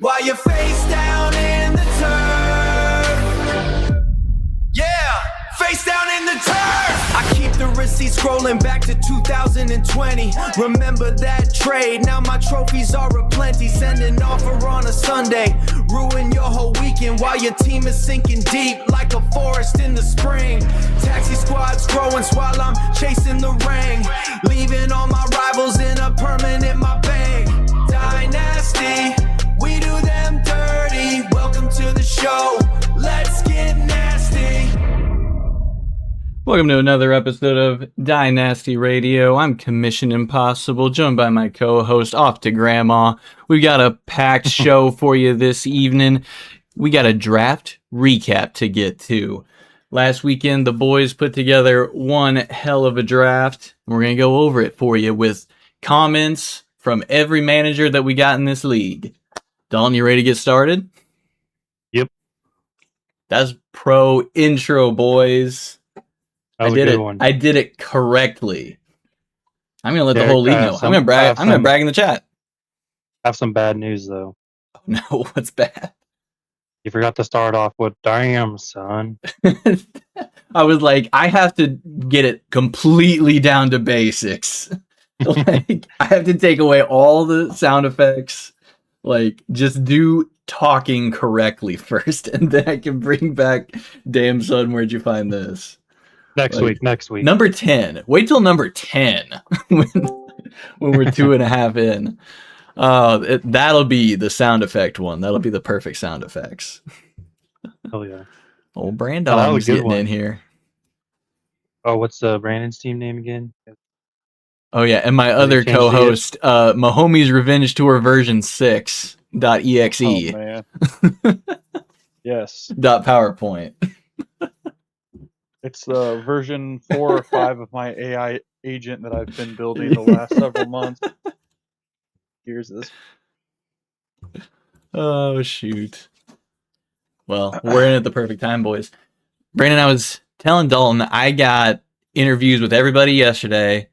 While you're face down in the turf. Yeah, face down in the turf. I keep the receipts scrolling back to 2020. Remember that trade, now my trophies are aplenty. Send an offer on a Sunday, ruin your whole weekend while your team is sinking deep like a forest in the spring. Taxi squads growing while I'm chasing the ring, leaving all my rivals in a permanent my bank. DyNasty, we do them dirty. Welcome to the show, let's get nasty. Welcome to another episode of DyNasty Radio. I'm Commission Impossible, joined by my co-host Off to Grandma. We've got a packed show for you this evening. We got a draft recap to get to. Last weekend, the boys put together one hell of a draft. We're going to go over it for you with comments from every manager that we got in this league. Dalton, you ready to get started? Yep. That's pro intro, boys. I did it. One. I did it correctly. I'm gonna let the whole league know. I'm gonna brag. I'm gonna brag in the chat. I have some bad news though. Oh, no, what's bad? You forgot to start off with "Damn, son." I was like, I have to get it completely down to basics. Like, I have to take away all the sound effects. Like, just do talking correctly first, and then I can bring back "Damn, son, where'd you find this?" Next week. Number 10. Wait till number 10 when we're 2.5 in. That'll be the sound effect one. That'll be the perfect sound effects. Oh yeah. Old Brandon's getting in here. Oh, what's Brandon's team name again? Oh yeah, and my other co-host, Mahomes Revenge Tour version 6.exe. Oh man. Yes. .powerpoint. It's version 4 or 5 of my AI agent that I've been building the last several months. Here's this. Oh, shoot. Well, we're in at the perfect time, boys. Brandon, I was telling Dalton, I got interviews with everybody yesterday.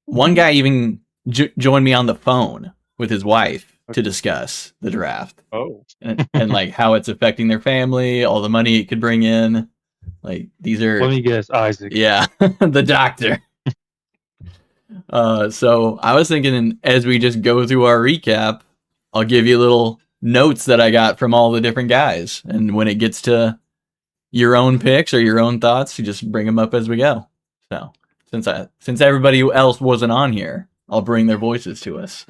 One guy even joined me on the phone with his wife to discuss the draft. Oh. and like how it's affecting their family, all the money it could bring in. Like, these are... Let me guess, Isaac. Yeah, the doctor. So I was thinking, as we just go through our recap, I'll give you little notes that I got from all the different guys. And when it gets to your own picks or your own thoughts, you just bring them up as we go. So since everybody else wasn't on here, I'll bring their voices to us.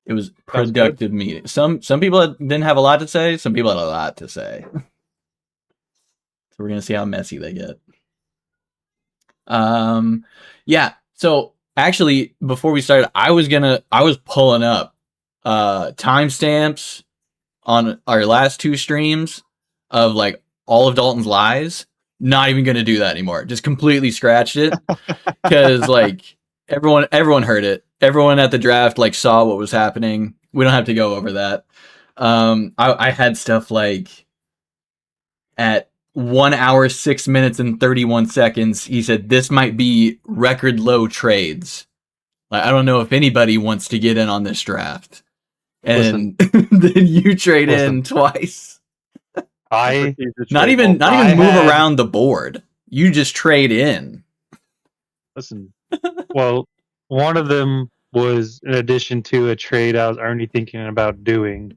It was productive meeting. Some people didn't have a lot to say. Some people had a lot to say. So we're gonna see how messy they get. Yeah. So actually, before we started, I was pulling up timestamps on our last two streams of like all of Dalton's lies. Not even gonna do that anymore. Just completely scratched it because like everyone heard it. Everyone at the draft like saw what was happening. We don't have to go over that. I had stuff like at 1 hour, 6 minutes and 31 seconds. He said, this might be record low trades. Like, I don't know if anybody wants to get in on this draft. And then you trade in twice. Not even move around the board. You just trade in. Listen, well, one of them was in addition to a trade I was already thinking about doing.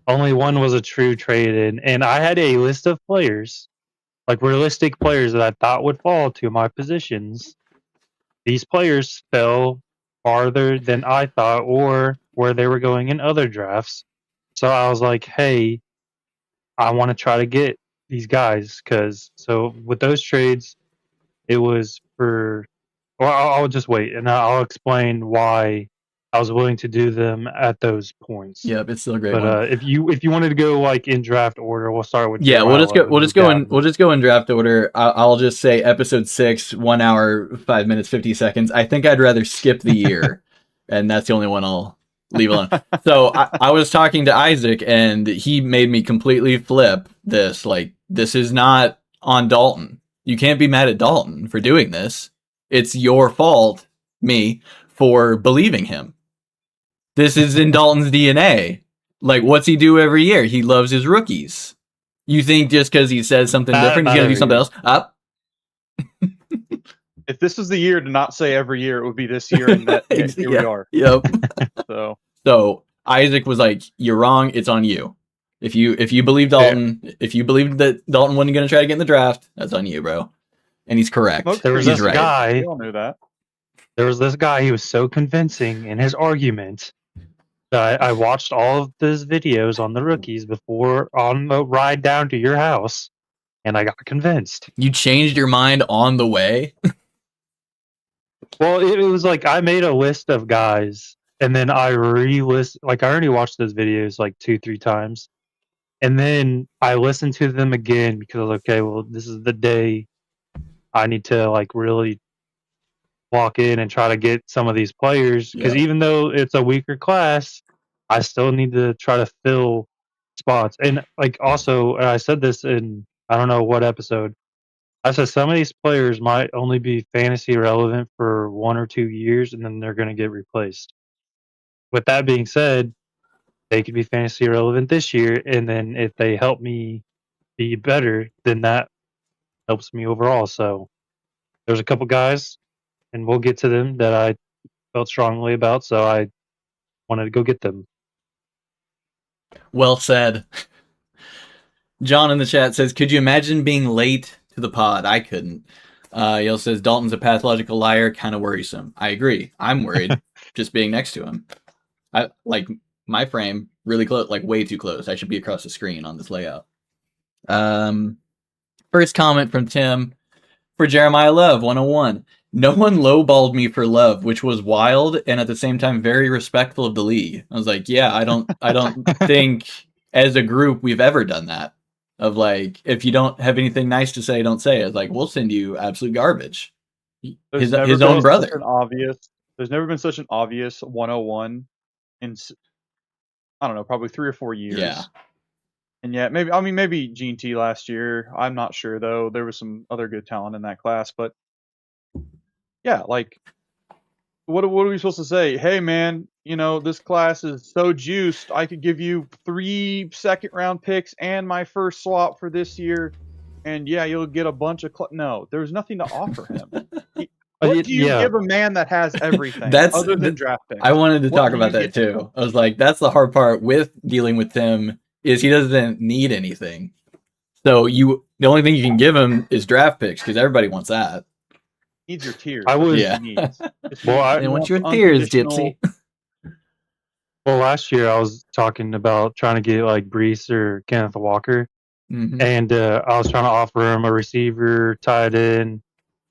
Only one was a true trade in, and I had a list of players, like realistic players that I thought would fall to my positions. These players fell farther than I thought or where they were going in other drafts. So I was like, hey, I want to try to get these guys so with those trades, it was for... Well, I'll just wait, and I'll explain why I was willing to do them at those points. Yep, it's still a great. But if you wanted to go like in draft order, we'll start with. Yeah, we'll just go in draft order. I'll just say episode 6, 1 hour, 5 minutes, 50 seconds. I think I'd rather skip the year, and that's the only one I'll leave alone. So I was talking to Isaac, and he made me completely flip this. Like, this is not on Dalton. You can't be mad at Dalton for doing this. It's your fault, me, for believing him. This is in Dalton's DNA. Like, what's he do every year? He loves his rookies. You think just because he says something different, he's not going to do every something year. else? Up. If this was the year to not say every year, it would be this year, and that here we are. Yep. So So Isaac was like, "You're wrong. It's on you. If you believe Dalton, if you believed that Dalton wasn't going to try to get in the draft, that's on you, bro." And he's correct. Smoke There was He's this right. guy. we all knew that. There was this guy. He was so convincing in his argument that I watched all of his videos on the rookies before on the ride down to your house, and I got convinced. You changed your mind on the way. Well, it was like I made a list of guys, and then I re-list. Like I already watched those videos like 2-3 times, and then I listened to them again because I was like, okay, well, this is the day I need to like really walk in and try to get some of these players because Yeah. even though it's a weaker class, I still need to try to fill spots. And like also, I said this in I don't know what episode. I said some of these players might only be fantasy relevant for 1 or 2 years, and then they're going to get replaced. With that being said, they could be fantasy relevant this year, and then if they help me be better, then that helps me overall. So there's a couple guys, and we'll get to them that I felt strongly about, so I wanted to go get them. Well said. John in the chat says, "Could you imagine being late to the pod?" I couldn't. Yale says, "Dalton's a pathological liar, kind of worrisome." I agree. I'm worried just being next to him. I like my frame really close, like way too close. I should be across the screen on this layout. First comment from Tim for Jeremiah Love 101. No one lowballed me for Love, which was wild and at the same time very respectful of the league. I was like, yeah, I don't think as a group we've ever done that. Of like, if you don't have anything nice to say, don't say it. It's like, we'll send you absolute garbage. His own brother. There's never been such an obvious 101 in I don't know, probably 3 or 4 years. Yeah. And yet, maybe Gene T last year. I'm not sure though. There was some other good talent in that class, but yeah, like, what are we supposed to say? Hey, man, this class is so juiced. I could give you 3 second-round picks and my first swap for this year, and yeah, you'll get a bunch of. No, there's nothing to offer him. What do you give a man that has everything other than draft picks? I wanted to What talk do about you that get? too. I was like, that's the hard part with dealing with Tim is he doesn't need anything. So the only thing you can give him is draft picks because everybody wants that. Needs your tears. I was- Yeah. Well, They want your tears, Gypsy. Well, last year I was talking about trying to get like Brees or Kenneth Walker, Mhm. and I was trying to offer him a receiver, tight end,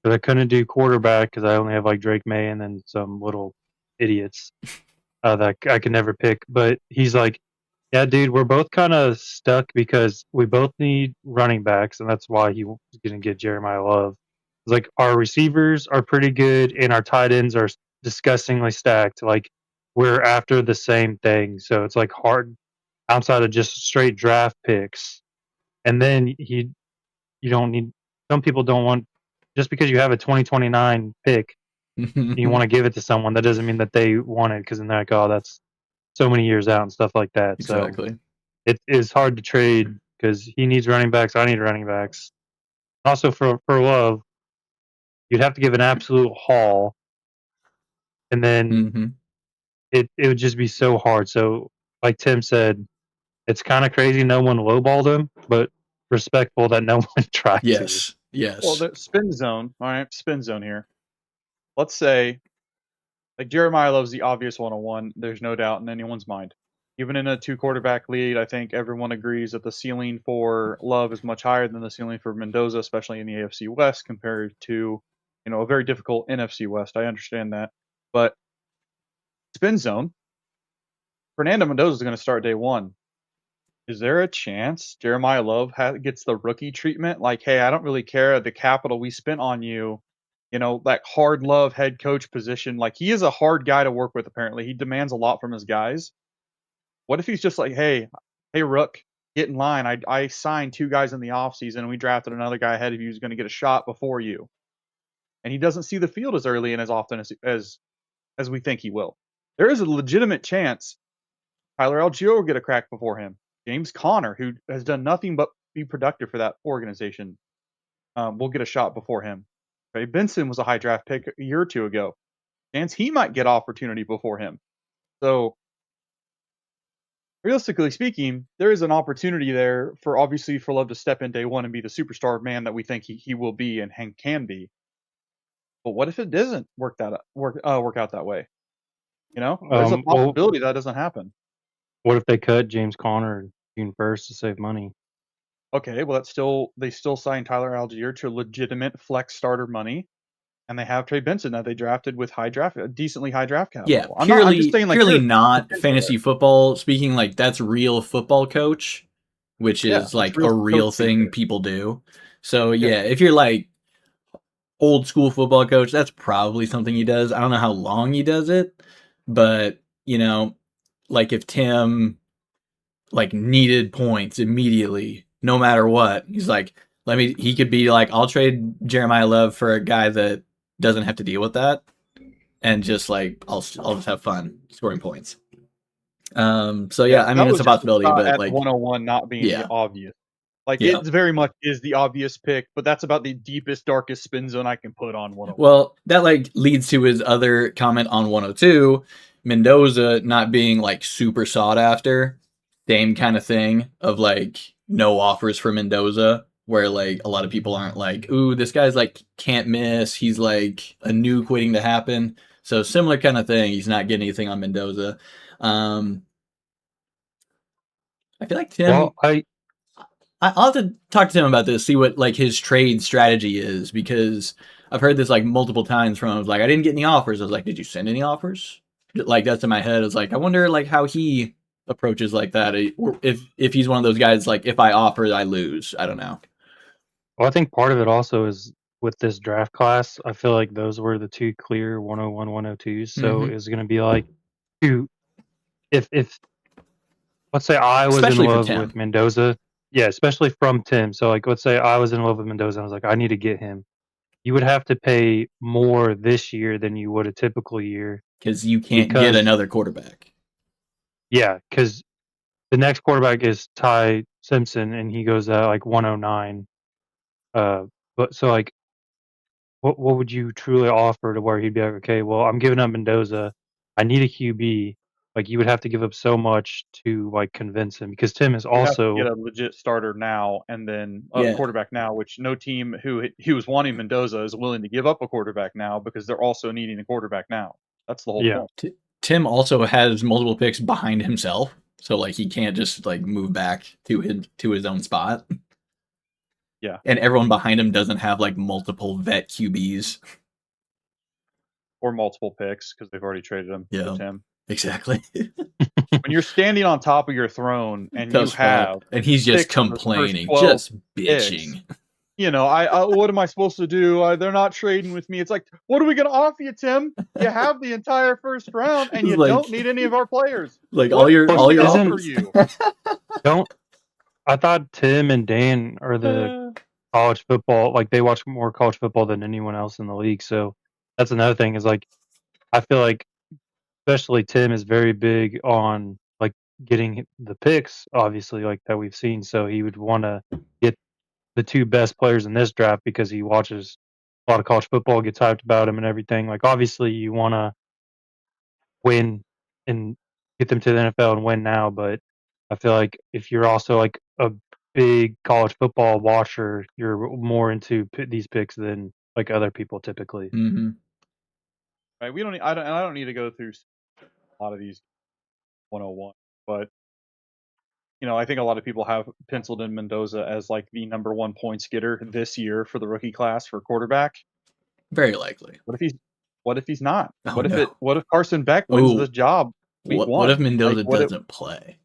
but I couldn't do quarterback because I only have like Drake May and then some little idiots that I could never pick. But he's like, yeah, dude, we're both kind of stuck because we both need running backs, and that's why he was going to get Jeremiah Love. It's like our receivers are pretty good, and our tight ends are disgustingly stacked. Like we're after the same thing, so it's like hard outside of just straight draft picks. And then you don't need. Some people don't want just because you have a 2029 pick, you want to give it to someone. That doesn't mean that they want it because then they're like, oh, that's so many years out and stuff like that. Exactly. So it is hard to trade because he needs running backs. I need running backs. Also, for Love, you'd have to give an absolute haul, and then Mm-hmm. it would just be so hard. So, like Tim said, it's kind of crazy. No one lowballed him, but respectful that no one tried to. Yes. Yes. Well, the spin zone. All right, spin zone here. Let's say, like, Jeremiah Love's the obvious 101. There's no doubt in anyone's mind. Even in a 2-quarterback lead, I think everyone agrees that the ceiling for Love is much higher than the ceiling for Mendoza, especially in the AFC West compared to, a very difficult NFC West. I understand that. But spin zone, Fernando Mendoza is going to start day one. Is there a chance Jeremiah Love gets the rookie treatment? Like, hey, I don't really care the capital we spent on you. That hard Love head coach position. Like, he is a hard guy to work with, apparently. He demands a lot from his guys. What if he's just like, hey, Rook, get in line. I signed 2 guys in the offseason, and we drafted another guy ahead of you who's going to get a shot before you. And he doesn't see the field as early and as often as we think he will. there is a legitimate chance Tyler Algier will get a crack before him. James Conner, who has done nothing but be productive for that organization, will get a shot before him. Trey Benson was a high draft pick a year or two ago. Chance he might get opportunity before him. So, realistically speaking, there is an opportunity there for Love to step in day one and be the superstar man that we think he will be and can be. But what if it doesn't work out that way? There's a Well, possibility that doesn't happen. what if they cut James Conner June 1st to save money? Okay, well they still signed Tyler Algier to legitimate flex starter money, and they have Trey Benson that they drafted with decently high draft capital. Yeah, I'm purely just saying, like, purely there's not potential fantasy there. football speaking. Like that's real football coach, which Yeah, is it's like real a real coaching thing there. people do. So Yeah. yeah, if you're like old school football coach, that's probably something he does. I don't know how long he does it, but like if Tim like needed points immediately, no matter what, he's like, he could be like, I'll trade Jeremiah Love for a guy that doesn't have to deal with that, and just like I'll just have fun scoring points. So yeah, I mean that it's was a just a possibility, shot but at like 101 not being the yeah, obvious. Like, yeah. it very much is the obvious pick, but that's about the deepest, darkest spin zone I can put on 101. Well, that like leads to his other comment on 102, Mendoza not being like super sought after. Same kind of thing of like no offers for Mendoza, where like a lot of people aren't like, ooh, this guy's like can't miss. He's like a nuke waiting to happen. So similar kind of thing. He's not getting anything on Mendoza. I feel like Tim. Well, I'll have to talk to him about this, see what like his trade strategy is, because I've heard this like multiple times from him. Like, I didn't get any offers. I was like, did you send any offers? Like that's in my head. It's like I wonder like how he approaches like that. Or if he's one of those guys like if I offer I lose. I don't know. Well, I think part of it also is with this draft class. I feel like those were the two clear 101, 102s. So Mhm. it's going to be like, two. If let's say I was Especially in for love Tim. with Mendoza, yeah, especially from Tim. So like, let's say I was in love with Mendoza, and I was like, I need to get him. You would have to pay more this year than you would a typical year Because you can't get because another quarterback. yeah, because the next quarterback is Ty Simpson, and he goes at like 109. But so like, what would you truly offer to where he'd be like, okay, well, I'm giving up Mendoza. I need a QB. Like you would have to give up so much to like convince him because Tim is You have to get also a legit starter now and then a Yeah. quarterback now, which no team who was wanting Mendoza is willing to give up a quarterback now because they're also needing a quarterback now. That's the whole yeah. point. Tim also has multiple picks behind himself, so like he can't just like move back to his own spot. Yeah. And everyone behind him doesn't have like multiple vet QBs. Or multiple picks because they've already traded him Yeah. for Tim. Exactly. When you're standing on top of your throne and you Tough spot. have And he's just 6 of the first complaining, 12 just bitching. picks, I what am I supposed to do? They're not trading with me. It's like, what are we going to offer you, Tim? You have the entire first round, and you Like- don't need any of our players. Like What all your can we offer offers. you? Don't I thought Tim and Dan are the college football, like they watch more college football than anyone else in the league. So that's another thing is like I feel like especially Tim is very big on like getting the picks, obviously, like that we've seen. So he would want to get the two best players in this draft because he watches a lot of college football, gets hyped about him and everything. Like obviously you want to win and get them to the NFL and win now, but I feel like if you're also like a big college football watcher, you're more into these picks than like other people typically. Mm-hmm. Right? I don't need to go through a lot of these 101, but I think a lot of people have penciled in Mendoza as like the number 1 points getter this year for the rookie class for quarterback. Very likely. What if he's not? Oh, What if no. what if Carson Beck wins Ooh. the job week What 1? if Mendoza Like, what if doesn't play?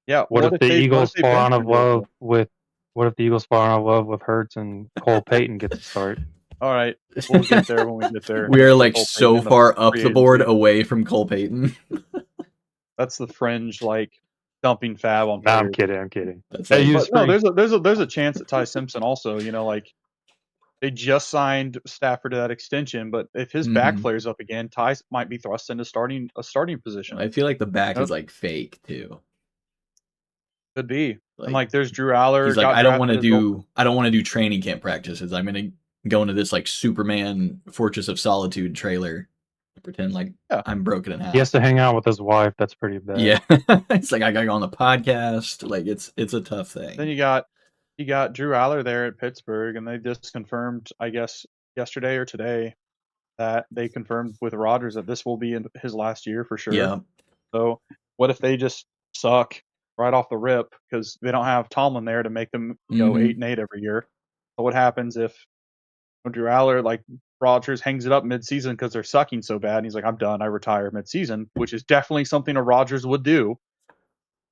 yeah, What if the Eagles fall bench out of Mendoza? love with what if the Eagles fall out of love with Hurts and Cole Payton gets to start? All right, we'll get there when we get there. We are like Cole so Payton in the far up free the board agency. away from Cole Payton. That's the fringe like dumping fab on No, I'm players. kidding. That's Hey, like, you But no, spring. there's a chance that Ty Simpson also, like they just signed Stafford to that extension, but if his back Mhm. flares up again, Ty might be thrust into a starting position. I feel like the back Nope. is like fake too. Could be. And Like like there's Drew Aller he's like, got I don't want to drafted as well. do training camp practices. I'm gonna go into this like Superman Fortress of Solitude trailer and pretend like Yeah. I'm broken in He has half. to hang out with his wife. That's pretty bad. Yeah, it's like I gotta go on the podcast. Like it's a tough Then thing. you got Drew Aller there at Pittsburgh, and they just confirmed, I guess, yesterday or today that they confirmed with Rodgers that this will be in his last year for sure. Yeah, So what if they just suck right off the rip because they don't have Tomlin there to make them go Mhm. 8-8 every year? So what happens if Drew Aller, like Rodgers, hangs it up midseason because they're sucking so bad, and he's like, "I'm done. I retire midseason," which is definitely something a Rodgers would do.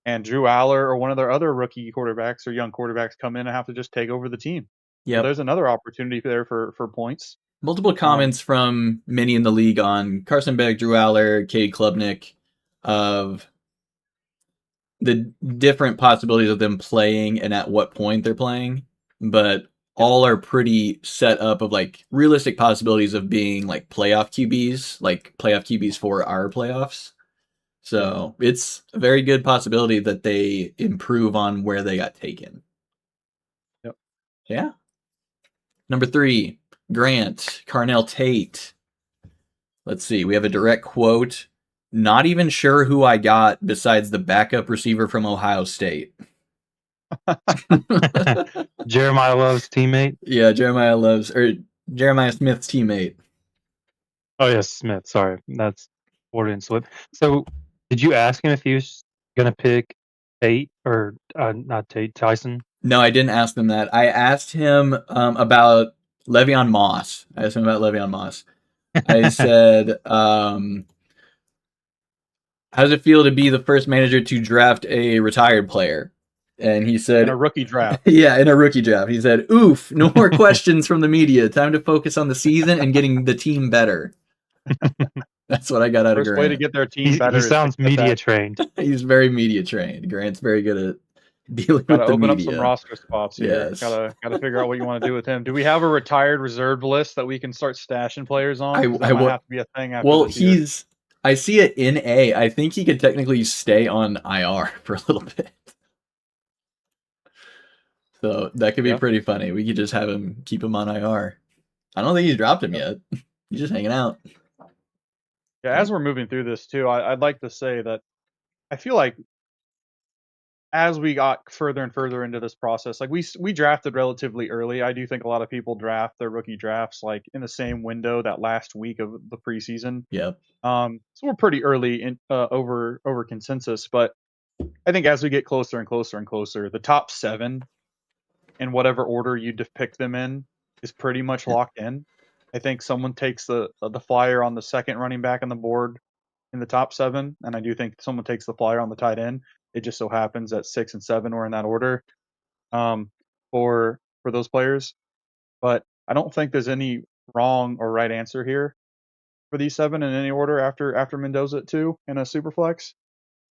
And Drew Aller or one of their other rookie quarterbacks or young quarterbacks come in and have to just take over the team. So yep. there's another opportunity there for points. Multiple comments from many in the league on Carson Beck, Drew Aller, Cade Klubnik of the different possibilities of them playing and at what point they're playing, but all are pretty set up of like realistic possibilities of being like playoff QBs, like playoff QBs for our playoffs. So it's a very good possibility that they improve on where they got taken. Yep. Yeah. Number 3, Grant, Carnell Tate. Let's see. We have a direct quote. Not even sure who I got besides the backup receiver from Ohio State. Jeremiah Love's teammate. Yeah, Jeremiah Smith's teammate. Oh yes, Smith. Sorry, that's Warden slip. So, did you ask him if he was gonna pick Tate or not Tate, Tyson? No, I didn't ask them that. I asked him about Le'Veon Moss. I asked him about Le'Veon Moss. I said, how does it feel to be the first manager to draft a retired player? And he In a said, rookie draft. yeah, in a rookie draft. He said, oof, no more questions from the media. Time to focus on the season and getting the team better. That's what I got out of First way to Grant. get their team He better is to sounds get media that. trained. He's very media trained. Grant's very good at dealing Gotta with the open up media. some roster spots here. Yes. Gotta figure out what you want to do with him. Do we have a retired reserved list that we can start stashing players on? 'Cause that might have to be a thing after Well, this year. I see it in A. I think he could technically stay on IR for a little bit. So that could be pretty funny. We could just have him keep him on IR. I don't think he's dropped him yet. He's just hanging out. Yeah, as we're moving through this too, I'd like to say that I feel like as we got further and further into this process, like we drafted relatively early. I do think a lot of people draft their rookie drafts like in the same window that last week of the preseason. Yep. So we're pretty early in over consensus, but I think as we get closer and closer and closer, the top 7 in whatever order you depict them in is pretty much locked in. I think someone takes the flyer on the second running back on the board in the top 7, and I do think someone takes the flyer on the tight end. It just so happens that 6 and 7 were in that order for those players. But I don't think there's any wrong or right answer here for these 7 in any order after Mendoza at 2 in a super flex.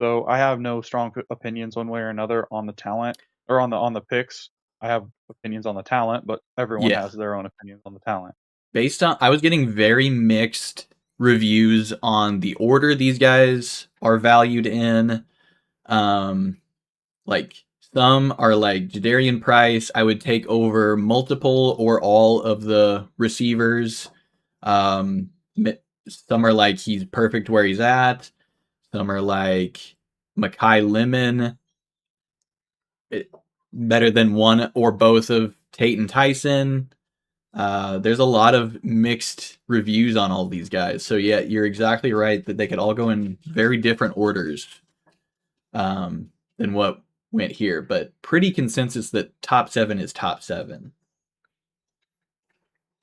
So I have no strong opinions one way or another on the talent or on the picks. I have opinions on the talent, but everyone has their own opinions on the talent. I was getting very mixed reviews on the order these guys are valued in. Like some are like Jadarian Price, I would take over multiple or all of the receivers. Some are like he's perfect where he's at. Some are like Mekhi Lemon, better than one or both of Tate and Tyson. There's a lot of mixed reviews on all these guys. So yeah, you're exactly right that they could all go in very different orders than what went here, but pretty consensus that top 7 is top 7.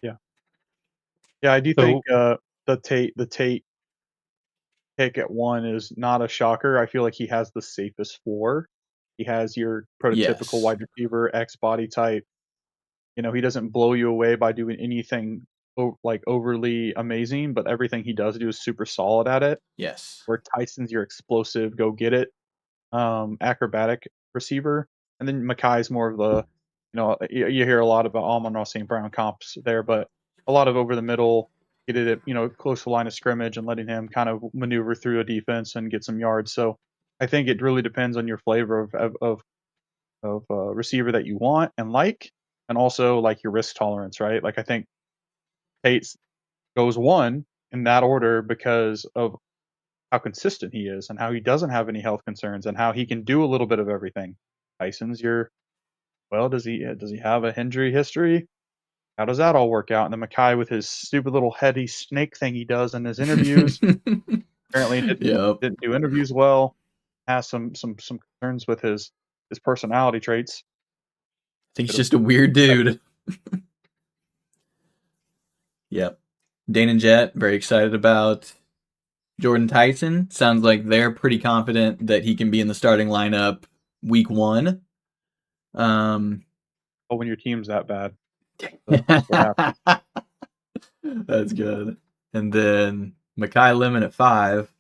Yeah, I do So- think the Tate pick at 1 is not a shocker. I feel like he has the safest floor. He has your prototypical Yes. wide receiver, X body type. You know, he doesn't blow you away by doing anything like overly amazing, but everything he does do is super solid at it. Yes. Where Tyson's your explosive, go get it, acrobatic receiver, and then Makai's more of the you hear a lot about Amon-Ra St. Brown comps there, but a lot of over the middle, get it at, close to the line of scrimmage and letting him kind of maneuver through a defense and get some yards. So I think it really depends on your flavor of receiver that you want and like, and also like your risk tolerance, right? Like I think Tate goes 1 in that order because of how consistent he is and how he doesn't have any health concerns and how he can do a little bit of everything. Tyson's does he have a injury history? How does that all work out? And then Mekhi with his stupid little heady snake thing he does in his interviews. Apparently didn't do interviews well. Has some concerns with his personality traits. I think he's just a weird dude. Yep. Dane and Jet, very excited about Jordan Tyson. Sounds like they're pretty confident that he can be in the starting lineup week 1. But when your team's that bad. That's good. And then Mekhi Lemon at 5.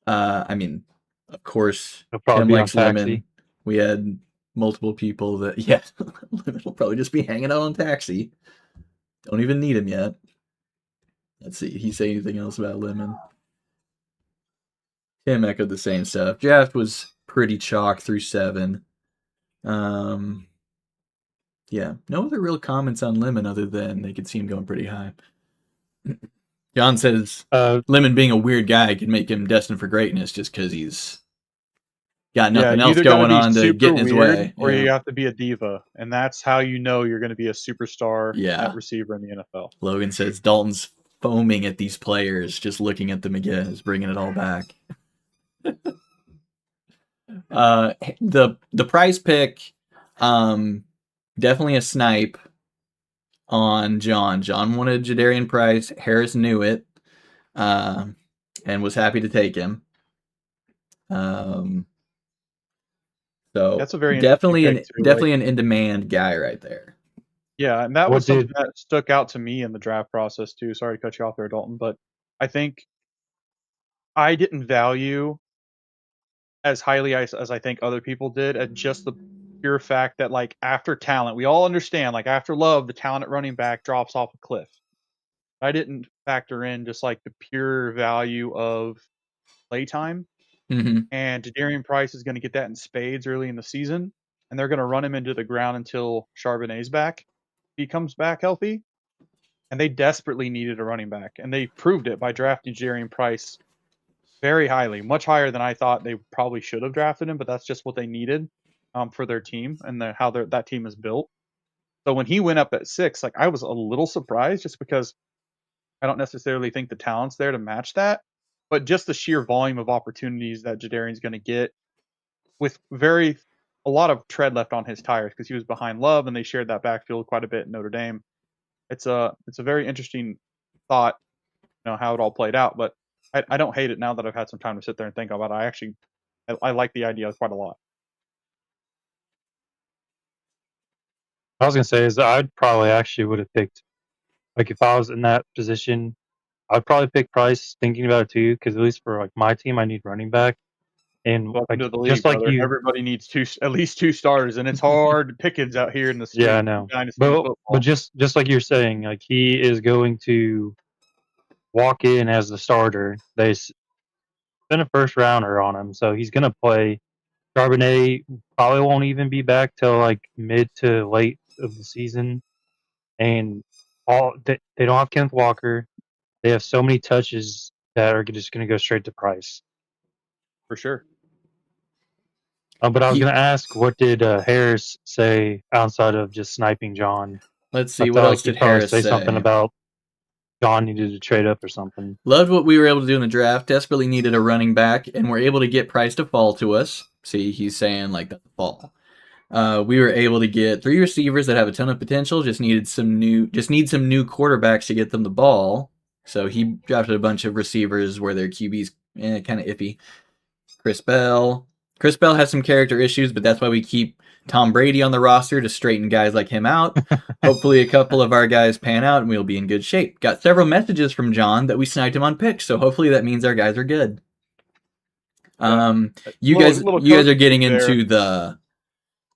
Of course, Tim likes Lemon. We had multiple people that, Lemon will probably just be hanging out on Taxi. Don't even need him yet. Let's see. He say anything else about Lemon? Tim echoed the same stuff. Draft was pretty chalk through 7. No other real comments on Lemon other than they could see him going pretty high. John says Lemon being a weird guy could make him destined for greatness just because he's got nothing else going on to get in his way. Or you have to be a diva, and that's how you know you're going to be a superstar at receiver in the NFL. Logan says Dalton's foaming at these players, just looking at them again is bringing it all back. The prize pick, definitely a snipe on John. John wanted Jadarian Price. Harris knew it, and was happy to take him. So that's a very definitely an in-demand guy right there. Yeah, and that was something that stuck out to me in the draft process too. Sorry to cut you off there, Dalton, but I think I didn't value as highly as I think other people did at just the pure fact that, like, after talent, we all understand, like, after Love, the talent at running back drops off a cliff. I didn't factor in just like the pure value of playtime. Mm-hmm. And Jadarian Price is going to get that in spades early in the season, and they're going to run him into the ground until Charbonnet's back. He comes back healthy, and they desperately needed a running back, and they proved it by drafting Jadarian Price very highly, much higher than I thought they probably should have drafted him, but that's just what they needed for their team and how that team is built. So when he went up at 6, like, I was a little surprised just because I don't necessarily think the talent's there to match that, but just the sheer volume of opportunities that Jadarian's going to get with a lot of tread left on his tires because he was behind Love and they shared that backfield quite a bit in Notre Dame. It's a very interesting thought, how it all played out, but I don't hate it now that I've had some time to sit there and think about it. I like the idea quite a lot. I was going to say is I'd probably actually would have picked, like, if I was in that position, I'd probably pick Price, thinking about it too, because at least for, like, my team, I need running back. And Welcome to the league, just like brother. you, everybody needs at least 2 starters, and it's hard pickings out here in the street. Yeah, I know. But just like you're saying, like, he is going to walk in as the starter. They spent a first rounder on him, so he's going to play. Charbonnet probably won't even be back till like mid to late of the season, and they don't have Kenneth Walker. They have so many touches that are just going to go straight to Price. For sure. But I was going to ask, what did Harris say outside of just sniping John? Let's see, what else did Harris say? Something about John needed to trade up or something. Loved what we were able to do in the draft. Desperately needed a running back, and we're able to get Price to fall to us. See, he's saying like the fall. We were able to get 3 receivers that have a ton of potential. Just need some new quarterbacks to get them the ball. So he drafted a bunch of receivers where their QB's kind of iffy. Chris Bell has some character issues, but that's why we keep Tom Brady on the roster to straighten guys like him out. Hopefully a couple of our guys pan out and we'll be in good shape. Got several messages from John that we sniped him on picks, so hopefully that means our guys are good. You guys are getting into the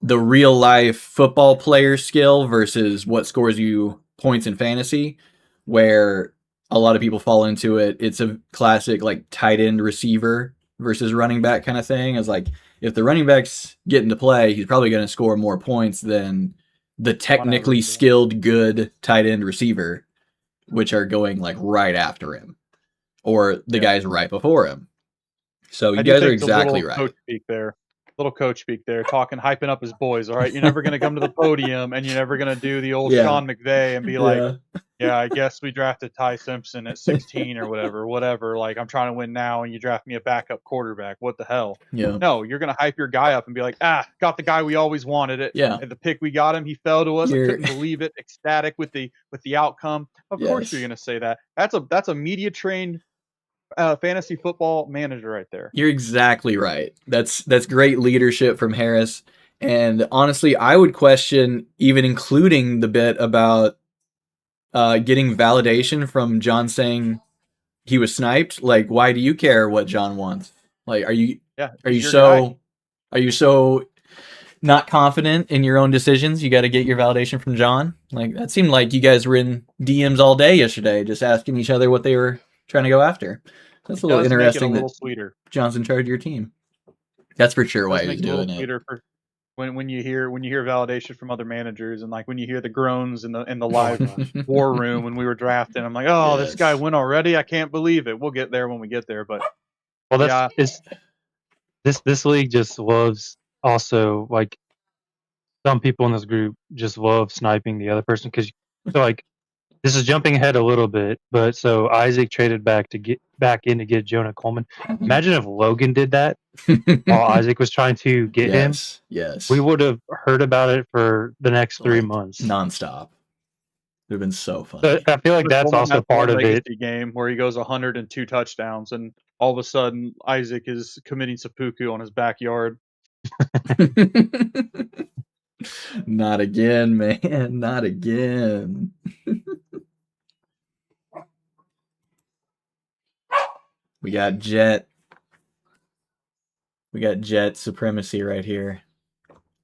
the real life football player skill versus what scores you points in fantasy, where a lot of people fall into it. It's a classic like tight end receiver versus running back kind of thing. It's like if the running back's getting to play, he's probably going to score more points than the technically average, yeah. skilled good tight end receiver, which are going like right after him or the guys right before him. So you I do guys are think the exactly little right. coach speak there. Little coach speak there, talking, hyping up his boys. All right, you're never gonna come to the podium, and you're never gonna do the old Yeah. Sean McVay and be like, Yeah. "Yeah, I guess we drafted Ty Simpson at 16 or whatever. Like, I'm trying to win now, and you draft me a backup quarterback. What the hell?" Yeah. No, you're gonna hype your guy up and be like, got the guy we always wanted it. Yeah. At the pick we got him, he fell to us. I You're- couldn't believe it. Ecstatic with the outcome. Of course, Yes. you're gonna say that. That's a media trained fantasy football manager right there. You're exactly right. That's great leadership from Harris. And honestly, I would question even including the bit about getting validation from John saying he was sniped. Like, why do you care what John wants? Like, are you He's your guy. so not confident in your own decisions? You got to get your validation from John. Like, that seemed like you guys were in DMs all day yesterday, just asking each other what they were trying to go after. That's a little Does make it a interesting little that sweeter. John's in charge of your team. That's for sure why Does he's make it a little doing it. sweeter for when you hear validation from other managers, and like when you hear the groans in the live war room when we were drafting. I'm like, oh, this guy Yes. went already. I can't believe it. We'll get there when we get there, but Well, yeah, this league just loves also like some people in this group just love sniping the other person because so like this is jumping ahead a little bit, but so Isaac traded back in to get Jonah Coleman. Imagine if Logan did that while Isaac was trying to get him. Yes. We would have heard about it for the next 3 Like, months. nonstop. It would have been so funny. So I feel like that's Coleman also had that part of it. legacy game where he goes 102 touchdowns, and all of a sudden Isaac is committing seppuku on his backyard. Not again, man. Not again. We got Jet supremacy right here.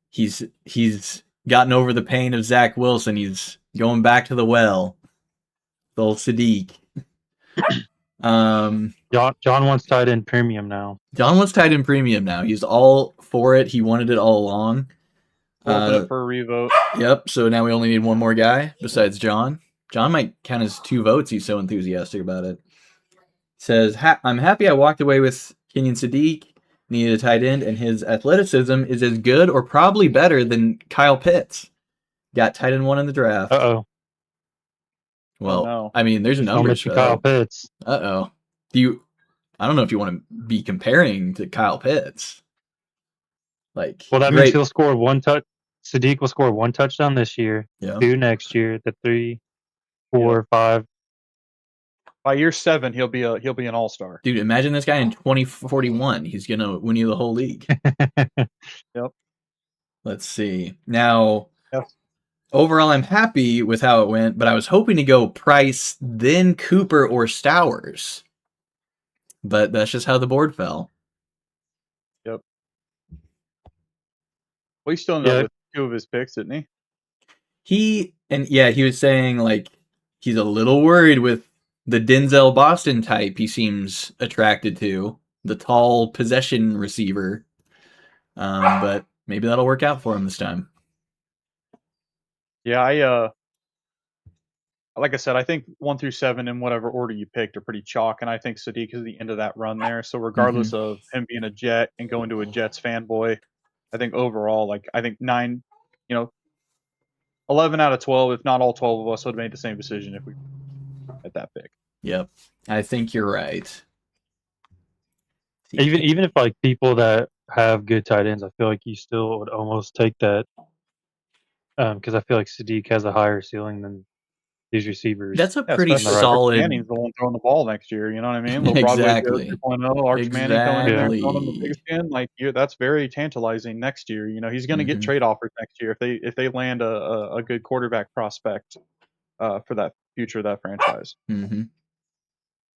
He's gotten over the pain of Zach Wilson. He's going back to the well. The old Sadiq. John wants tight end premium now. John wants tight end premium now. He's all for it. He wanted it all along. We'll open it for a revote. Yep. So now we only need one more guy besides John. John might count as 2 votes. He's so enthusiastic about it. Says, I'm happy I walked away with Kenyon Sadiq. Needed a tight end, and his athleticism is as good or probably better than Kyle Pitts. Got tight end 1 in the draft. Uh-oh. Well, no. I mean, there's numbers for Kyle that. Pitts. Uh-oh. I don't know if you want to be comparing to Kyle Pitts. Like, Well, that means he'll score 1 touch. Sadiq will score 1 touchdown this year, Yeah. 2 next year, the 3, 4, 5. By year 7, he'll be an all-star. Dude, imagine this guy in 2041. He's gonna win you the whole league. Yep. Let's see. Now, Yes. overall, I'm happy with how it went, but I was hoping to go Price, then Cooper or Stowers. But that's just how the board fell. Yep. Well, he still ended up with 2 of his picks, didn't he? He was saying like he's a little worried with the Denzel Boston type he seems attracted to, the tall possession receiver. But maybe that'll work out for him this time. Yeah, like I said, I think 1 through 7 in whatever order you picked are pretty chalk, and I think Sadiq is the end of that run there. So regardless of him being a Jet and going to a Jets fanboy, I think overall, like I think 11 out of 12, if not all 12 of us, would have made the same decision if we at that pick. Yep, I think you're right. Even if like people that have good tight ends, I feel like you still would almost take that because I feel like Sadiq has a higher ceiling than these receivers. That's a pretty especially solid. Manning's the one throwing the ball next year. You know what I mean? Little Exactly. Broadway 2.0, Arch Manning coming in there and throwing him the Exactly. pigskin. Like that's very tantalizing next year. You know, he's going to get trade offers next year if they land a good quarterback prospect for that future of that franchise. Mm-hmm.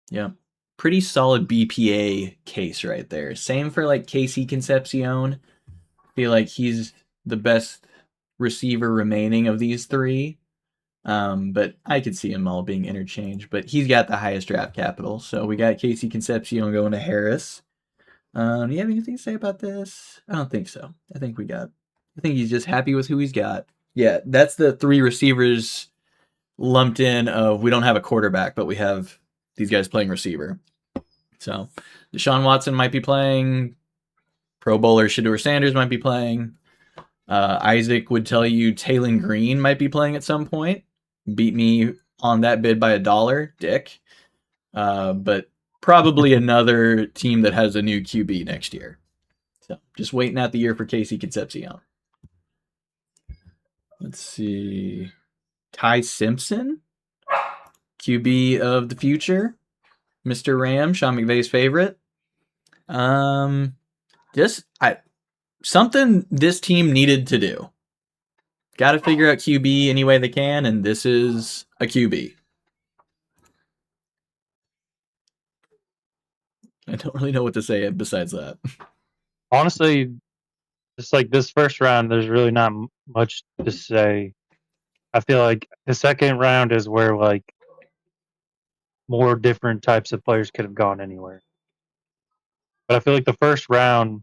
Yeah. Pretty solid BPA case right there. Same for like Casey Concepcion. Feel like he's the best receiver remaining of these three. But I could see them all being interchanged. But he's got the highest draft capital. So we got Casey Concepcion going to Harris. Do you have anything to say about this? I don't think so. I think he's just happy with who he's got. Yeah, that's the three receivers lumped in of we don't have a quarterback, but we have these guys playing receiver. So Deshaun Watson might be playing. Pro Bowler Shedeur Sanders might be playing. Isaac would tell you Taylon Green might be playing at some point. Beat me on that bid by $1, Dick. But probably another team that has a new QB next year. So just waiting out the year for Casey Concepcion. Let's see. Ty Simpson, QB of the future. Mr. Ram, Sean McVay's favorite. Something this team needed to do. Got to figure out QB any way they can, and this is a QB. I don't really know what to say besides that. Honestly, just like this first round, there's really not much to say. I feel like the second round is where like more different types of players could have gone anywhere. But I feel like the first round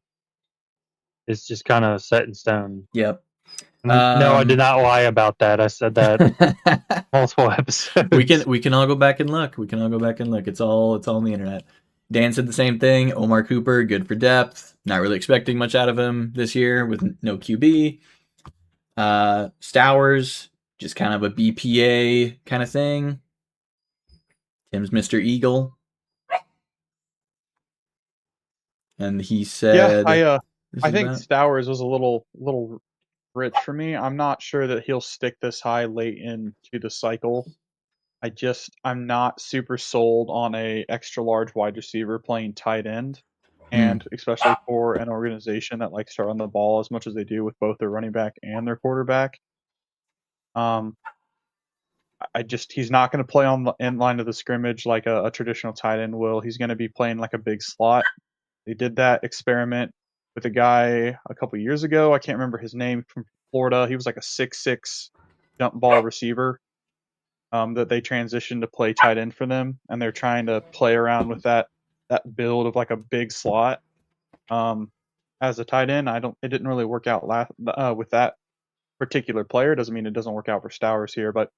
is just kind of set in stone. Yep. No, I did not lie about that. I said that multiple episodes. We can all go back and look. It's all on the internet. Dan said the same thing. Omar Cooper, good for depth. Not really expecting much out of him this year with no QB. Stowers, just kind of a BPA kind of thing. Tim's Mr. Eagle. And he said... Yeah, I think Stowers was a little rich for me. I'm not sure that he'll stick this high late into the cycle. I'm not super sold on a extra large wide receiver playing tight end, and especially for an organization that likes to run the ball as much as they do with both their running back and their quarterback. He's not going to play on the end line of the scrimmage like a traditional tight end will. He's going to be playing like a big slot. They did that experiment with a guy a couple years ago. I can't remember his name, from Florida. He was like a 6'6" jump ball receiver that they transitioned to play tight end for them, and they're trying to play around with that build of like a big slot as a tight end. It didn't really work out with that particular player. Doesn't mean it doesn't work out for Stowers here, but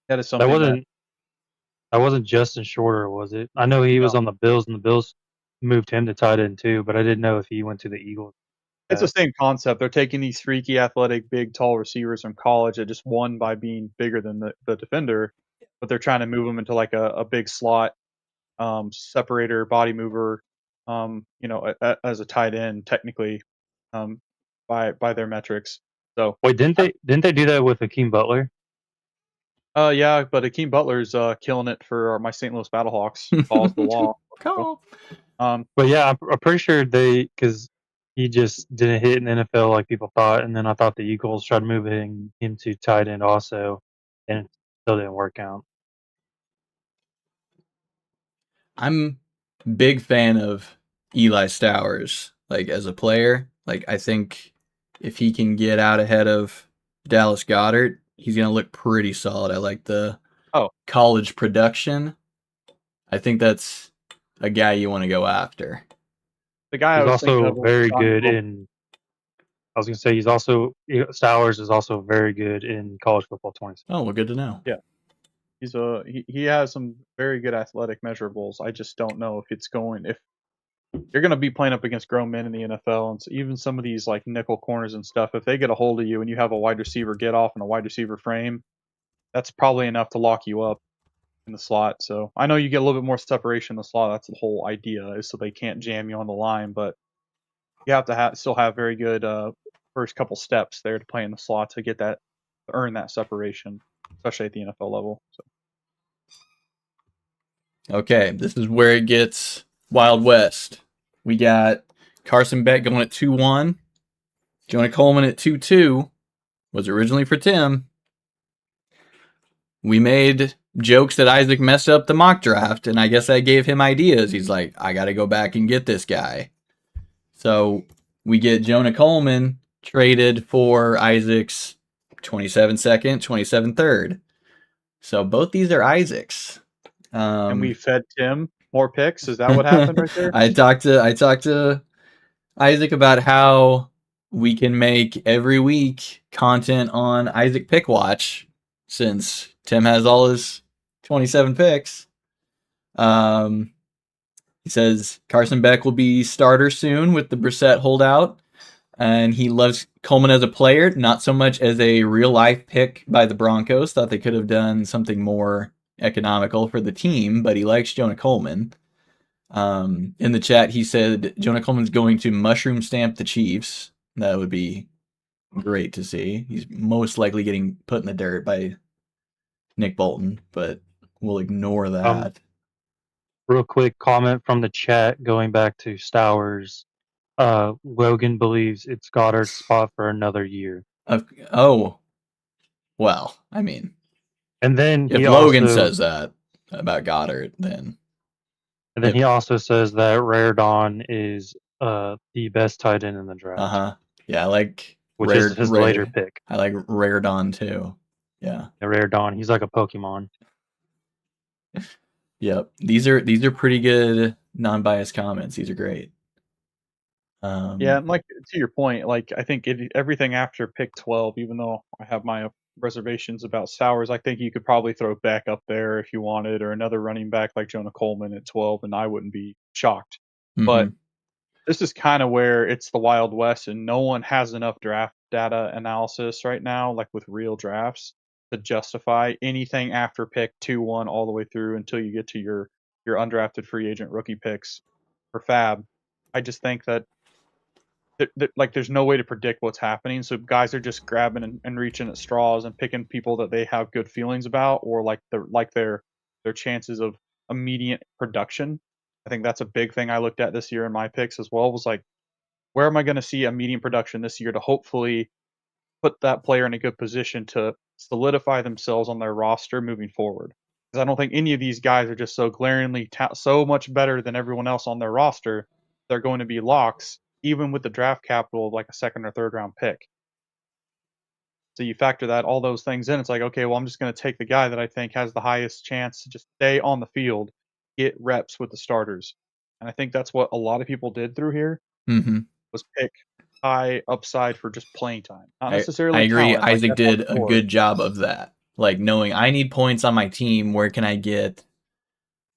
that is something. That wasn't Justin Shorter, was it? I know he was on the Bills, and the Bills moved him to tight end too, but I didn't know if he went to the Eagles. It's the same concept. They're taking these freaky, athletic, big, tall receivers from college that just won by being bigger than the defender, but they're trying to move them into like a big slot separator, body mover, as a tight end technically, by their metrics. So wait, didn't they do that with Hakeem Butler? Yeah, but Hakeem Butler's killing it for my St. Louis Battlehawks. Follows the law. Call. But yeah, I'm pretty sure because he just didn't hit in the NFL like people thought, and then I thought the Eagles tried moving him to tight end also, and it still didn't work out. I'm a big fan of Eli Stowers, like as a player. Like I think if he can get out ahead of Dallas Goedert, he's gonna look pretty solid. I like the college production. I think that's a guy you want to go after. The guy he's also very good in. I was gonna say Stowers is also very good in college football 20. Oh, well, good to know. Yeah, he has some very good athletic measurables. I just don't know if you're going to be playing up against grown men in the NFL, and so even some of these like nickel corners and stuff, if they get a hold of you and you have a wide receiver get off and a wide receiver frame, that's probably enough to lock you up in the slot. So I know you get a little bit more separation in the slot. That's the whole idea, is so they can't jam you on the line, but you have to still have very good first couple steps there to play in the slot to get that, to earn that separation, especially at the NFL level. So. Okay, this is where it gets Wild West. We got Carson Beck going at 2-1. Jonah Coleman at 2-2. Was originally for Tim. We made jokes that Isaac messed up the mock draft, and I guess I gave him ideas. He's like, I got to go back and get this guy. So we get Jonah Coleman traded for Isaac's 27 second, 27 third. So both these are Isaac's. And we fed Tim more picks. Is that what happened right there? I talked to Isaac about how we can make every week content on Isaac Pick Watch since Tim has all his 27 picks. He says Carson Beck will be starter soon with the Brissett holdout, and he loves Coleman as a player, not so much as a real life pick by the Broncos. Thought they could have done something more economical for the team, but he likes Jonah Coleman. In the chat, he said Jonah Coleman's going to mushroom stamp the Chiefs. That would be great to see. He's most likely getting put in the dirt by Nick Bolton, but we'll ignore that. Real quick comment from the chat going back to Stowers. Logan believes it's Goddard's spot for another year. Oh, well, I mean, and then if Logan says that about Goddard, then he also says that Rare Dawn is the best tight end in the draft. Yeah, I like which is his later pick. I like Rare Dawn too. Yeah, Rare Dawn. He's like a Pokemon. Yep, these are pretty good non-biased comments. These are great. Yeah, and like to your point, like I think everything after pick 12, even though I have my reservations about Sowers, I think you could probably throw Beck up there if you wanted, or another running back like Jonah Coleman at 12, and I wouldn't be shocked. But this is kind of where it's the Wild West, and no one has enough draft data analysis right now, like with real drafts, to justify anything after pick 2-1 all the way through until you get to your undrafted free agent rookie picks for Fab. I just think that like there's no way to predict what's happening, so guys are just grabbing and reaching at straws and picking people that they have good feelings about, or like their chances of immediate production. I think that's a big thing I looked at this year in my picks as well, was like, where am I going to see immediate production this year to hopefully put that player in a good position to solidify themselves on their roster moving forward. Because I don't think any of these guys are just so glaringly so much better than everyone else on their roster, they're going to be locks, even with the draft capital of like a second or third round pick. So you factor all those things in. It's like, okay, well, I'm just going to take the guy that I think has the highest chance to just stay on the field, get reps with the starters. And I think that's what a lot of people did through here, was pick high upside for just playing time. Not necessarily I agree. talent, Isaac did a good job of that. Like knowing I need points on my team, where can I get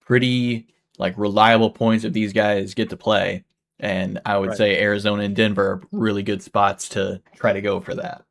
pretty like reliable points if these guys get to play? And I would say Arizona and Denver are really good spots to try to go for that.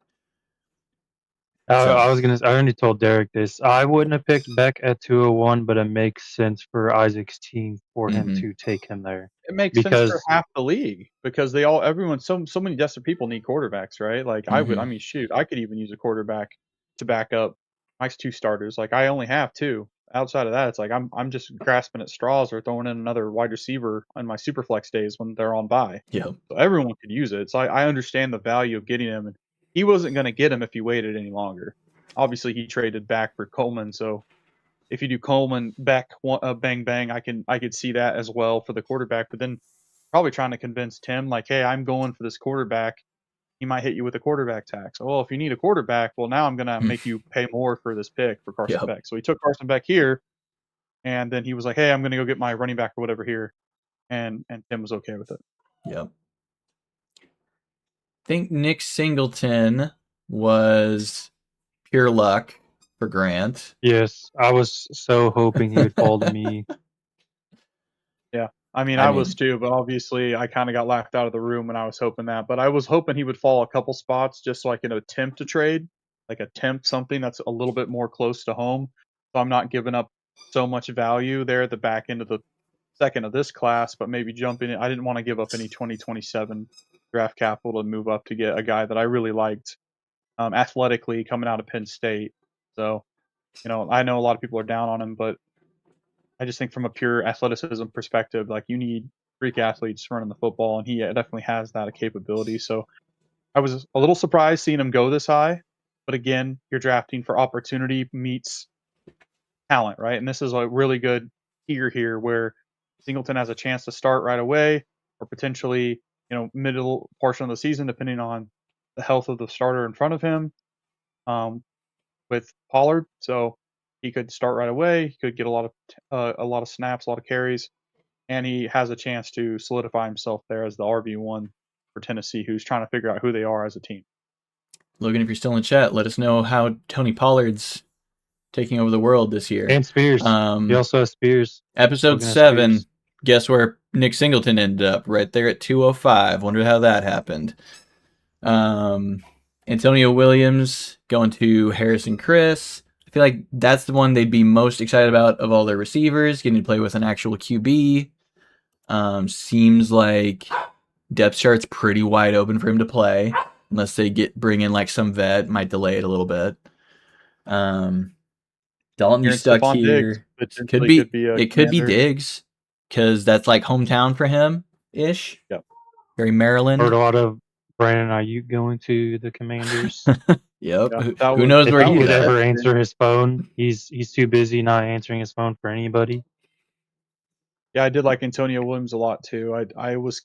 I already told Derek this. I wouldn't have picked Beck at 201, but it makes sense for Isaac's team for him to take him there. It makes sense for half the league, because so many desperate people need quarterbacks, right? Like I mean, shoot, I could even use a quarterback to back up my 2 starters. Like I only have 2. Outside of that, it's like I'm just grasping at straws or throwing in another wide receiver on my super flex days when they're on bye. Yeah. So everyone could use it. So I understand the value of getting him, and he wasn't going to get him if he waited any longer. Obviously, he traded back for Coleman, so if you do Coleman back bang bang, I could see that as well for the quarterback. But then probably trying to convince Tim, like, hey, I'm going for this quarterback. He might hit you with a quarterback tax. Well, if you need a quarterback, well, now I'm going to make you pay more for this pick for Carson Beck. So he took Carson Beck here, and then he was like, hey, I'm going to go get my running back or whatever here. And Tim was okay with it. Yep. I think Nick Singleton was pure luck for Grant. Yes, I was so hoping he would fall to me. Yeah. I mean, I was too, but obviously I kind of got laughed out of the room when I was hoping that. But I was hoping he would fall a couple spots just so I could attempt to trade, like attempt something that's a little bit more close to home. So I'm not giving up so much value there at the back end of the second of this class, but maybe jumping in. I didn't want to give up any 2027 draft capital to move up to get a guy that I really liked athletically coming out of Penn State. So, I know a lot of people are down on him, but I just think from a pure athleticism perspective, like you need freak athletes running the football, and he definitely has that capability. So I was a little surprised seeing him go this high, but again, you're drafting for opportunity meets talent, right? And this is a really good tier here where Singleton has a chance to start right away, or potentially, middle portion of the season, depending on the health of the starter in front of him with Pollard, so he could start right away. He could get a lot of snaps, a lot of carries, and he has a chance to solidify himself there as the RB1 for Tennessee, who's trying to figure out who they are as a team. Logan, if you're still in chat, let us know how Tony Pollard's taking over the world this year. And Spears. He also has Spears. Episode Logan has 7. Spears. Guess where Nick Singleton ended up? Right there at 205. Wonder how that happened. Antonio Williams going to Harrison Chris. I feel like that's the one they'd be most excited about of all their receivers, getting to play with an actual QB. Seems like depth chart's pretty wide open for him to play, unless they bring in like some vet, might delay it a little bit. Dalton, you stuck Stephon here. Diggs Could be it could be Diggs, because that's like hometown for him ish. Yep. Very Maryland. Heard a lot of Brandon Ayuk going to the Commanders. Yep. Yeah, Who knows if where he he's would at? ever answer his phone, he's too busy not answering his phone for anybody. Yeah, I did like Antonio Williams a lot too. I was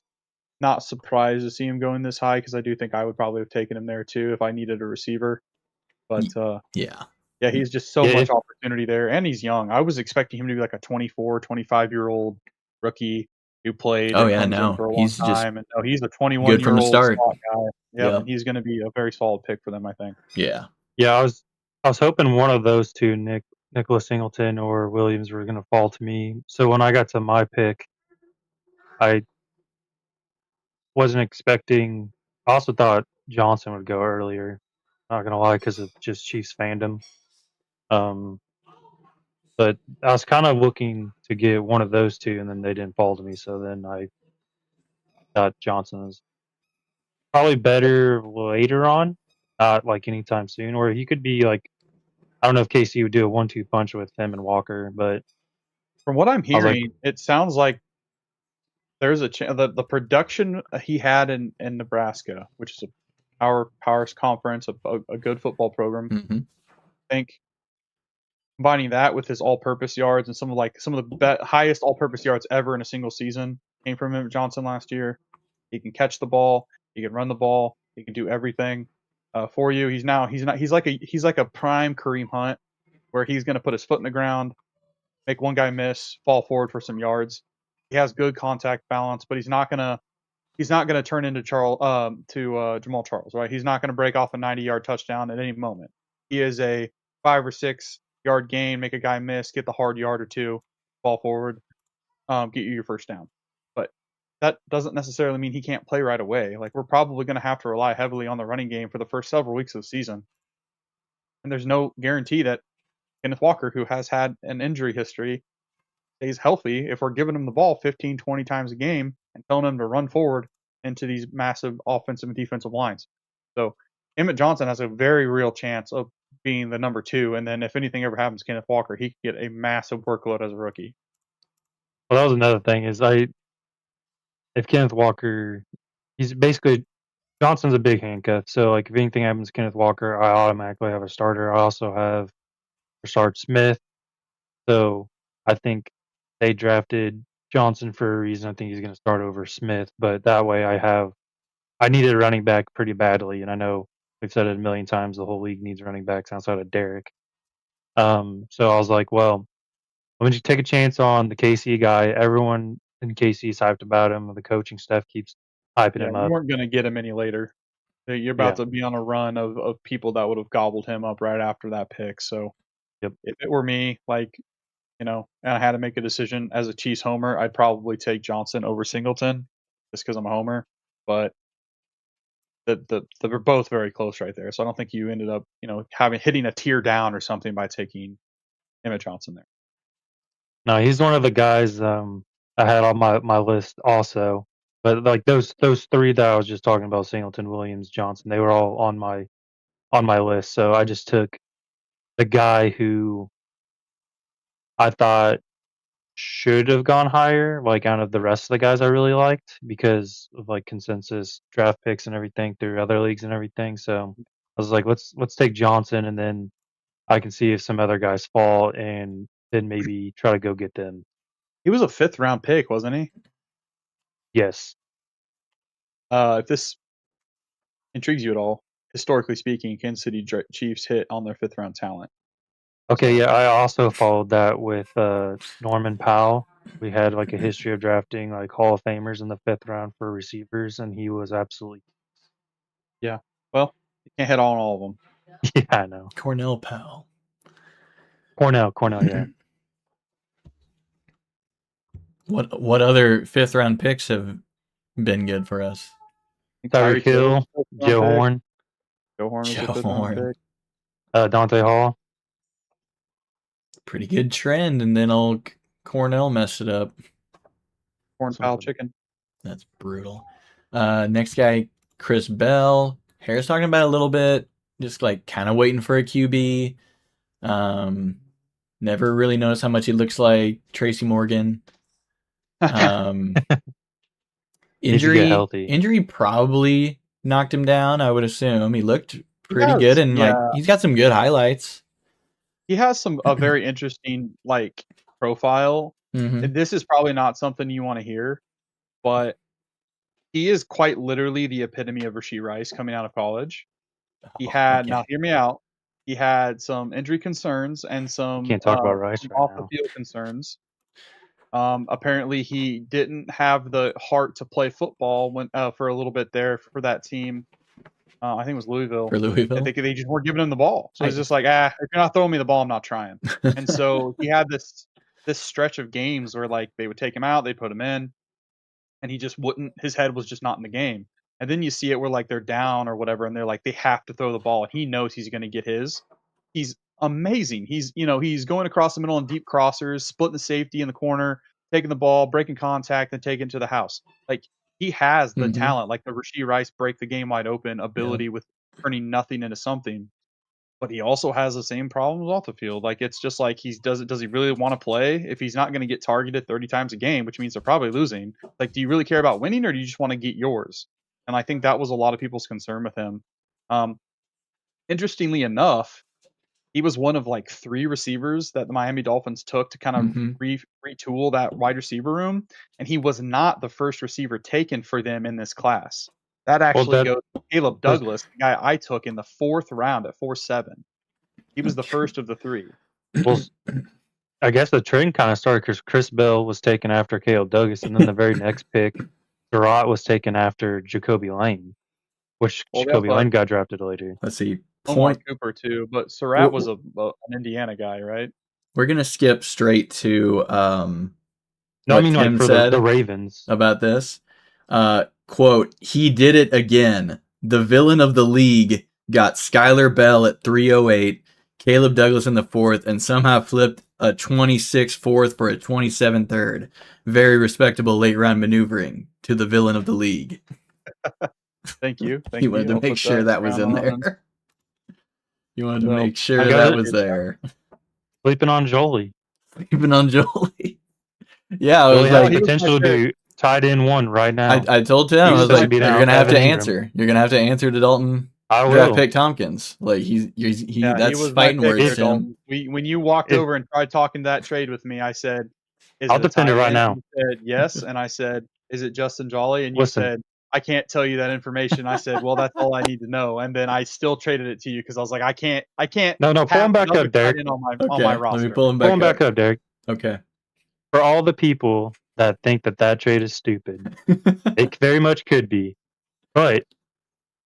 not surprised to see him going this high because I do think I would probably have taken him there too if I needed a receiver. But Yeah. yeah, he's just so much opportunity there, and he's young. I was expecting him to be like a 24, 25-year-old rookie who played Oh, and yeah, comes no. in for a long He's just time. And no, he's a good from the 21-year-old start. slot guy. Yep, Yep. and he's going to be a very solid pick for them, I think. Yeah. Yeah, I was hoping one of those two, Nicholas Singleton or Williams, were going to fall to me. So when I got to my pick, I wasn't expecting. I also thought Johnson would go earlier. Not gonna lie, because of just Chiefs fandom. But I was kind of looking to get one of those two, and then they didn't fall to me. So then I thought Johnson was probably better later on, not like anytime soon. Or he could be like, I don't know if KC would do a 1-2 punch with him and Walker, but From what I'm I was like, hearing, it sounds like there's a the production he had in Nebraska, which is a power conference, a good football program. Mm-hmm. I think combining that with his all-purpose yards and some of the highest all-purpose yards ever in a single season came from Emmett Johnson last year. He can catch the ball, he can run the ball, he can do everything for you. He's like a prime Kareem Hunt, where he's going to put his foot in the ground, make one guy miss, fall forward for some yards. He has good contact balance, but he's not gonna turn into Jamal Charles, right? He's not gonna break off a 90-yard touchdown at any moment. He is a 5 or 6 yard gain, make a guy miss, get the hard yard or two, fall forward, get you your first down. But that doesn't necessarily mean he can't play right away. Like, we're probably going to have to rely heavily on the running game for the first several weeks of the season. And there's no guarantee that Kenneth Walker, who has had an injury history, stays healthy if we're giving him the ball 15, 20 times a game and telling him to run forward into these massive offensive and defensive lines. So Emmett Johnson has a very real chance of being the number 2. And then if anything ever happens to Kenneth Walker, he could get a massive workload as a rookie. well, that was another thing is if Kenneth Walker, he's basically, Johnson's a big handcuff. So like if anything happens to Kenneth Walker, I automatically have a starter. I also have Rashard Smith. So I think they drafted Johnson for a reason. I think he's going to start over Smith, but that way I needed a running back pretty badly, and I know we've said it a million times. The whole league needs running backs outside of Derek. So I was like, well, let me just take a chance on the KC guy. Everyone in KC is hyped about him. The coaching staff keeps hyping Yeah, him we up. weren't going to get him any later. You're about to be on a run of people that would have gobbled him up right after that pick. So Yep. if it were me, and I had to make a decision as a Chiefs homer, I'd probably take Johnson over Singleton just because I'm a homer. But they're both very close right there. So I don't think you ended up, hitting a tier down or something by taking Emmett Johnson there. No, he's one of the guys I had on my list also. But like those 3 that I was just talking about, Singleton, Williams, Johnson, they were all on my list. So I just took the guy who I thought should have gone higher, like out of the rest of the guys I really liked because of like consensus draft picks and everything through other leagues and everything. So I was like, let's take Johnson, and then I can see if some other guys fall, and then maybe try to go get them. He was a 5th round pick, wasn't he? Yes. If this intrigues you at all, historically speaking, Kansas City Chiefs hit on their 5th round talent. Okay, So- yeah, I also followed that with Norman Powell. We had like a history of drafting like Hall of Famers in the 5th round for receivers, and he was absolutely Well, you can't hit on all of them. yeah, I know. Cornell Powell. Cornell, yeah. What other 5th round picks have been good for us? Tyreek Hill, Joe Horn, Joe Horn was a Joe 5th round Horn. pick. Dante Hall. Pretty good trend, and then old Cornell messed it up. Corn fowl chicken. That's brutal. Next guy, Chris Bell. Harris talking about it a little bit, just like kind of waiting for a QB. Never really noticed how much he looks like Tracy Morgan. Needs to get healthy. Injury probably knocked him down. I would assume he looked pretty has, good, and yeah. like he's got some good highlights. He has a very interesting like profile. Mhm. And this is probably not something you want to hear, but he is quite literally the epitome of Rashee Rice coming out of college. He had now hear me out. He had some injury concerns and some Can't talk about Rice right off now. the field concerns. Apparently, he didn't have the heart to play football when for a little bit there for that team. I think it was Louisville. For Louisville, They just weren't giving him the ball. So it's just like, if you're not throwing me the ball, I'm not trying. And so he had this stretch of games where like they would take him out, they put him in, and he just wouldn't. His head was just not in the game. And then you see it where like they're down or whatever, and they're like they have to throw the ball, and he knows he's going to get his. He's amazing. He's going across the middle in deep crossers, splitting the safety in the corner, taking the ball, breaking contact, and taking it to the house. Like he has the talent, like the Rashee Rice break the game wide open ability with turning nothing into something. But he also has the same problems off the field. Like it's just like does he really want to play if he's not going to get targeted 30 times a game, which means they're probably losing? Like, do you really care about winning, or do you just want to get yours? And I think that was a lot of people's concern with him. Interestingly enough, he was one of like 3 receivers that the Miami Dolphins took to kind of retool that wide receiver room, and he was not the first receiver taken for them in this class. That actually goes to Caleb Douglas, the guy I took in the 4th round at 4.7. He was the first of the 3. Well, I guess the trend kind of started because Chris Bell was taken after Caleb Douglas, and then the very next pick, Surratt was taken after Jacoby Lane, which Jacoby Lane got drafted later. Let's see. Omar Cooper too, but Surratt was an Indiana guy, right? We're gonna skip straight to no, I mean like for the Ravens about this. Quote, he did it again. The villain of the league got Skylar Bell at 308, Caleb Douglas in the 4th, and somehow flipped a 26 4th for a 27 3rd. Very respectable late round maneuvering to the villain of the league. Thank you. You wanted to make sure that was in there. You wanted to make sure that was there. Sleeping on Jolie. Sleeping on Jolie. Yeah, I was like potential to tight end 1 right now. I told Tim, I was like, you're gonna have to answer. You're gonna have to answer to Dalton. I will. Draft pick Tompkins. Like he that's fighting words. Tim. When you walked over and tried talking that trade with me, I said, I'll defend it right now. You said yes, and I said, is it Justin Jolly? And you said, I can't tell you that information. I said, well, that's all I need to know. And then I still traded it to you because I was like, I can't. No, pull him back up, Derek. On my roster. Let me pull him back up, Derek. Okay. For all the people that think that trade is stupid, it very much could be. But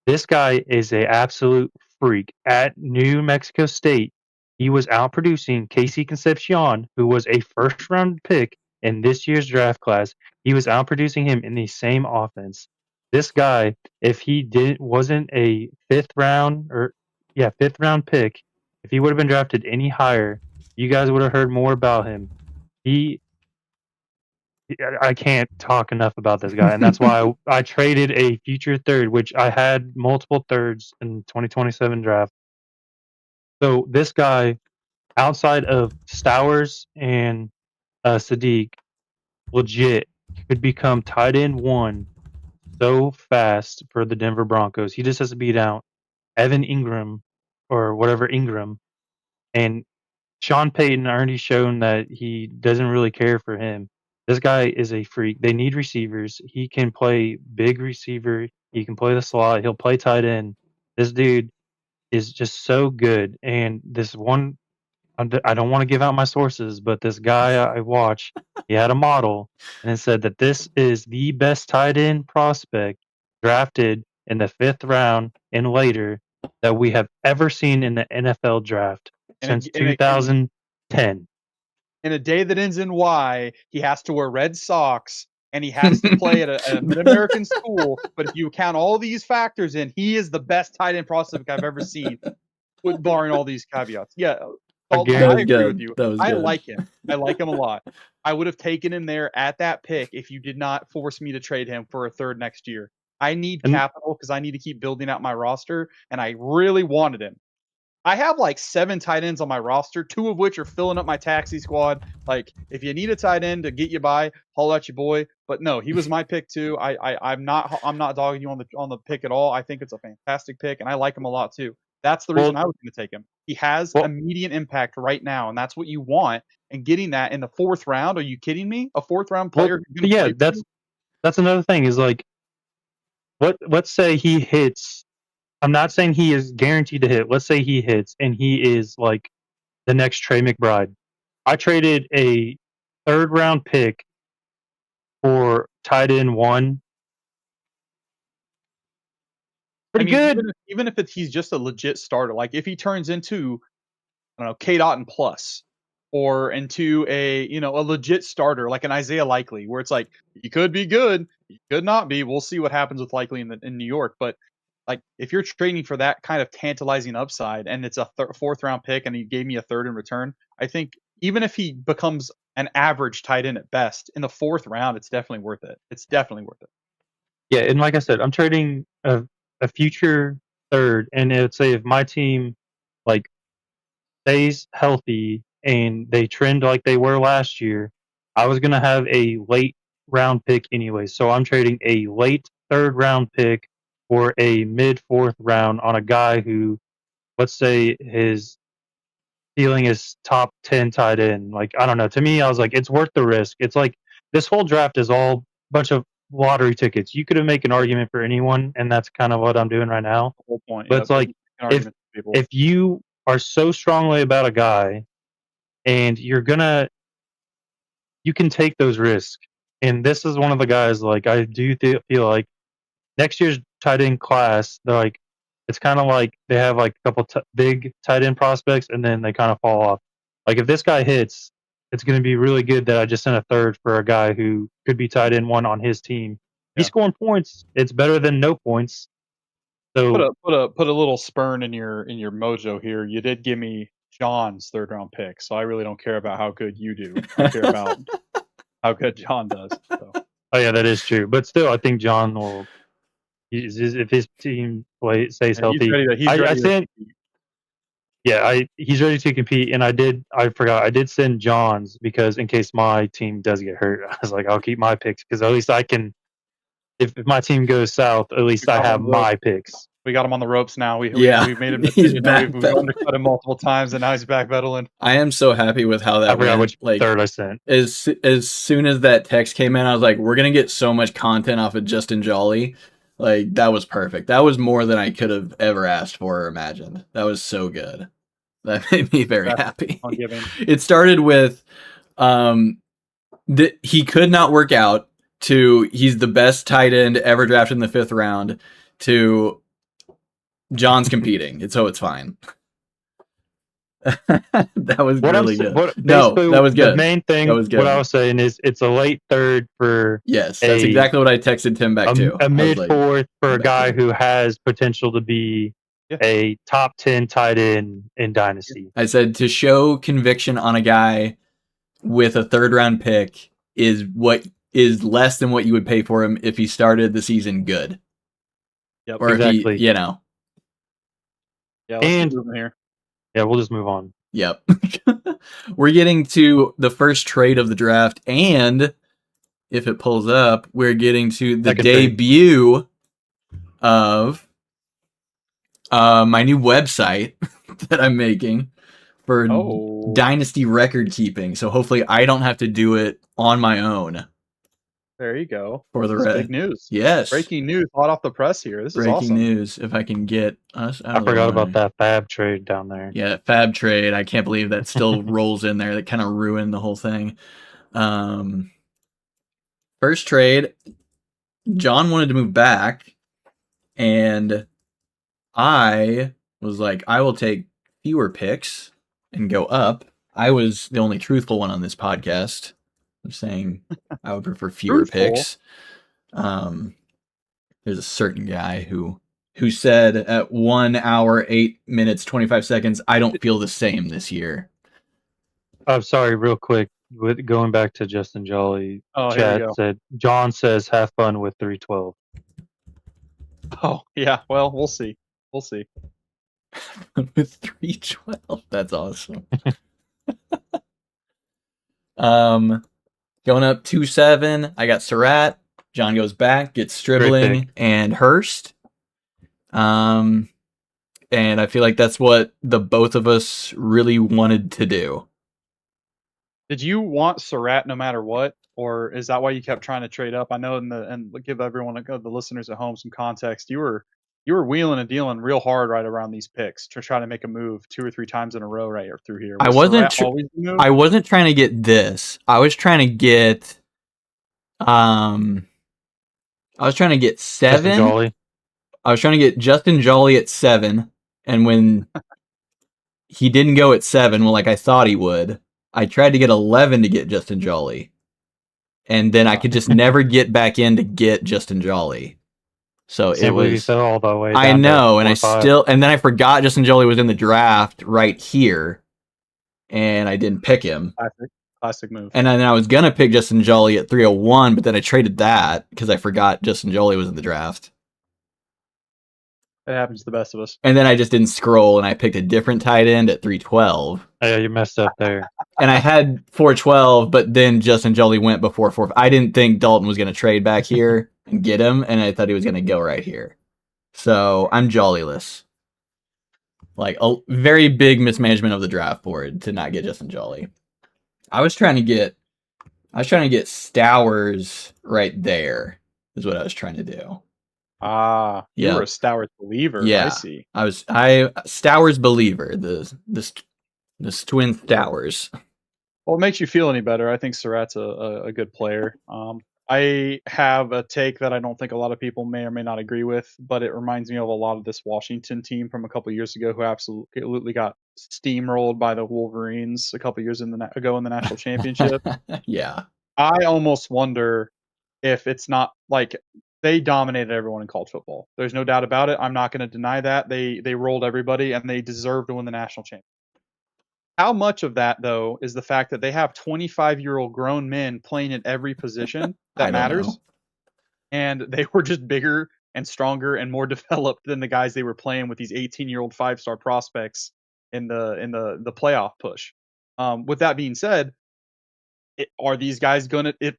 this guy is an absolute freak. At New Mexico State, he was outproducing Casey Concepcion, who was a first-round pick in this year's draft class. He was outproducing him in the same offense. This guy, if he wasn't a 5th round pick, if he would have been drafted any higher, you guys would have heard more about him. I can't talk enough about this guy, and that's why I traded a future 3rd, which I had multiple 3rds in 2027 draft. So this guy, outside of Stowers and Sadiq, legit could become tight end 1 so fast for the Denver Broncos. He just has to beat out Evan Ingram or whatever Ingram, and Sean Payton already shown that he doesn't really care for him. This guy is a freak. They need receivers. He can play big receiver. He can play the slot. He'll play tight end. This dude is just so good. And this one, I don't want to give out my sources, but this guy I watch, he had a model, and it said that this is the best tight end prospect drafted in the 5th round and later that we have ever seen in the NFL draft And since a, and, a, 2010. in a day that ends in Y, he has to wear red socks and he has to play at a Mid-American school. But if you count all these factors in, he is the best tight end prospect I've ever seen, with barring all these caveats. Yeah, Dalton, That I was agree with you. That was I good. like him. I like him a lot. I would have taken him there at that pick if you did not force me to trade him for a third next year. I need capital because I need to keep building out my roster, and I really wanted him. I have like 7 tight ends on my roster, 2 of which are filling up my taxi squad. Like, if you need a tight end to get you by, holler at your boy. But no, he was my pick too. I'm not dogging you on the pick at all. I think it's a fantastic pick, and I like him a lot too. That's the reason I was going to take him. He has immediate impact right now, and that's what you want. And getting that in the 4th round, are you kidding me? A 4th round player? yeah, that's another thing. Is like, let's say he hits. I'm not saying he is guaranteed to hit. Let's say he hits and he is like the next Trey McBride. I traded a 3rd round pick for tight end 1. Pretty good. Even if he's just a legit starter, like if he turns into, I don't know, K-Dot and plus, or into a legit starter like an Isaiah Likely, where it's like he could be good, he could not be. We'll see what happens with Likely in New York, but like if you're trading for that kind of tantalizing upside and it's a 4th round pick and he gave me a 3rd in return, I think even if he becomes an average tight end at best in the 4th round, it's definitely worth it. It's definitely worth it. Yeah, and like I said, I'm trading a future 3rd, and let's say if my team like stays healthy and they trend like they were last year, I was gonna have a late round pick anyway. So I'm trading a late 3rd round pick for a mid 4th round on a guy who, let's say, his ceiling is top 10 tight end. Like, I don't know. To me, I was like, it's worth the risk. It's like this whole draft is all a bunch of lottery tickets. You could have make an argument for anyone, and that's kind of what I'm doing right now. The whole point. But it's like, if you are so strongly about a guy and you can take those risks. And this is one of the guys, like, I do feel like next year's tight end class, they're like, it's kind of like they have like a couple big tight end prospects and then they kind of fall off. Like, if this guy hits, it's going to be really good that I just sent a 3rd for a guy who could be tight end 1 on his team. He's scoring points. It's better than no points. So put a little spurn in your mojo here. You did give me John's 3rd round pick, so I really don't care about how good you do. I care about how good John does. So. Oh yeah, that is true. But still, I think John will. If his team stays healthy, he's ready to compete. And I forgot, I did send John's because in case my team does get hurt, I was like, I'll keep my picks because at least I can. If my team goes south, at least I have my picks. We got him on the ropes now. We've made him. We've undercut him multiple times, and now he's backpedaling. I am so happy with how that I forgot went. which 3rd I sent. As soon as that text came in, I was like, we're gonna get so much content off of Justin Jolly. Like, that was perfect. That was more than I could have ever asked for or imagined. That was so good. That made me very happy. It started with he could not work out, to he's the best tight end ever drafted in the 5th round, to John's competing. So it's fine. That was really good. That was good. The main thing, what I was saying is, it's a late 3rd for. Yes, that's exactly what I texted Tim back to. A mid 4th for a guy who has potential to be a top 10 tight end in Dynasty. I said to show conviction on a guy with a 3rd round pick is what is less than what you would pay for him if he started the season good. Yep, or exactly. If he, Yeah, and here. Yeah, we'll just move on. Yep. We're getting to the first trade of the draft, and if it pulls up, we're getting to the debut of my new website that I'm making for Dynasty record keeping. So hopefully I don't have to do it on my own. There you go. For the This is red. big news. Yes. Breaking news, hot off the press here. This is Breaking awesome. news. If I can get us out I of the forgot about line. that Fab trade down there. Yeah, Fab trade. I can't believe that still rolls in there. That kind of ruined the whole thing. First trade, John wanted to move back, and I was like, I will take fewer picks and go up. I was the only truthful one on this podcast. I'm saying I would prefer fewer Truthful? picks. There's a certain guy who said at 1 hour, 8 minutes, 25 seconds, I don't feel the same this year. I'm sorry, real quick. Going back to Justin Jolly, Oh, here we chat go. said, John says, have fun with 312. Oh, yeah. Well, we'll see. We'll see. With 312. That's awesome. Going up 2-7. I got Surratt. John goes back, gets Stribling and Hurst. And I feel like that's what the both of us really wanted to do. Did you want Surratt no matter what, or is that why you kept trying to trade up? I know, and give everyone, the listeners at home, some context. You were wheeling and dealing real hard right around these picks to try to make a move 2 or 3 times in a row right through here. I Was wasn't. Surratt always the move? I wasn't trying to get this. I was trying to get. I was trying to get 7. Justin Jolly. I was trying to get Justin Jolly at 7, and when he didn't go at 7, well, like I thought he would, I tried to get 11 to get Justin Jolly, and then I could just never get back in to get Justin Jolly. So Can't it believe you was. fell all the way I down to know, and I 4-5. still, and then I forgot Justin Jolly was in the draft right here, and I didn't pick him. Classic move. And then I was gonna pick Justin Jolly at 301, but then I traded that because I forgot Justin Jolly was in the draft. It happens to the best of us. And then I just didn't scroll, and I picked a different tight end at 312. Yeah, you messed up there. And I had 412, but then Justin Jolly went before 4. I didn't think Dalton was gonna trade back here and get him, and I thought he was gonna go right here. So I'm Jollyless. Like a very big mismanagement of the draft board to not get Justin Jolly. I was trying to get Stowers right there. Is what I was trying to do. You were a Stowers believer. Yeah. I see. I Stowers believer. This twin Stowers. Well, it makes you feel any better. I think Surratt's a good player. I have a take that I don't think a lot of people may or may not agree with, but it reminds me of a lot of this Washington team from a couple years ago who absolutely got steamrolled by the Wolverines a couple years ago in the national championship. Yeah. I almost wonder if it's not like they dominated everyone in college football. There's no doubt about it. I'm not going to deny that. They rolled everybody and they deserve to win the national championship. How much of that, though, is the fact that they have 25-year-old grown men playing at every position that matters? Know. And they were just bigger and stronger and more developed than the guys they were playing with these 18-year-old 5-star prospects in the playoff push. With that being said, are these guys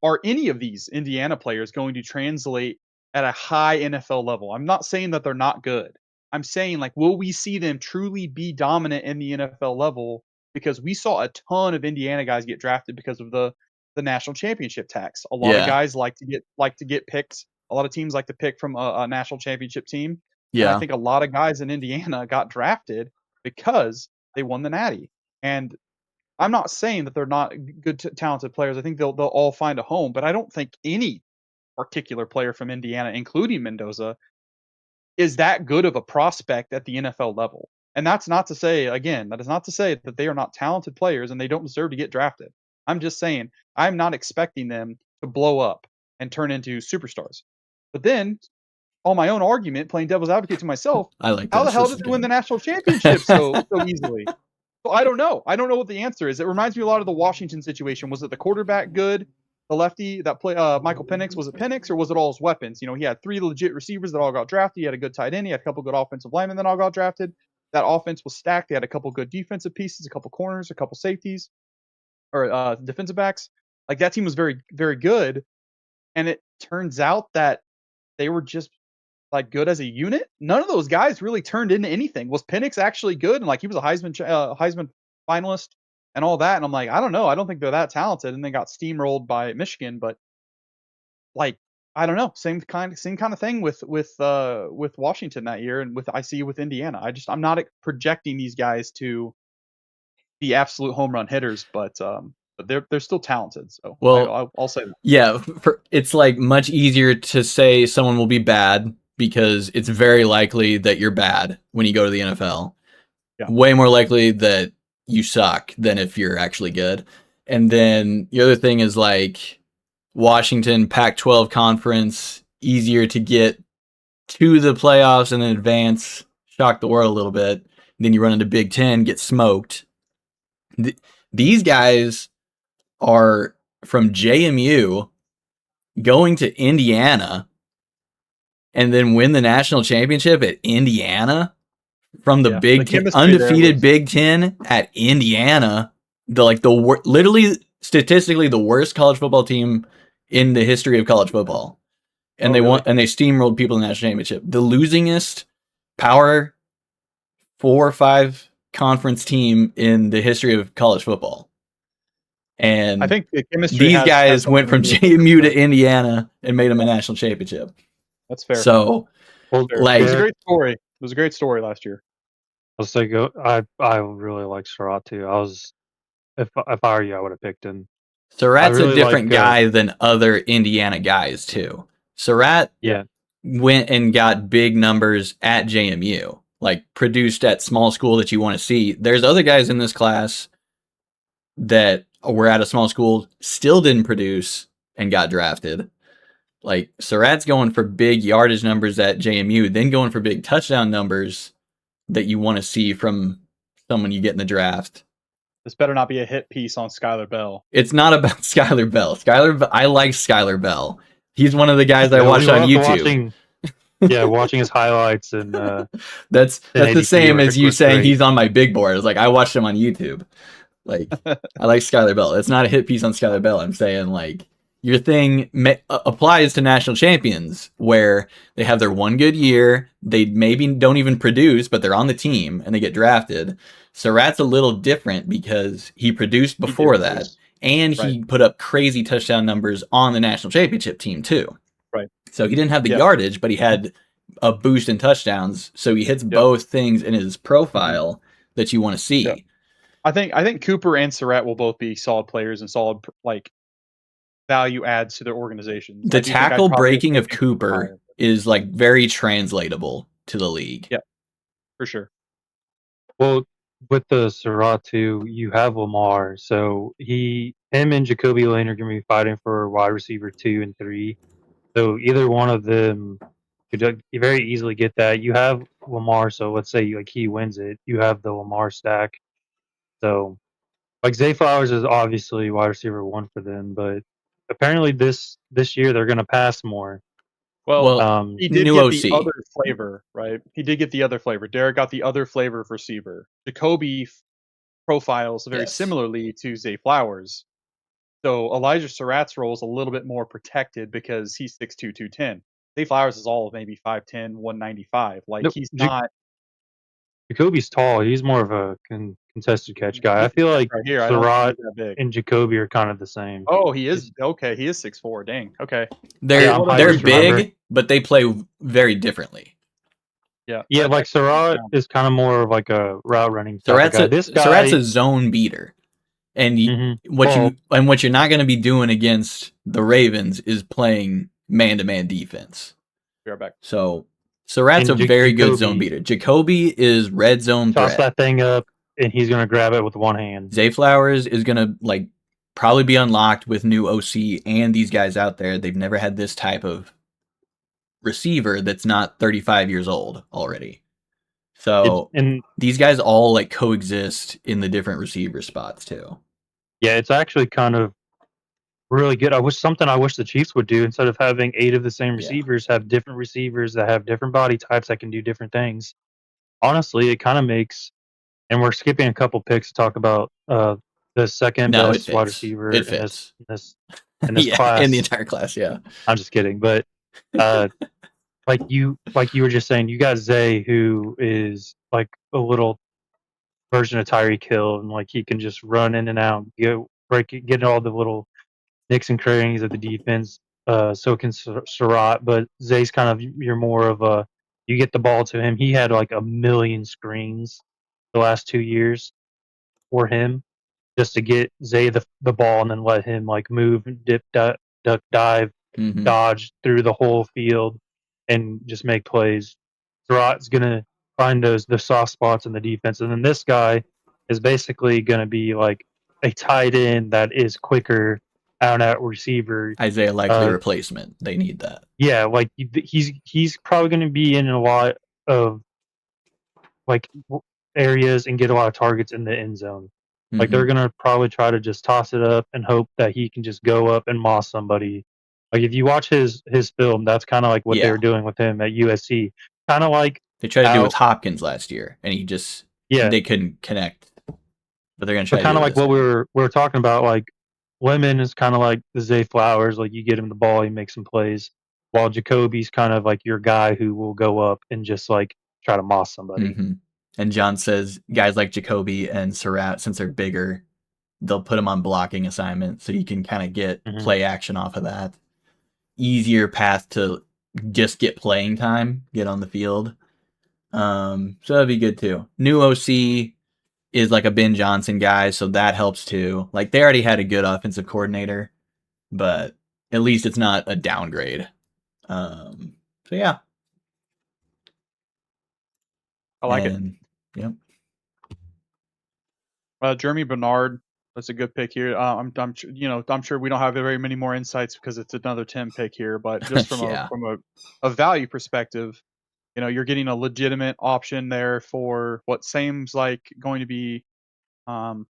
are any of these Indiana players going to translate at a high NFL level? I'm not saying that they're not good. I'm saying, like, will we see them truly be dominant in the NFL level? Because we saw a ton of Indiana guys get drafted because of the national championship tax. A lot of guys like to get picked. A lot of teams like to pick from a national championship team. Yeah. And I think a lot of guys in Indiana got drafted because they won the Natty. And I'm not saying that they're not good, talented players. I think they'll all find a home, but I don't think any particular player from Indiana, including Mendoza, is that good of a prospect at the NFL level. And that's not to say, again, that is not to say that they are not talented players and they don't deserve to get drafted. I'm just saying I'm not expecting them to blow up and turn into superstars. But then, on my own argument, playing devil's advocate to myself, I like how the hell did they win the national championship so easily? So I don't know. I don't know what the answer is. It reminds me a lot of the Washington situation. Was it the quarterback good? The lefty that play Michael Penix, was it Penix or was it all his weapons? You know, he had 3 legit receivers that all got drafted. He had a good tight end. He had a couple good offensive linemen that all got drafted. That offense was stacked. They had a couple good defensive pieces, a couple corners, a couple safeties, or defensive backs. Like, that team was very, very good. And it turns out that they were just like good as a unit. None of those guys really turned into anything. Was Penix actually good? And like, he was a Heisman finalist and all that. And I'm like, I don't know. I don't think they're that talented. And they got steamrolled by Michigan. But like I don't know, same kind of thing with Washington that year, and with I see with Indiana. I'm not projecting these guys to be absolute home run hitters, but they're still talented. So Well, I'll say that. yeah, it's like much easier to say someone will be bad because it's very likely that you're bad when you go to the NFL. Yeah. Way more likely that you suck than if you're actually good. And then the other thing is like Washington Pac-12 conference, easier to get to the playoffs and then advance, shock the world a little bit. Then you run into Big Ten, get smoked. These guys are from JMU going to Indiana and then win the national championship at Indiana from the Yeah, Big the Ten, chemistry there undefeated was- Big Ten at Indiana. Literally statistically the worst college football team in the history of college football. And Oh, they really? won, and they steamrolled people in the national championship. The losingest Power 4 or 5 conference team in the history of college football. And I think the chemistry. these has guys something went from to do with it, JMU to but Indiana and made them a national championship. That's fair. So, Well, Fair. like- It was a Derek, great story. It was a great story last year. let's say go. I really like Surratt too. If I were you, I would have picked him. Surratt's really a different like, guy than other Indiana guys too. Surratt Yeah, went and got big numbers at JMU, like produced at small school that you want to see. There's other guys in this class that were at a small school, still didn't produce and got drafted. Like Surratt's going for big yardage numbers at JMU, then going for big touchdown numbers that you want to see from someone you get in the draft. This better not be a hit piece on Skylar Bell. It's not about Skylar Bell. I like Skylar Bell. He's one of the guys I Yeah, watch we on love YouTube. watching his highlights and That's the 1080p same as you was saying great. he's on my big board. It's like I watched him on YouTube. Like I like Skylar Bell. It's not a hit piece on Skylar Bell. I'm saying like your thing applies to national champions where they have their one good year. They maybe don't even produce, but they're on the team and they get drafted. Surratt's a little different because he produced before that, and he put up crazy touchdown numbers on the national championship team too. Right. So he didn't have the yardage, but he had a boost in touchdowns. So he hits both things in his profile that you want to see. Yeah. I think Cooper and Surratt will both be solid players and solid like value adds to their organizations. The tackle breaking of Cooper is like very translatable to the league. Yeah, for sure. Well, with the Surratt too, you have Lamar, so him and Jacoby Lane are going to be fighting for wide receiver 2 and 3. So either one of them could very easily get that. You have Lamar, so let's say like he wins it, you have the Lamar stack. So like Zay Flowers is obviously wide receiver 1 for them, but apparently this year they're going to pass more. Well, he did new get OC. the other flavor, right? He did get the other flavor. Derek got the other flavor of receiver. Jacoby profiles very similarly to Zay Flowers. So Elijah Surratt's role is a little bit more protected because he's 6'2", 210. Zay Flowers is all of maybe 5'10", 195. Like Nope, he's not. Jacoby's tall. He's more of a contested catch guy. I feel like right here, I don't think Surratt he's that big. and Jacoby are kind of the same. Oh, he is okay. He is 6'4". Dang. Okay. They're I'm they're hyped, big, remember? but they play very differently. Yeah. Yeah, like Surratt is kind of more of like a route running type of guy. Surratt's a zone beater, and what you're not going to be doing against the Ravens is playing man-to-man defense. Be right back. So Surratt's a very good zone beater. Jacoby is red zone toss threat. that thing up, and he's going to grab it with one hand. Zay Flowers is going to like probably be unlocked with new OC and these guys out there. They've never had this type of receiver that's not 35 years old already. So And these guys all like coexist in the different receiver spots too. yeah, it's actually kind of really good. I wish the Chiefs would do instead of having 8 of the same receivers, have different receivers that have different body types that can do different things. Honestly, it kind of makes, and we're skipping a couple picks to talk about the second best wide receiver in this class. In the entire class. Yeah, I'm just kidding, but like you were just saying, you got Zay, who is like a little version of Tyreek Hill, and like he can just run in and out, get all the little nicks and crannies of the defense. so can Surratt, but Zay's kind of you're more of a you get the ball to him. He had like a million screens the last 2 years for him just to get Zay the ball and then let him like move, dip, duck, dive, Hmm. dodge through the whole field and just make plays. Surratt's gonna find the soft spots in the defense, and then this guy is basically gonna be like a tight end that is quicker, out and out receiver. Isaiah Likely replacement. They need that. Yeah, like he's probably going to be in a lot of like areas and get a lot of targets in the end zone. Like they're Hmm. going to probably try to just toss it up and hope that he can just go up and moss somebody. Like if you watch his film, that's kind of like what they Yeah. were doing with him at USC. Kind of like They tried to do it with out, Hopkins last year, and yeah, they couldn't connect. But they're gonna but try to kind do of it like this what we year. were talking about. Like Lemon is kind of like the Zay Flowers. Like you get him the ball, he makes some plays. While Jacoby's kind of like your guy who will go up and just like try to moss somebody. Hmm. And John says guys like Jacoby and Surratt, since they're bigger, they'll put them on blocking assignments so you can kind of get Mm-hmm. play action off of that. Easier path to just get playing time, get on the field. So that'd be good too. New OC is like a Ben Johnson guy, so that helps too. Like they already had a good offensive coordinator, but at least it's not a downgrade. So yeah. I like it. Yep. Jeremy Bernard, that's a good pick here. I'm sure we don't have very many more insights because it's another 10 pick here, but just from Yeah. a value perspective, you're getting a legitimate option there for what seems like going to be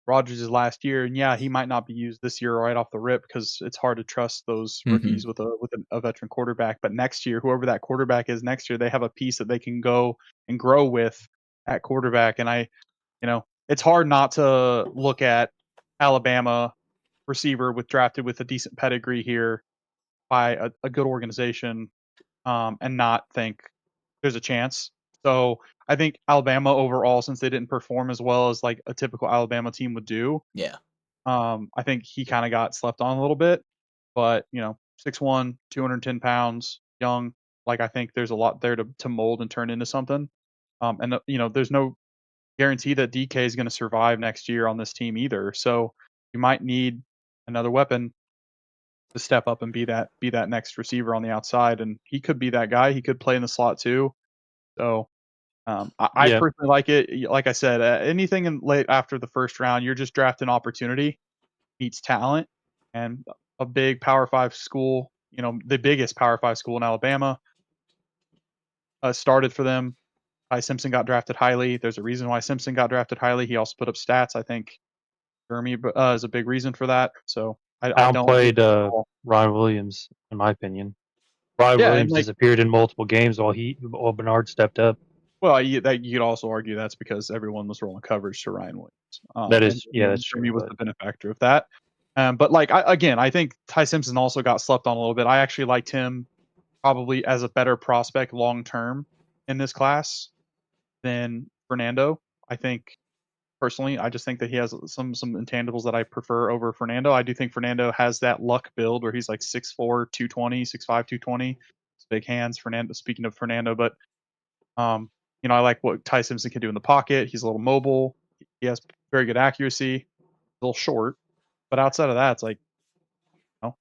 Rodgers' last year. And yeah, he might not be used this year right off the rip because it's hard to trust those rookies with a veteran quarterback. But next year, whoever that quarterback is next year, they have a piece that they can go and grow with at quarterback. And it's hard not to look at Alabama receiver drafted with a decent pedigree here by a good organization, and not think there's a chance. So I think Alabama overall, since they didn't perform as well as like a typical Alabama team would do, Yeah. I think he kind of got slept on a little bit. But 6'1", 210 pounds, young. Like I think there's a lot there to mold and turn into something. And there's no guarantee that DK is going to survive next year on this team either. So you might need another weapon to step up and be that next receiver on the outside, and he could be that guy. He could play in the slot too. So I Yeah, personally like it. Like I said, anything in late after the first round, you're just drafting opportunity meets talent, and a big Power Five school, the biggest Power Five school in Alabama, started for them. Ty Simpson got drafted highly. There's a reason why Simpson got drafted highly. He also put up stats. I think Jeremy is a big reason for that. So I don't hate outplayed it at all. Ron Williams in my opinion. Ron Yeah, and Williams like, disappeared in multiple games while Bernard stepped up. well, you could also argue that's because everyone was rolling coverage to Ryan Williams. That And is, yeah, that's Jeremy true. was But the benefactor of that. But like I think Ty Simpson also got slept on a little bit. I actually liked him probably as a better prospect long term in this class than Fernando. I think personally, I just think that he has some intangibles that I prefer over Fernando. I do think Fernando has that luck build where he's like 6'4", 220, 6'5", 220. It's big hands. Fernando. Speaking of Fernando, but I like what Ty Simpson can do in the pocket. He's a little mobile. He has very good accuracy. A little short, but outside of that, it's like,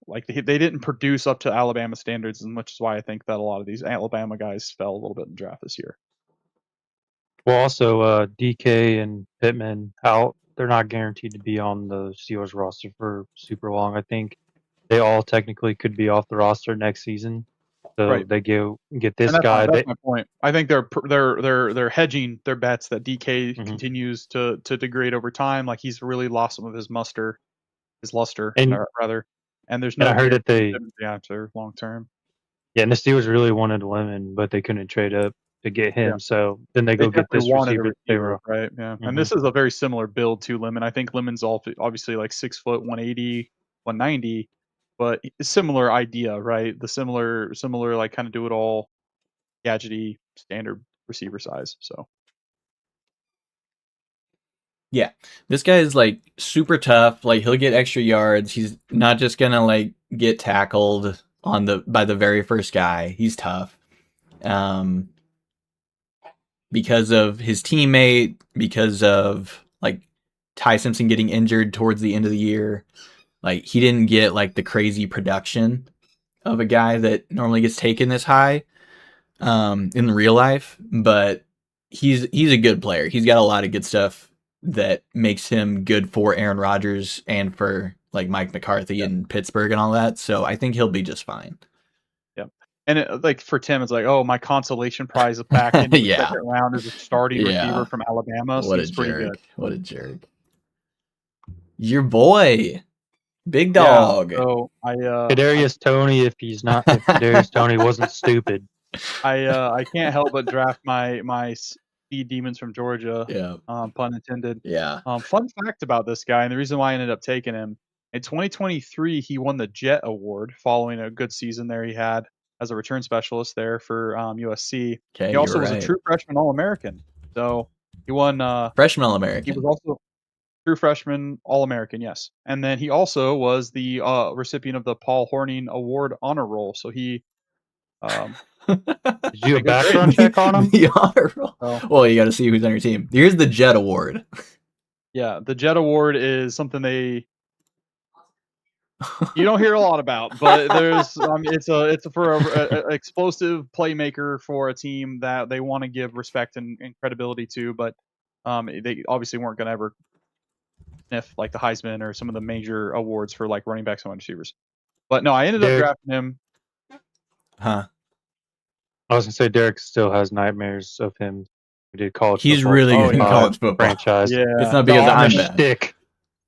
like they didn't produce up to Alabama standards, and which is why I think that a lot of these Alabama guys fell a little bit in the draft this year. well, also DK and Pittman out. They're not guaranteed to be on the Steelers roster for super long. I think they all technically could be off the roster next season. So Right. they get And this that's guy. my point. I think they're hedging their bets that DK continues to degrade over time. Like he's really lost some of his luster, and rather. And there's and no I heard that guarantee the answer long term. yeah, and the Steelers really wanted Lemon, but they couldn't trade up to get Yeah. him. So then they They go get definitely this wanted a receiver. They receiver, were right? Yeah. And hmm this is a very similar build to Lemon. I think Lemon's obviously like 6 foot, 180, 190, but similar idea, right? The similar like kind of do it all gadgety standard receiver size. So Yeah. This guy is like super tough. Like he'll get extra yards. He's not just gonna like get tackled by the very first guy. He's tough. Because of his teammate, because of like Ty Simpson getting injured towards the end of the year, like he didn't get like the crazy production of a guy that normally gets taken this high in real life, but he's a good player. He's got a lot of good stuff that makes him good for Aaron Rodgers and for like Mike McCarthy in Pittsburgh and all that. So I think he'll be just fine. And like for Tim, it's like, oh, my consolation prize back in the Yeah. second round is a starting Yeah. receiver from Alabama. What a Seems pretty jerk. good. What a jerk. Your boy. Big dog. Yeah, so Kadarius Toney, if Kadarius Toney wasn't stupid. I can't help but draft my speed demons from Georgia. Yeah. Pun intended. Yeah. Fun fact about this guy, and the reason why I ended up taking him in 2023, he won the Jet Award following a good season there he had as a return specialist there for USC. Okay. He also you're was right. a true freshman All-American. So he won. Freshman All-American. He was also true freshman All-American, yes. And then he also was the recipient of the Paul Hornung Award honor roll. So he. Did you do a background check on him? The honor roll. Oh. Well, you got to see who's on your team. Here's the Jet Award. Yeah, the Jet Award is something you don't hear a lot about, but there's it's for a explosive playmaker for a team that they want to give respect and credibility to, but they obviously weren't going to ever sniff like the Heisman or some of the major awards for like running backs and wide receivers. But no, I ended up drafting him. Huh. I was gonna say Derek still has nightmares of him. We did college. He's football, really good in college football. franchise. Yeah, It's not because I'm bad. Stick.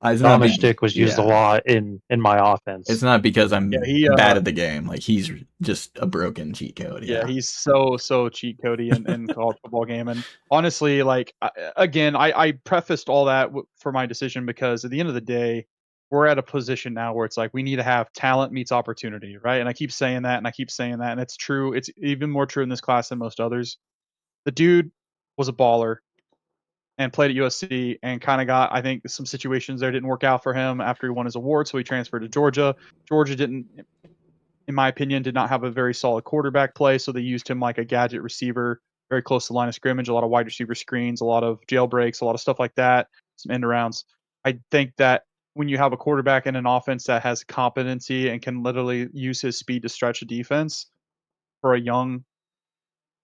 It's not Amish stick was used a lot in my offense. It's not because I'm he, bad at the game. Like he's just a broken cheat code. Yeah, he's so cheat codey in college football game. And honestly, like I prefaced all that for my decision because at the end of the day, we're at a position now where it's like we need to have talent meets opportunity, right? And I keep saying that, and it's true. It's even more true in this class than most others. The dude was a baller and played at USC and kind of got, I think, some situations there didn't work out for him after he won his award, so he transferred to Georgia. Georgia didn't, in my opinion, did not have a very solid quarterback play, so they used him like a gadget receiver, very close to the line of scrimmage, a lot of wide receiver screens, a lot of jailbreaks, a lot of stuff like that, some end arounds. I think that when you have a quarterback in an offense that has competency and can literally use his speed to stretch a defense for a young,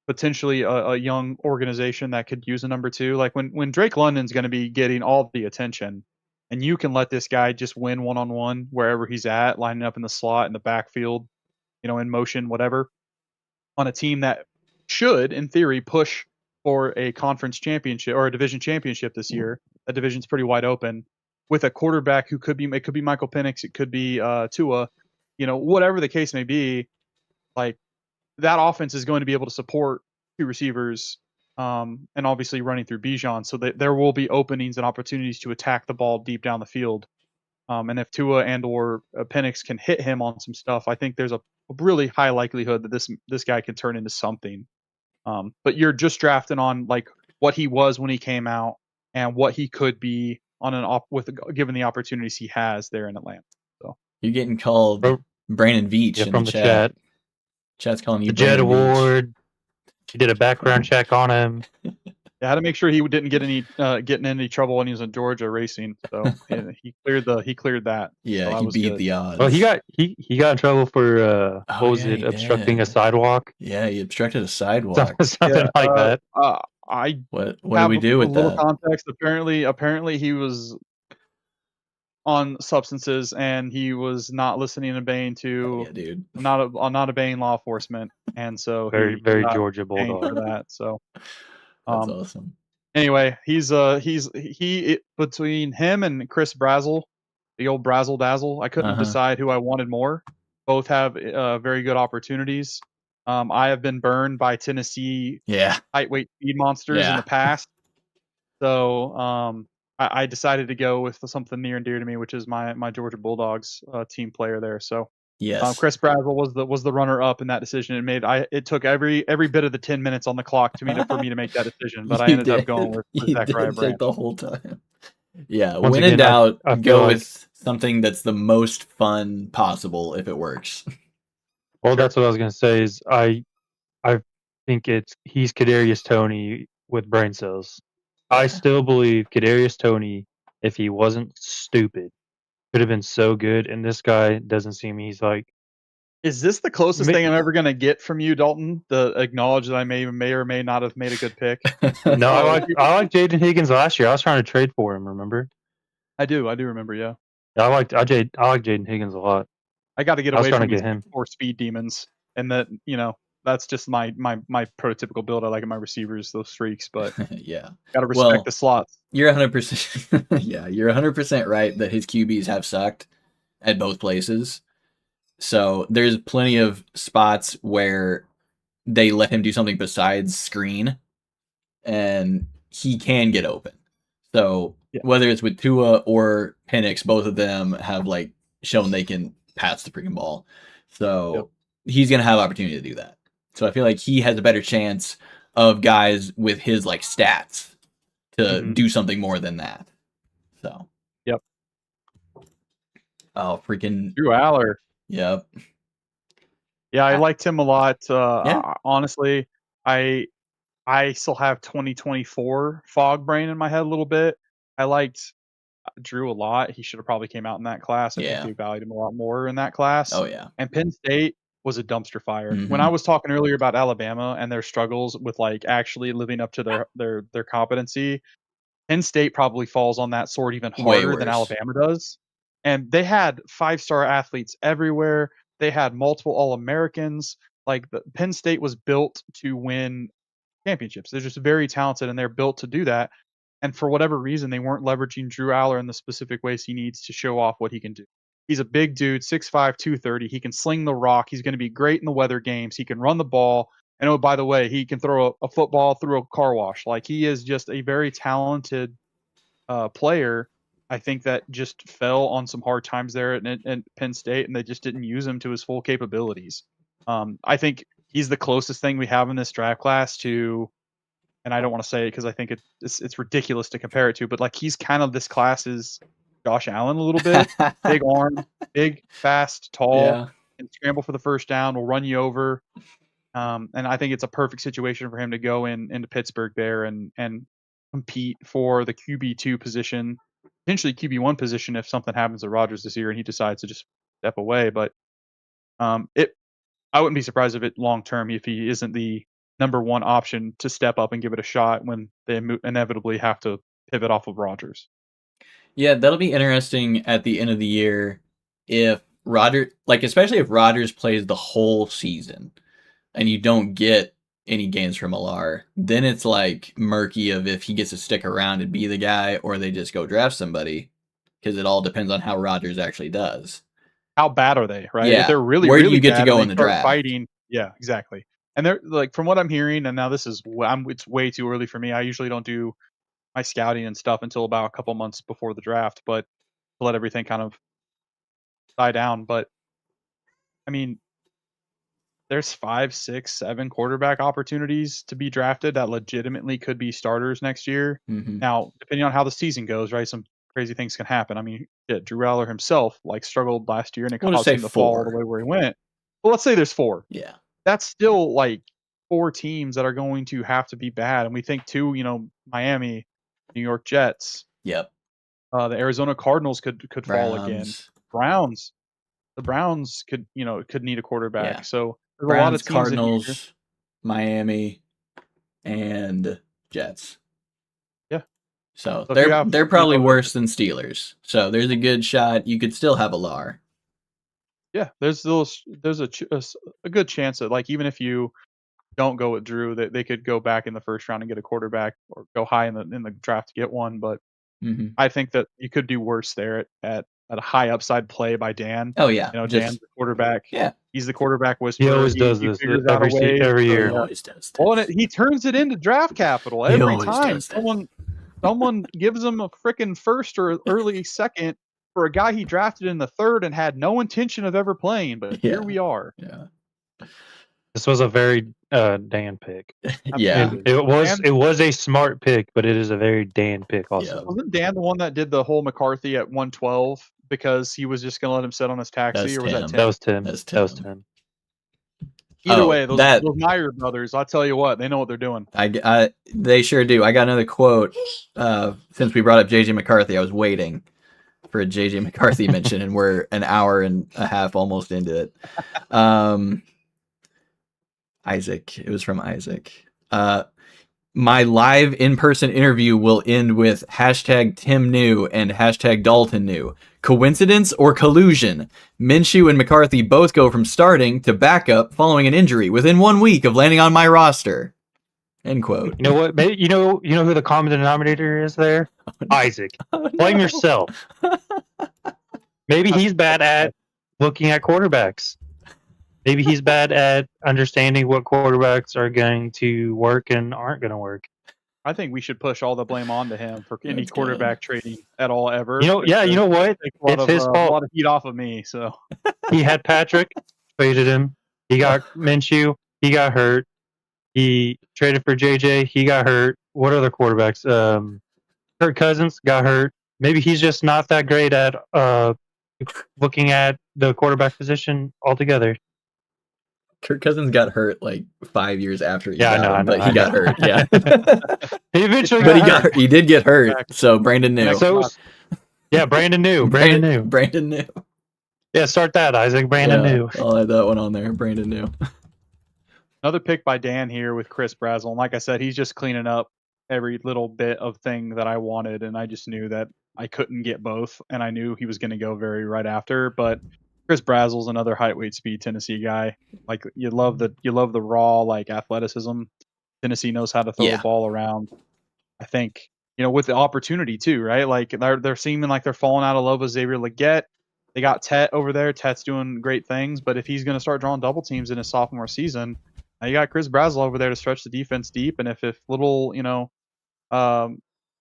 potentially a young organization that could use a number two, like when Drake London's going to be getting all the attention and you can let this guy just win one-on-one wherever he's at, lining up in the slot, in the backfield, in motion, whatever, on a team that should, in theory, push for a conference championship or a division championship this year. That division's pretty wide open with a quarterback who it could be Michael Penix, it could be Tua, whatever the case may be, like that offense is going to be able to support two receivers and obviously running through Bijan, so that there will be openings and opportunities to attack the ball deep down the field. And if Tua and or Penix can hit him on some stuff, I think there's a really high likelihood that this guy can turn into something. But you're just drafting on like what he was when he came out and what he could be on given the opportunities he has there in Atlanta. So you're getting called Brandon Veach from the chat. Chat's calling you the Jet Brandon Veach. Award. She did a background check on him. I had to make sure he didn't get in any trouble when he was in Georgia racing. So he cleared that. Yeah, so he beat the odds. Well, he got in trouble for obstructing a sidewalk. Yeah, he obstructed a sidewalk. Something like that. What do we do with that? Context. Apparently he was on substances and he was not listening and obeying to not obeying law enforcement, and so very Georgia Bulldog for that. So that's awesome. Anyway, he's between him and Chris Brazzle, the old Brazzle Dazzle. I couldn't decide who I wanted more. Both have very good opportunities. I have been burned by Tennessee lightweight speed monsters in the past, so I decided to go with something near and dear to me, which is my Georgia Bulldogs team player there. So Chris Brazzle was the runner up in that decision. It took every bit of the 10 minutes on the clock for me to make that decision, but I ended up going with Zachariah Branch the whole time. Yeah, when in doubt, go with something that's the most fun possible if it works. Well, that's what I was gonna say. Is I think he's Kadarius Toney with brain cells. I Yeah. still believe Kadarius Toney, if he wasn't stupid, could have been so good. And this guy doesn't seem he's like Is this the closest Ma- thing I'm ever gonna get from you, Dalton? To acknowledge that I may or may not have made a good pick. no. I Oh, like Jaden Higgins last year. I was trying to trade for him. Remember? I do remember. Yeah, I like Jaden Higgins a lot. I got to get I was away trying to from these get him. four speed demons, and that that's just my prototypical build. I like in my receivers, those freaks, but Yeah. got to respect Well, the slots. You're 100%. Yeah, you're 100% right that his QBs have sucked at both places. So there's plenty of spots where they let him do something besides screen, and he can get open. So Yeah. whether it's with Tua or Penix, both of them have like shown they can pass the freaking ball. So he's gonna have opportunity to do that. So I feel like he has a better chance of guys with his like stats to do something more than that. So. Yep. Oh, freaking. Drew Aller. Yep. Yeah, I liked him a lot. Yeah. Honestly, I still have 2024 fog brain in my head a little bit. I liked Drew a lot. He should have probably came out in that class. I think Yeah. they valued him a lot more in that class. Oh, yeah. And Penn State was a dumpster fire. Mhm. When I was talking earlier about Alabama and their struggles with like actually living up to their competency, Penn State probably falls on that sword even Way harder than worse. Alabama does. And they had 5-star athletes everywhere. They had multiple All-Americans. Like Penn State was built to win championships. They're just very talented and they're built to do that. And for whatever reason, they weren't leveraging Drew Aller in the specific ways he needs to show off what he can do. He's a big dude, 6'5", 230. He can sling the rock. He's going to be great in the weather games. He can run the ball. And oh, by the way, he can throw a football through a car wash. Like he is just a very talented player. I think that just fell on some hard times there at Penn State, and they just didn't use him to his full capabilities. I think he's the closest thing we have in this draft class to, and I don't want to say it because I think it's ridiculous to compare it to, but like he's kind of this class's Josh Allen a little bit. Big arm, big, fast, tall, Yeah. and scramble for the first down, will run you over. And I think it's a perfect situation for him to go into Pittsburgh there and compete for the QB2 position, potentially QB1 position if something happens to Rodgers this year and he decides to just step away. But I wouldn't be surprised if it long term if he isn't the number one option to step up and give it a shot when they inevitably have to pivot off of Rodgers. Yeah, that'll be interesting at the end of the year if especially if Rodgers plays the whole season and you don't get any gains from Alar, then it's like murky of if he gets to stick around and be the guy or they just go draft somebody because it all depends on how Rodgers actually does. How bad are they, right? Yeah. If they're really, Where do really you get to bad go and in they the start draft? fighting, yeah, exactly. And they're like, from what I'm hearing, and now this is, it's way too early for me. I usually don't do my scouting and stuff until about a couple months before the draft, but to let everything kind of die down. But I mean, there's 5, 6, 7 quarterback opportunities to be drafted that legitimately could be starters next year. Mhm. Now, depending on how the season goes, right, some crazy things can happen. I mean, Drew Aller himself like struggled last year and it We'll just caused say him to fall all 4. the way where he went. Well, let's say there's 4. Yeah. That's still like 4 teams that are going to have to be bad. And we think too, Miami, New York Jets, Yep. the Arizona Cardinals could fall again. Browns. The Browns could need a quarterback. Yeah. So there's a lot of Browns, teams in here. Cardinals, Miami, and Jets. Yeah. So if you have- they're probably worse than Steelers. So there's a good shot you could still have Alar. Yeah, there's a good chance that like even if you don't go with Drew, that they could go back in the first round and get a quarterback or go high in the draft to get one. But I think that you could do worse there at a high upside play by Dan. Oh yeah, Dan's the quarterback. Yeah, he's the quarterback whisperer. He always does this figures out a way. every year. He always does this. Well, and he turns it into draft capital He every always time. does this. Someone gives him a freaking first or early second for a guy he drafted in the third and had no intention of ever playing. But here we are. Yeah. This was a very Dan pick. Yeah. And it was a smart pick, but it is a very Dan pick also. Yeah. Wasn't Dan the one that did the whole McCarthy at 112 because he was just going to let him sit on his taxi, or was that Tim? That was Tim. That's That was Tim. Tim. Either Oh, way, those Meyer brothers, I'll tell you what, they know what they're doing. They sure do. I got another quote. Since we brought up JJ McCarthy, I was waiting for a JJ McCarthy mention, and we're an hour and a half almost into it. Isaac. It was from Isaac. My live in-person interview will end with hashtag Tim New and hashtag Dalton New. Coincidence or collusion? Minshew and McCarthy both go from starting to backup following an injury within 1 week of landing on my roster. End quote. You know what? Maybe, you know who the common denominator is there? Isaac. Blame yourself. Maybe he's bad at looking at quarterbacks. Maybe he's bad at understanding what quarterbacks are going to work and aren't going to work. I think we should push all the blame onto him for any quarterback trading at all ever. You know what? It's his fault. A lot of heat off of me. So he had Patrick, traded him. He got Minshew. He got hurt. He traded for JJ. He got hurt. What other quarterbacks? Kirk Cousins got hurt. Maybe he's just not that great at looking at the quarterback position altogether. Kirk Cousins got hurt like 5 years after he got him, but he got hurt. Yeah, he eventually got hurt. He did get hurt. So Brandon knew. Brandon knew. Brandon knew. Yeah, start that, Isaac. Brandon knew. I'll add that one on there. Brandon knew. Another pick by Dan here with Chris Brazel. And like I said, he's just cleaning up every little bit of thing that I wanted, and I just knew that I couldn't get both, and I knew he was going to go very right after. But Chris Brazel's another height, weight, speed Tennessee guy. Like you love the raw like athleticism. Tennessee knows how to throw the ball around. I think with the opportunity too, right? Like they're seeming like they're falling out of love with Xavier Legette. They got Tet over there. Tet's doing great things, but if he's going to start drawing double teams in his sophomore season, now you got Chris Brazel over there to stretch the defense deep. And if little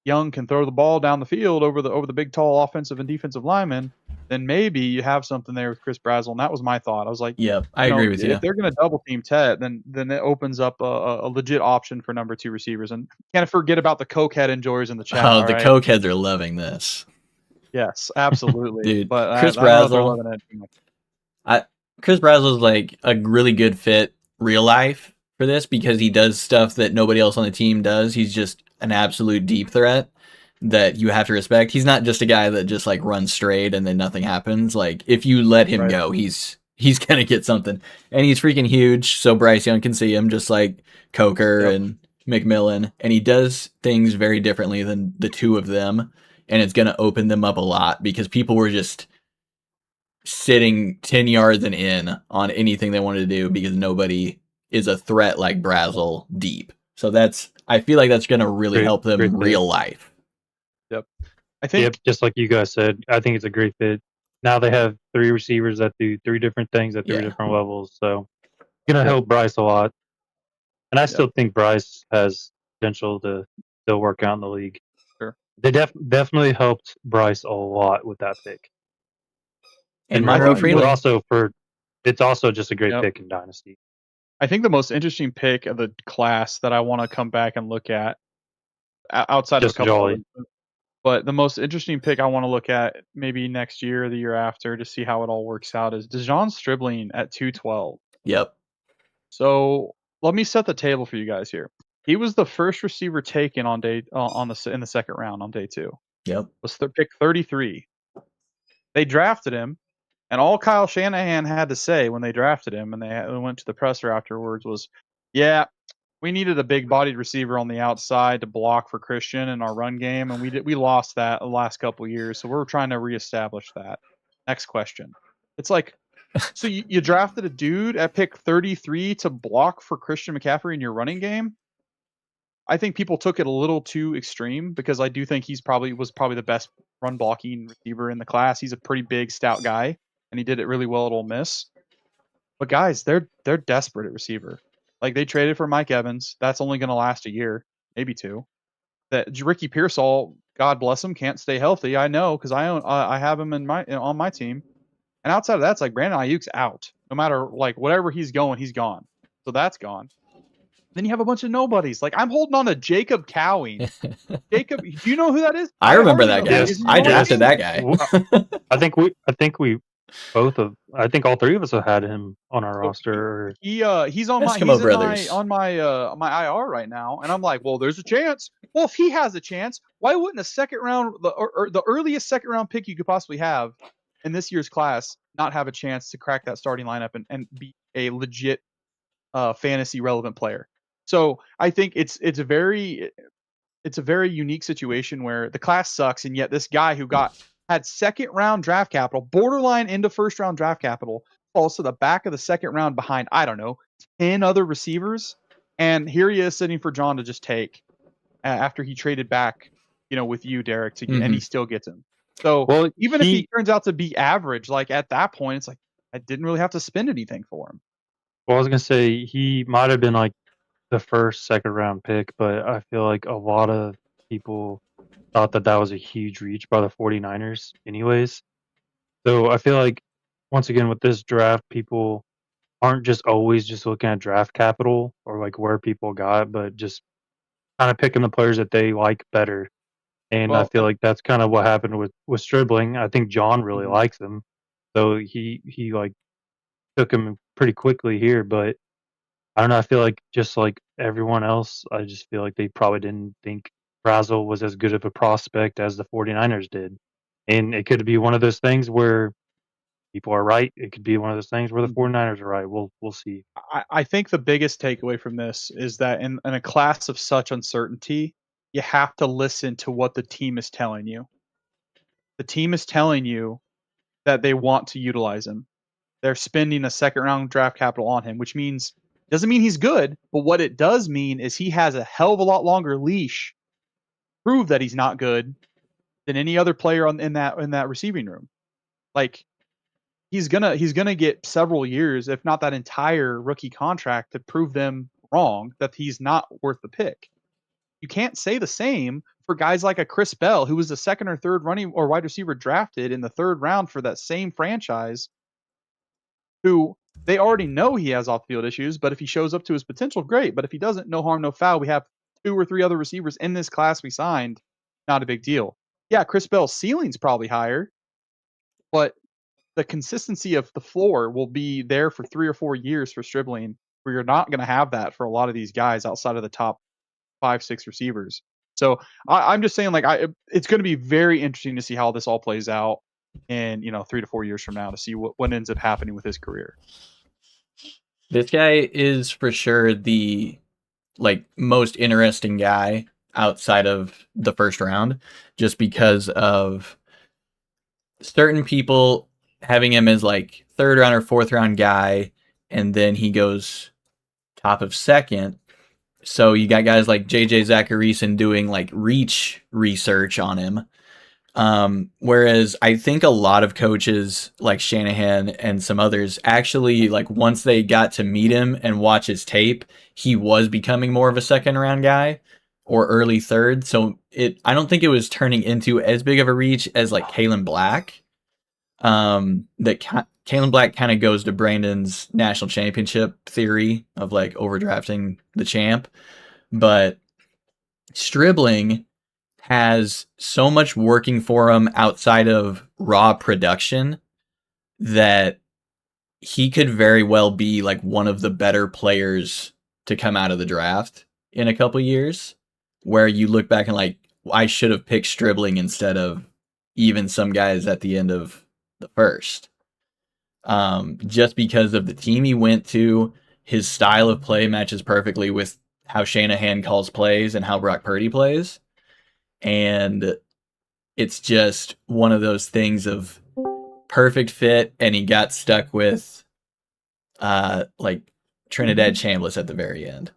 Young can throw the ball down the field over the big tall offensive and defensive linemen, then maybe you have something there with Chris Brazel. And that was my thought. I was like, yep, I agree with you. If they're going to double team Tet, then it opens up a legit option for number 2 receivers. And can't forget about the cokehead enjoyers in the chat. Oh, the cokeheads are loving this. Yes, absolutely. Dude, but Chris Brazel. Chris Brazel is like a really good fit real life for this because he does stuff that nobody else on the team does. He's just an absolute deep threat that you have to respect. He's not just a guy that just like runs straight and then nothing happens. Like if you let him go, he's gonna get something. And he's freaking huge, so Bryce Young can see him just like Coker and McMillan. And he does things very differently than the two of them. And it's gonna open them up a lot because people were just sitting 10 yards and in on anything they wanted to do because nobody is a threat like Brazel deep. So I feel like that's going to really help them in real life. Yep. I think just like you guys said, I think it's a great fit. Now they have 3 receivers that do 3 different things at 3 different levels. So it's going to help Bryce a lot. And I still think Bryce has potential to still work out in the league. Sure. They definitely helped Bryce a lot with that pick. And Monroe Freeland. It's also just a great pick in Dynasty. I think the most interesting pick of the class that I want to come back and look at outside just of a couple Jolly. But the most interesting pick I want to look at maybe next year or the year after to see how it all works out is DeJon Stribling at 212. Yep. So let me set the table for you guys here. He was the first receiver taken in the second round on day 2. Yep. Was pick 33. They drafted him, and all Kyle Shanahan had to say when they drafted him, and they went to the presser afterwards, was, "Yeah, we needed a big-bodied receiver on the outside to block for Christian in our run game, and we lost that the last couple of years, so we're trying to reestablish that." Next question. It's like, so you drafted a dude at pick 33 to block for Christian McCaffrey in your running game? I think people took it a little too extreme because I do think was probably the best run blocking receiver in the class. He's a pretty big, stout guy, and he did it really well at Ole Miss. But guys, they're desperate at receiver. Like they traded for Mike Evans. That's only going to last a year, maybe 2. That Ricky Pearsall, God bless him, can't stay healthy. I know because I have him on my team. And outside of that, it's like Brandon Ayuk's out. No matter like whatever he's going, he's gone. So that's gone. Then you have a bunch of nobodies. Like I'm holding on to Jacob Cowing. Jacob, do you know who that is? I remember that guy. Yes. I drafted that guy. I think we I think all three of us have had him on our So roster. he's on my Eskimo he's in Brothers. my IR right now, and I'm like, well, there's a chance. Well, if he has a chance, why wouldn't a second round or the earliest second round pick you could possibly have in this year's class not have a chance to crack that starting lineup and be a legit fantasy relevant player? So I think it's a very unique situation where the class sucks, and yet this guy who had second round draft capital, borderline into first round draft capital, falls to the back of the second round behind, I don't know, 10 other receivers. And here he is sitting for John to just take after he traded back, with you, Derek, to get, and he still gets him. So Well, even if he turns out to be average, like at that point, it's like I didn't really have to spend anything for him. Well, I was gonna say he might have been like the first, second round pick, but I feel like a lot of people thought that was a huge reach by the 49ers, anyways. So I feel like once again with this draft, people aren't just always just looking at draft capital or like where people got, but just kind of picking the players that they like better. And I Well, feel like that's kind of what happened with Stribling. I think John really Mhm. likes him, so he like took him pretty quickly here. But I don't know. I feel like just like everyone else, I just feel like they probably didn't think Brazel was as good of a prospect as the 49ers did. And it could be one of those things where people are right. It could be one of those things where the Mhm. 49ers are right. We'll see. I think the biggest takeaway from this is that in a class of such uncertainty, you have to listen to what the team is telling you. The team is telling you that they want to utilize him. They're spending a second round draft capital on him, which means doesn't mean he's good, but what it does mean is he has a hell of a lot longer leash to prove that he's not good than any other player in that receiving room. Like he's gonna get several years, if not that entire rookie contract, to prove them wrong that he's not worth the pick. You can't say the same for guys like a Chris Bell, who was the second or third running or wide receiver drafted in the third round for that same franchise, who they already know he has off field issues, but if he shows up to his potential, great. But if he doesn't, no harm, no foul. We have 2 or 3 other receivers in this class we signed, not a big deal. Yeah, Chris Bell's ceiling's probably higher, but the consistency of the floor will be there for 3 or 4 years for Stribling, where you're not going to have that for a lot of these guys outside of the top 5, 6 receivers. So I'm just saying, like, it's going to be very interesting to see how this all plays out in 3 to 4 years from now to see what ends up happening with his career. This guy is for sure the most interesting guy outside of the first round, just because of certain people having him as like third round or fourth round guy, and then he goes top of second. So you got guys like JJ Zacharyson doing like reach research on him. Whereas I think a lot of coaches like Shanahan and some others actually, like, once they got to meet him and watch his tape, he was becoming more of a second round guy or early third. So I don't think it was turning into as big of a reach as like Kalen Black. Kalen Black kind of goes to Brandon's national championship theory of like overdrafting the champ, but Stribling has so much working for him outside of raw production that he could very well be like one of the better players to come out of the draft in a couple years, where you look back and like, I should have picked Stribling instead of even some guys at the end of the first. Just because of the team he went to, his style of play matches perfectly with how Shanahan calls plays and how Brock Purdy plays. And it's just one of those things of perfect fit, and he got stuck with like Trinidad Chambliss at the very end.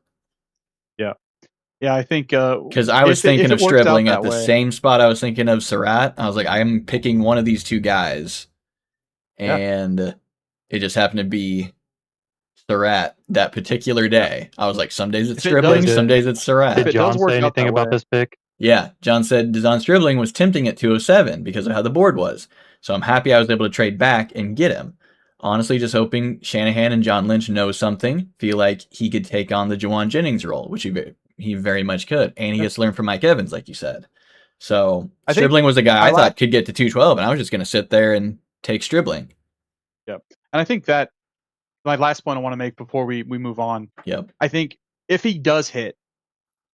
Yeah, I think because I was thinking of works out Stribling at that the way. same spot I was thinking of Surratt. I was like, I'm picking one of these two guys, and it just happened to be Surratt that particular day. I was like, some days it's If it Stribling, does- some days it's Surratt. Did it does John work say out anything that about way. this pick? Yeah, John said Dezon Stribling was tempting at 207 because of how the board was. So I'm happy I was able to trade back and get him. Honestly, just hoping Shanahan and John Lynch know something, feel like he could take on the Juwan Jennings role, which he very much could. And he gets to learn from Mike Evans, like you said. So I think Stribling was a guy I I thought could get to 212, and I was just going to sit there and take Stribling. Yep. And I think that my last point I want to make before we move on. Yep. I think if he does hit,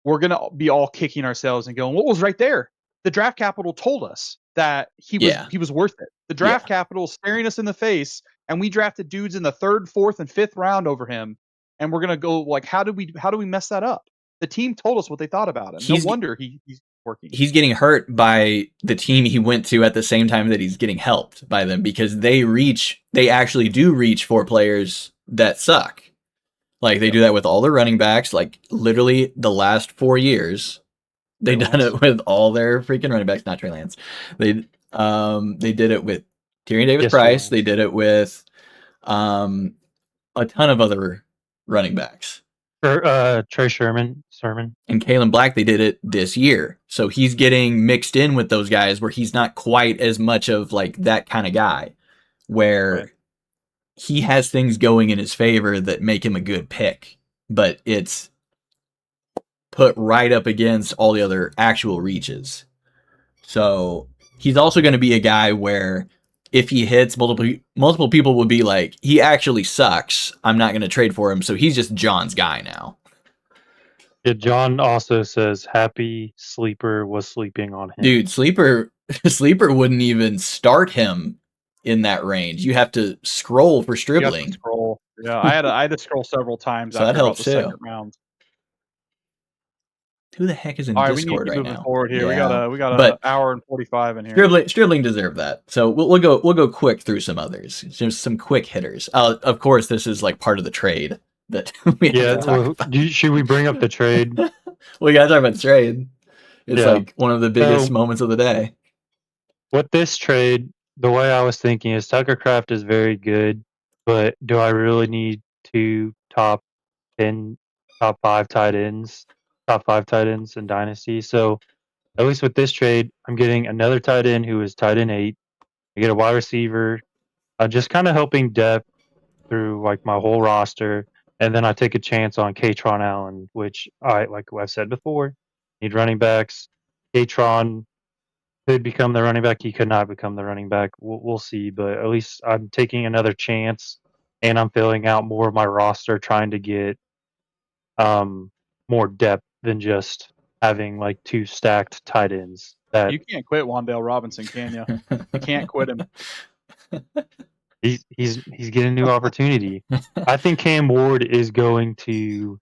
we're gonna be all kicking ourselves and going, "What was right there? The draft capital told us that he was worth it. The draft capital staring us in the face, and we drafted dudes in the 3rd, 4th, and 5th round over him, and we're gonna go like, how do we mess that up? The team told us what they thought about him. No wonder he's working. He's getting hurt by the team he went to at the same time that he's getting helped by them, because they actually do reach for players that suck. Like they do that with all their running backs. Like literally the last 4 years, they've done it with all their freaking running backs. Not Trey Lance. They did it with Tyrion Davis-Price. They did it with a ton of other running backs. Trey Sermon, and Kalen Black. They did it this year, so he's getting mixed in with those guys where he's not quite as much of like that kind of guy, where he has things going in his favor that make him a good pick, but it's put right up against all the other actual reaches. So he's also going to be a guy where if he hits, multiple people will be like, he actually sucks, I'm not going to trade for him, so he's just John's guy now. Yeah, John also says happy Sleeper was sleeping on him. Dude, Sleeper wouldn't even start him in that range. You have to scroll for Stribling. Scroll. Yeah, I had to scroll several times so that after about helps the too. 2nd round. Who the heck is in All right, Discord we need to right keep moving now? forward here. Yeah. We got an hour and 45 in here. Stribling deserved that. So we'll go quick through some others. Just some quick hitters. Of course, this is like part of the trade that we have to talk about. Should we bring up the trade? We gotta talk about the trade. It's like one of the biggest moments of the day. With this trade, the way I was thinking is Tucker Kraft is very good, but do I really need 2 top 5 tight ends in Dynasty? So at least with this trade, I'm getting another tight end who is tight end 8. I get a wide receiver, just kind of helping depth through like my whole roster. And then I take a chance on Katron Allen, which like I've said before, need running backs. Katron could become the running back. He could not become the running back. We'll see. But at least I'm taking another chance, and I'm filling out more of my roster, trying to get more depth than just having like 2 stacked tight ends. That you can't quit Wan'Dale Robinson, can you? You can't quit him. He's getting a new opportunity. I think Cam Ward is going to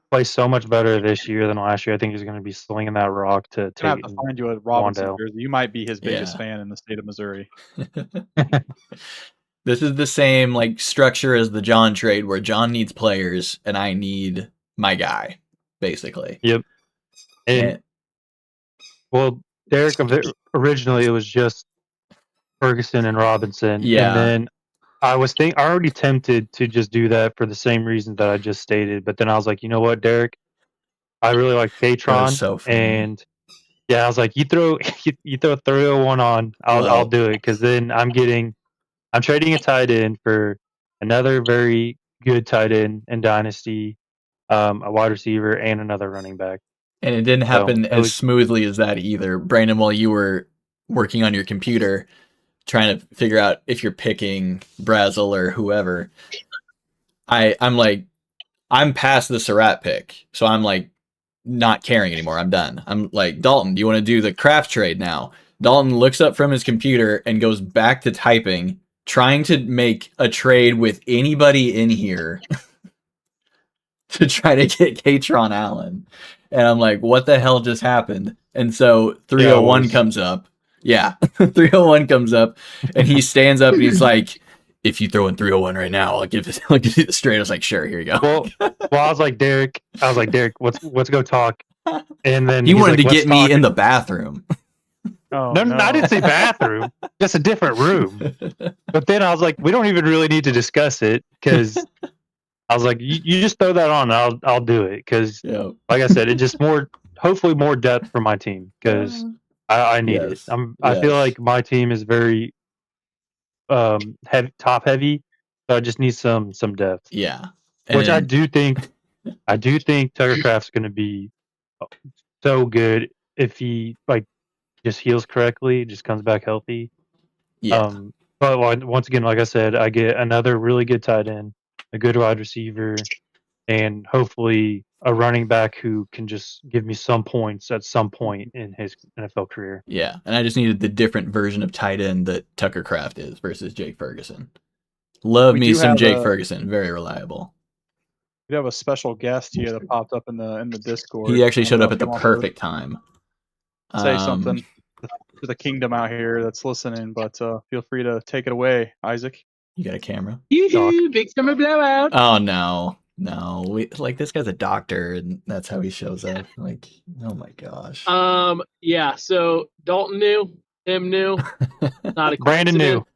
play so much better this year than last year. I think he's going to be slinging that rock to have to find you a Robinson Wan'Dale. jersey. You might be his biggest fan in the state of Missouri. This is the same like structure as the John trade, where John needs players and I need my guy, basically. Yep. And well, Derek, originally it was just Ferguson and Robinson. Yeah. And then I was already tempted to just do that for the same reasons that I just stated. But then I was like, you know what, Derek? I really like Katron. So and yeah, I was like, you throw 301 on, I'll do it. Because then I'm trading a tight end for another very good tight end in Dynasty, a wide receiver, and another running back. And it didn't happen as smoothly as that either. Brandon, while you were working on your computer, trying to figure out if you're picking Brazel or whoever, I'm like, I'm past the Surratt pick. So I'm like, not caring anymore. I'm done. I'm like, Dalton, do you want to do the Kraft trade now? Dalton looks up from his computer and goes back to typing, trying to make a trade with anybody in here to try to get Katron Allen. And I'm like, what the hell just happened? And so 301 comes up. Yeah, 301 comes up, and he stands up and he's like, if you throw in 301 right now, I'll give you the straight. I was like, sure, here you go. Well, I was like, Derek, let's go talk. And then he wanted to get me in the bathroom. No, I didn't say bathroom. Just a different room. But then I was like, we don't even really need to discuss it, because I was like, you just throw that on, I'll do it, because like I said, it just hopefully more depth for my team, because I need it. I feel like my team is very top heavy, so I just need some depth. Yeah, which I do think Tucker Kraft's going to be so good if he like just heals correctly, just comes back healthy. Yeah. But once again, like I said, I get another really good tight end, a good wide receiver, and hopefully a running back who can just give me some points at some point in his NFL career. Yeah, and I just needed the different version of tight end that Tucker Kraft is versus Jake Ferguson. Love We me do some have Jake a- Ferguson, very reliable. We have a special guest here that popped up in the Discord. He actually I don't showed know up if at the he wants perfect time. to say something to the kingdom out here that's listening, but feel free to take it away, Isaac. You got a camera? Yoo-hoo, big summer blowout. Oh no, like this guy's a doctor, and that's how he shows up. Like, oh my gosh. Yeah, so Dalton knew, Tim knew, not a Brandon knew. coincidence.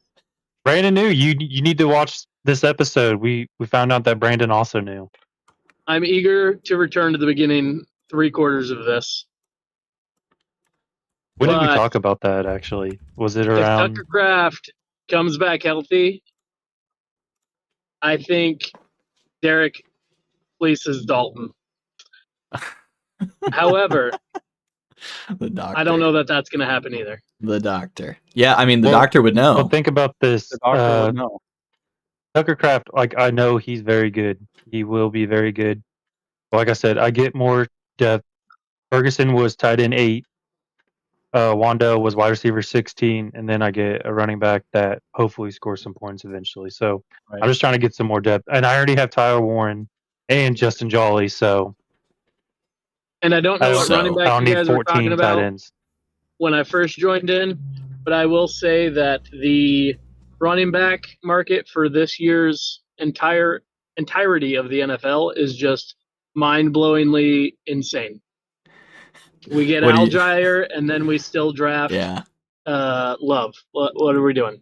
Brandon knew. You need to watch this episode. We found out that Brandon also knew. I'm eager to return to the beginning 3/4 of this. When did we But talk about that? Actually, was it if around? Tucker Kraft comes back healthy, I think Derek fleeces Dalton. However, The doctor. I don't know that that's going to happen either. The doctor. Yeah, I mean the Well- doctor would know. Well, think about this. The doctor would know. Tucker Kraft, like I know he's very good. He will be very good. Like I said, I get more depth. Ferguson was tight end 8. Wando was wide receiver 16, and then I get a running back that hopefully scores some points eventually. So Right. I'm just trying to get some more depth. And I already have Tyler Warren and Justin Jolly, so And I don't I know don't, what So- running I back don't you need guys were talking 14 tight about ends. when I first joined in, but I will say that the running back market for this year's entirety of the NFL is just mind-blowingly insane. We get What do Al you- Jair, and then we still draft Yeah. Love. What are we doing?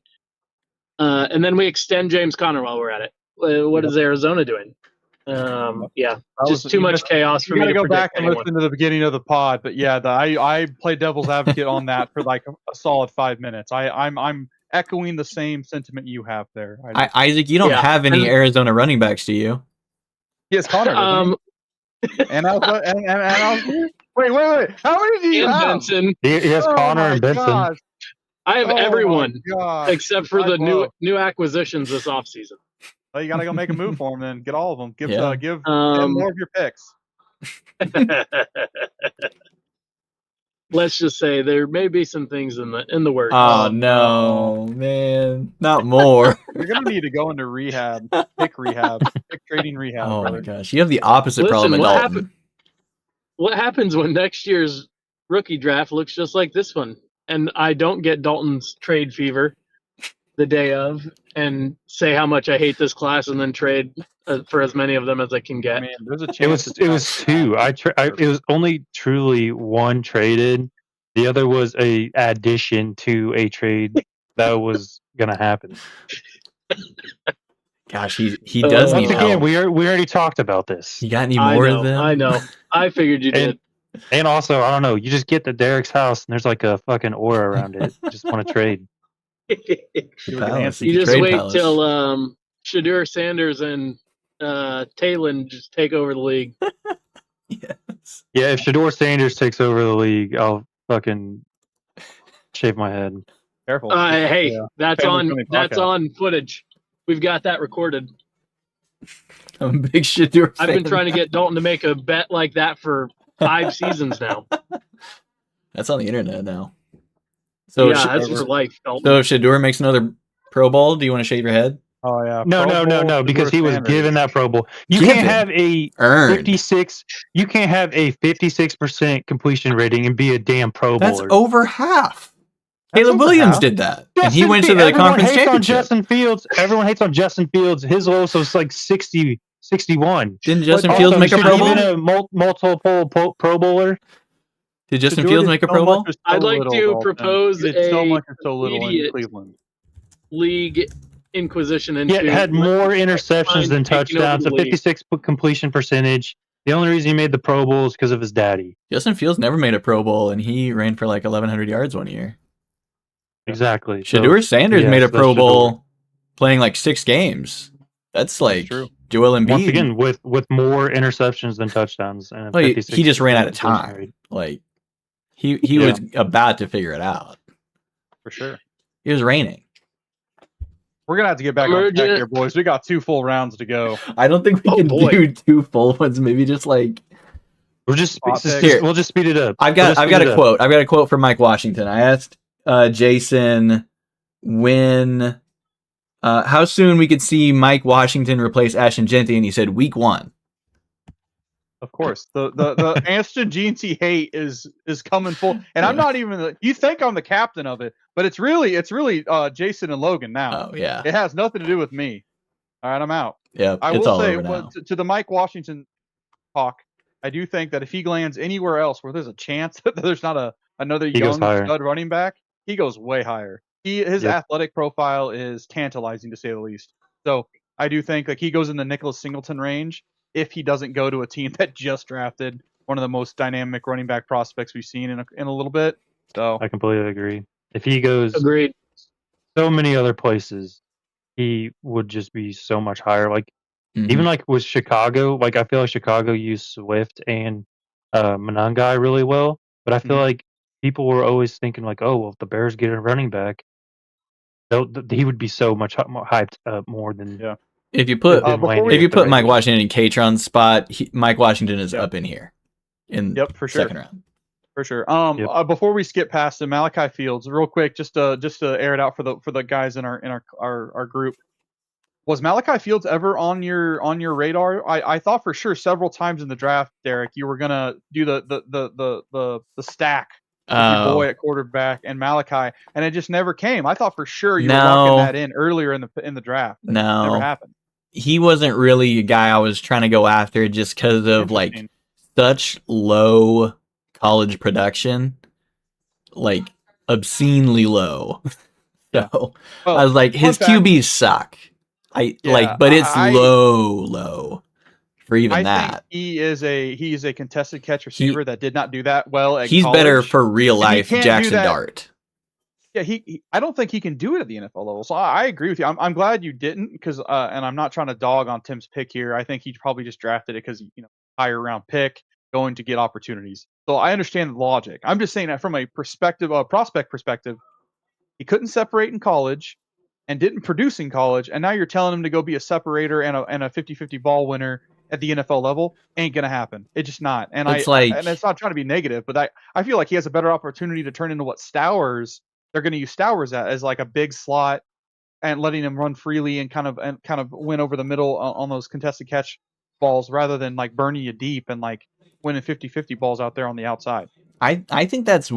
And then we extend James Conner while we're at it. What is Arizona doing? Yeah, That just was- too you much missed- chaos for You me got to to go back predict and anyone. listen to the beginning of the pod, but yeah, I played devil's advocate on that for like a solid 5 minutes. I'm echoing the same sentiment you have there. Isaac, you don't Yeah, have any and- Arizona running backs, do you? Yes, Connor. doesn't he? And I was, and I was, wait. How many do you and have? Benson. He has Oh Connor my and Benson. gosh. I have Oh my everyone gosh. except for I the love- new acquisitions this offseason. Well, you gotta go make a move for him then. Get all of them. Give Yeah. give 10 Um, more of your picks. Let's just say there may be some things in the works. Oh no, man, not more. You're gonna need to go into rehab, pick trading rehab, Oh brother. my gosh, you have the opposite Listen, problem at what Dalton. What happens when next year's rookie draft looks just like this one, and I don't get Dalton's trade fever the day of and say how much I hate this class and then trade for as many of them as I can get? I mean, there's a chance. It was two. It was only truly one traded. The other was a addition to a trade that was gonna happen. Gosh, he does Once need again, help. we already talked about this. You got any more of them? I know. I figured you did. And also, I don't know. You just get to Derek's house and there's like a fucking aura around it. You just want to trade. The You palace, You the just trade wait palace. till Shadur Sanders and Talon just take over the league. Yes. Yeah, if Shador Sanders takes over the league, I'll fucking shave my head. Careful. Hey, Yeah. that's Family-friendly that's podcast. on footage. We've got that recorded. I'm a big Shadur I've been fan. trying to get Dalton to make a bet like that for 5 seasons now. That's on the internet now. So, yeah, that's just life, Dalton. so if Shadur makes another Pro Bowl, do you want to shave your head? Oh yeah. No, Pro Bowl, no, because Shador he was Sanders. given that Pro Bowl. You Given. can't have a Earned. 56. You can't have a 56% completion rating and be a damn Pro That's Bowler. over half. That's Caleb over Williams half. did that, and he Justin went to Fields- the everyone conference hates on championship. Justin Fields. Everyone hates on Justin Fields. His lowest was like 60, 61. Didn't Justin Also, Fields make a should Pro he Bowl? been a multiple Pro Bowler? Did Justin Shador Fields did make a so Pro much Bowl? with so I'd like little, to Dalton. propose He did so a much with so little in immediate- Cleveland. League Inquisition into He had more interceptions than taking over touchdowns. the A league. 56 completion percentage. The only reason he made the Pro Bowl is because of his daddy. Justin Fields never made a Pro Bowl, and he ran for like 1,100 yards one year. Exactly. So, Shadur Sanders yes, made a that's Pro Shador. Bowl playing like 6 games. That's like true. Joel Embiid. once again, with more interceptions than touchdowns. And a Well, he 56% just ran out of completion time. rate. Like he Yeah. was about to figure it out. For sure. He was raining. We're gonna have to get back on track here, boys. We got 2 full rounds to go. I don't think we can do 2 full ones. Maybe just like we'll just Here. we'll just speed it up. I've got a quote. I've got a quote from Mike Washington. I asked Jason when how soon we could see Mike Washington replace Ashton Genty, and he said week 1. Of course, the Ashton Genty hate is coming full, and I'm not even. You think I'm the captain of it, but it's really Jason and Logan now. Oh yeah, it has nothing to do with me. All right, I'm out. Yeah, I it's will all say over now. To the Mike Washington talk, I do think that if he lands anywhere else where there's a chance that there's not another young stud running back, he goes way higher. His athletic profile is tantalizing to say the least. So I do think like he goes in the Nicholas Singleton range if he doesn't go to a team that just drafted one of the most dynamic running back prospects we've seen in a little bit. So I completely agree. If he goes agreed so many other places, he would just be so much higher. Like even like with Chicago, like I feel like Chicago used Swift and Monangai really well, but I feel like people were always thinking like, oh well, if the Bears get a running back, he would be so much more hyped up more than If you put Mike range. Washington in Katron's spot, Mike Washington is up in here in for sure. second round. For sure. Before we skip past the Malachi Fields, real quick, just to air it out for the guys in our group. Was Malachi Fields ever on your radar? I thought for sure several times in the draft, Derek, you were gonna do the stack with your boy at quarterback and Malachi, and it just never came. I thought for sure you were locking that in earlier in the draft. No, never happened. He wasn't really a guy I was trying to go after just because of like such low college production, like obscenely low. So I was like, his QBs suck. But it's low for even that. He is a contested catch receiver that did not do that well at he's college. Better for real life Jackson Dart. Yeah, I don't think he can do it at the NFL level. So I agree with you. I'm glad you didn't because and I'm not trying to dog on Tim's pick here. I think he probably just drafted it because higher round pick going to get opportunities. So I understand the logic. I'm just saying that from a prospect perspective, he couldn't separate in college and didn't produce in college, and now you're telling him to go be a separator and a 50-50 ball winner at the NFL level. Ain't gonna happen. It's just not. And and it's not trying to be negative, but I feel like he has a better opportunity to turn into what they're going to use Stowers as like a big slot and letting him run freely and kind of win over the middle on those contested catch balls rather than like burning you deep and like winning 50-50 balls out there on the outside. I think that's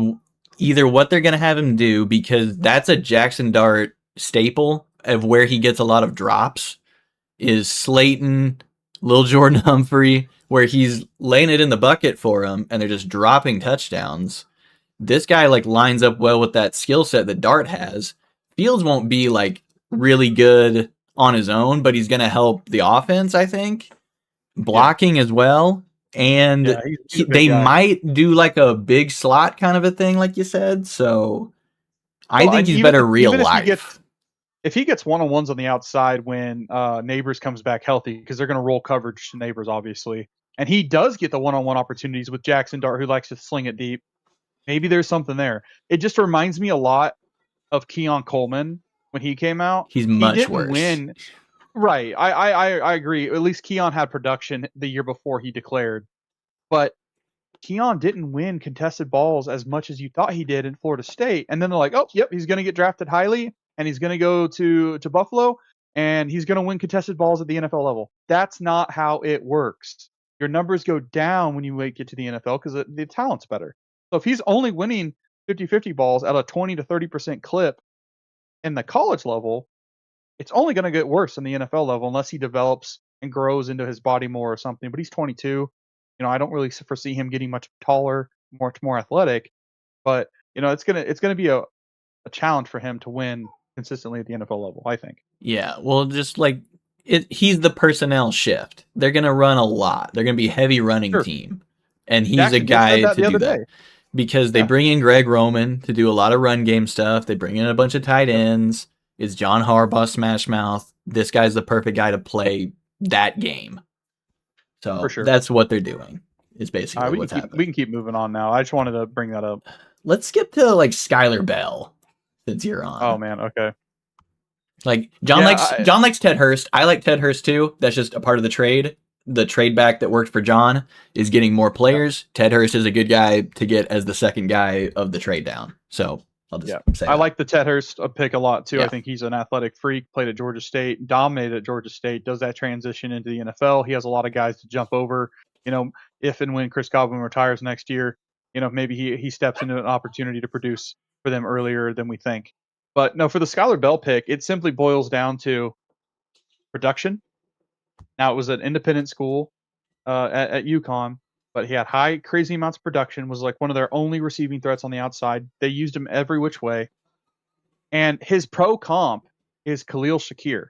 either what they're going to have him do, because that's a Jackson Dart staple of where he gets a lot of drops, is Slayton, Lil Jordan Humphrey, where he's laying it in the bucket for him and they're just dropping touchdowns. This guy like lines up well with that skill set that Dart has. Fields won't be like really good on his own, but he's going to help the offense, I think. Blocking as well. And they might do like a big slot kind of a thing, like you said. So I think he's better real life. If he gets one-on-ones on the outside when Neighbors comes back healthy, because they're going to roll coverage to Neighbors, obviously. And he does get the one-on-one opportunities with Jackson Dart, who likes to sling it deep. Maybe there's something there. It just reminds me a lot of Keon Coleman when he came out. He's much worse. Win. Right. I agree. At least Keon had production the year before he declared. But Keon didn't win contested balls as much as you thought he did in Florida State. And then they're like, oh, yep, he's going to get drafted highly, and he's going to go to Buffalo, and he's going to win contested balls at the NFL level. That's not how it works. Your numbers go down when you get to the NFL because the talent's better. So if he's only winning 50-50 balls at a 20 to 30% clip in the college level, it's only going to get worse in the NFL level unless he develops and grows into his body more or something. But he's 22. I don't really foresee him getting much taller, much more athletic. But it's gonna be a challenge for him to win consistently at the NFL level, I think. Yeah, well, just like he's the personnel shift. They're gonna run a lot. They're gonna be a heavy running team, and he's a guy to do that. Because they bring in Greg Roman to do a lot of run game stuff. They bring in a bunch of tight ends. It's John Harbaugh smash mouth. This guy's the perfect guy to play that game. So that's what they're doing. Is basically what's happening. We can keep moving on now. I just wanted to bring that up. Let's skip to like Skylar Bell since you're on. Oh man, okay. Like John likes Ted Hurst. I like Ted Hurst too. That's just a part of the trade. The trade back that worked for John is getting more players. Ted Hurst is a good guy to get as the second guy of the trade down. So I'll just say I that. like the Ted Hurst pick a lot too. Yeah. I think he's an athletic freak. Played at Georgia State, dominated at Georgia State. Does that transition into the NFL? He has a lot of guys to jump over. You know, if and when Chris Godwin retires next year, you know, maybe he steps into an opportunity to produce for them earlier than we think. But no, for the Skylar Bell pick, it simply boils down to production. Now, it was an independent school at UConn, but he had high, crazy amounts of production, was like one of their only receiving threats on the outside. They used him every which way. And his pro comp is Khalil Shakir.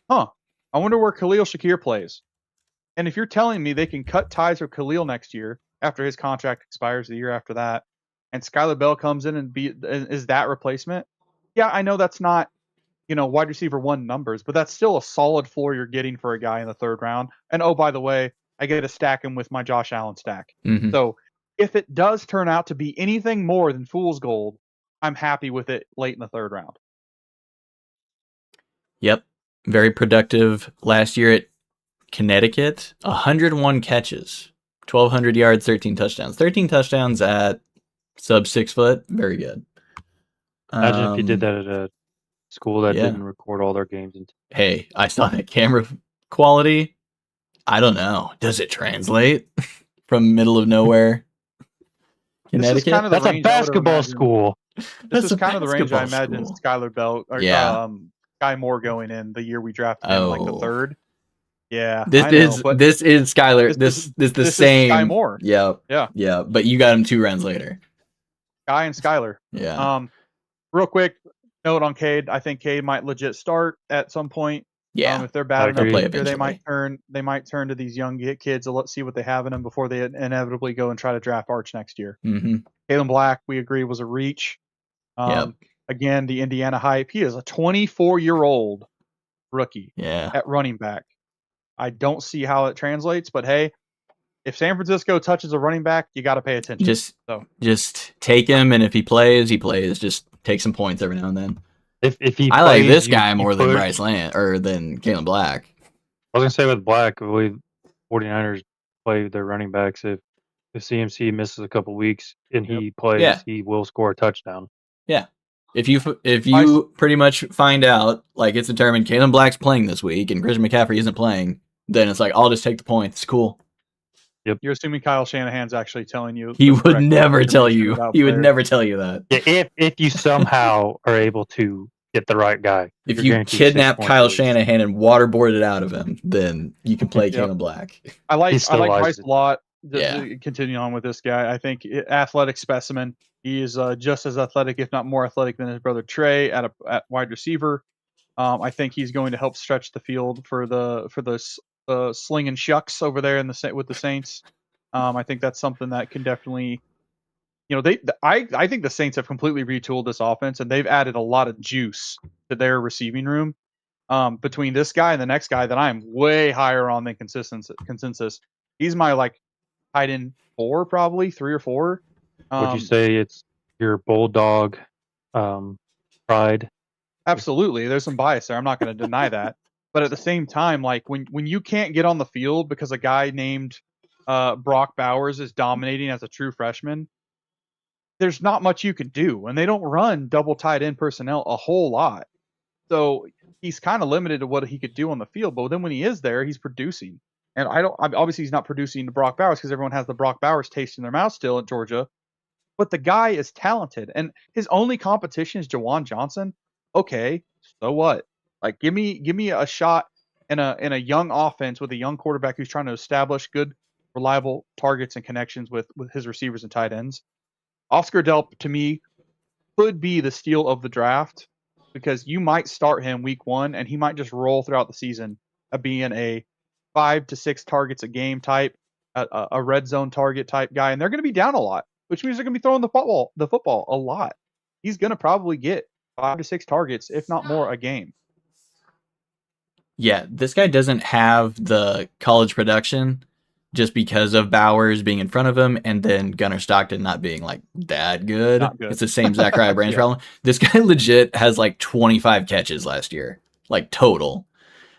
Huh. I wonder where Khalil Shakir plays. And if you're telling me they can cut ties with Khalil next year after his contract expires the year after that, and Skylar Bell comes in and is that replacement? Yeah, I know that's not, you know, wide receiver one numbers, but that's still a solid floor you're getting for a guy in the third round. And oh, by the way, I get to stack him with my Josh Allen stack. Mhm. So if it does turn out to be anything more than fool's gold, I'm happy with it late in the third round. Yep. Very productive last year at Connecticut. 101 catches, 1,200 yards, 13 touchdowns. 13 touchdowns at sub 6 foot. Very good. Imagine if you did that at a school that yeah. didn't record all their games. Hey, I saw that camera quality. I don't know. Does it translate from middle of nowhere, Connecticut? Kind of the That's a range I would basketball imagine. school. This is kind of the range I imagine Skylar Bell or Sky Moore going in the year we drafted him, like the third. Yeah, this is Skylar. This is the same. Is Sky Moore. Yeah. But you got him 2 rounds later. Sky and Skylar. Yeah. Real quick note on Cade. I think Cade might legit start at some point. Yeah. If they're bad enough, play they might turn to these young kids to let's see what they have in them before they inevitably go and try to draft Arch next year. Mm-hmm. Kalen Black, we agree, was a reach. Again, the Indiana hype. He is a 24-year-old rookie at running back. I don't see how it translates, but hey, if San Francisco touches a running back, you got to pay attention. Just take him, and if he plays, he plays. Just take some points every now and then. I like this guy more than Bryce Land or than Kalen Black. I was gonna say with Black, I believe 49ers play their running backs. If CMC misses a couple weeks and he plays, he will score a touchdown. Yeah. If you pretty much find out, like, it's determined Kalen Black's playing this week and Christian McCaffrey isn't playing, then it's like, I'll just take the points. It's cool. Yep. You're assuming Kyle Shanahan's actually telling you. He would never tell you. He would never tell you that. If you somehow are able to get the right guy. If you kidnap Kyle Shanahan and waterboard it out of him, then you can play Kalen Black. I like Bryce a lot. Continuing on with this guy, I think athletic specimen. He is just as athletic, if not more athletic, than his brother Trey at wide receiver. I think he's going to help stretch the field for the sling and shucks over there with the Saints. I think that's something that can definitely, I think the Saints have completely retooled this offense and they've added a lot of juice to their receiving room. Between this guy and the next guy that I'm way higher on than consensus. He's my tight end 4, probably 3 or 4. Would you say it's your bulldog pride? Absolutely. There's some bias there. I'm not going to deny that. But at the same time, when you can't get on the field because a guy named Brock Bowers is dominating as a true freshman, there's not much you can do. And they don't run double tight end personnel a whole lot. So he's kind of limited to what he could do on the field. But then when he is there, he's producing. And obviously he's not producing the Brock Bowers because everyone has the Brock Bowers taste in their mouth still at Georgia. But the guy is talented, and his only competition is Jawan Johnson. Okay, so what? Give me a shot in a young offense with a young quarterback who's trying to establish good, reliable targets and connections with his receivers and tight ends. Oscar Delp, to me, could be the steal of the draft because you might start him week 1, and he might just roll throughout the season of being a 5 to 6 targets a game type, a red zone target type guy, and they're going to be down a lot, which means they're going to be throwing the football a lot. He's going to probably get 5 to 6 targets, if not more, a game. Yeah, this guy doesn't have the college production just because of Bowers being in front of him, and then Gunnar Stockton not being like that good. Not good. It's the same Zachariah Branch Yeah. problem. This guy legit has like 25 catches last year, like total.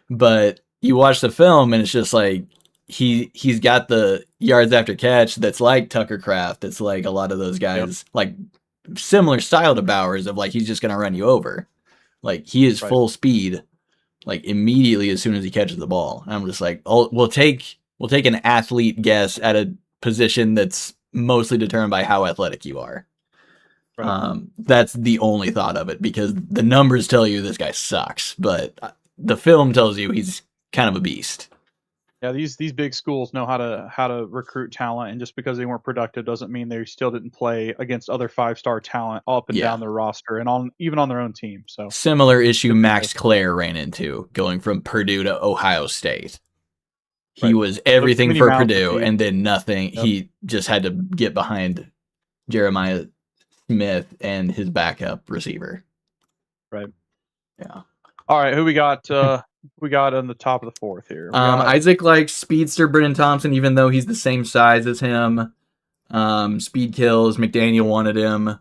But you watch the film and it's just like he's got the yards after catch that's like Tucker Kraft. That's like a lot of those guys, like similar style to Bowers of like he's just gonna run you over. Like he is Right. full speed, like immediately as soon as he catches the ball. And I'm just like, oh, we'll take an athlete guess at a position that's mostly determined by how athletic you are. Right. That's the only thought of it, because the numbers tell you this guy sucks, but the film tells you he's kind of a beast. Yeah, these big schools know how to recruit talent, and just because they weren't productive doesn't mean they still didn't play against other 5-star talent up and Yeah. down their roster and even on their own team. So Similar issue Max Clare ran into going from Purdue to Ohio State. He Right. was everything many for mouths to Purdue feed. and then nothing. Yep. He just had to get behind Jeremiah Smith and his backup receiver. Right. Yeah. all right, who we got? We got on the top of the fourth here. We got, Isaac likes speedster Brennan Thompson, even though he's the same size as him. Speed kills. McDaniel wanted him.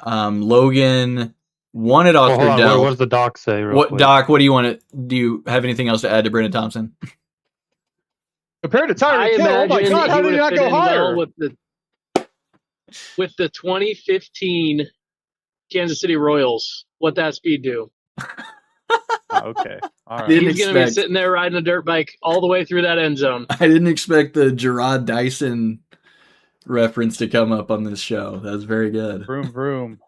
Logan wanted Well, Oscar hold on. Delp. What does the doc say? Real What quick? Doc? What do you want to? Do you have anything else to add to Brennan Thompson? compared to I Tyreek Hill, oh my imagine God, how he did he would not fit go in higher? well with the 2015 Kansas City Royals. What that speed do? Okay, all right. Didn't He's going to be expect- sitting there riding a dirt bike all the way through that end zone. I didn't expect the Gerard Dyson reference to come up on this show. That's very good. Vroom vroom.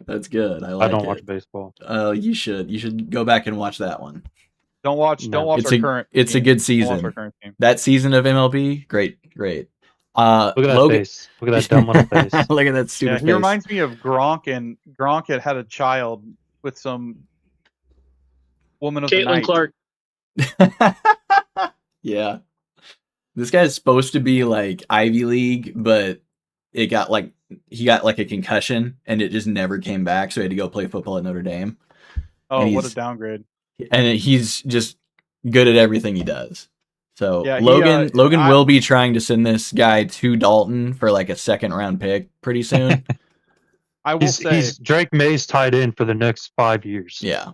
That's good. I like I don't it. watch baseball. You should. You should go back and watch that one. Don't watch It's our a- current. it's a team. good Don't watch season. our current team. That season of MLB, great. Look at that Logan, face. Look at that dumb little face. Look at that Yeah, stupid he face. reminds me of Gronk, and Gronk had a child with some woman of the Caitlin night. Clark. Yeah. This guy's supposed to be like Ivy League, but he got like a concussion and it just never came back, so he had to go play football at Notre Dame. Oh, and what a he's- downgrade! And he's just good at everything he does. So Yeah, Logan I- will be trying to send this guy to Dalton for like a second round pick pretty soon. I will say, He's Drake May's tied in for the next 5 years. Yeah.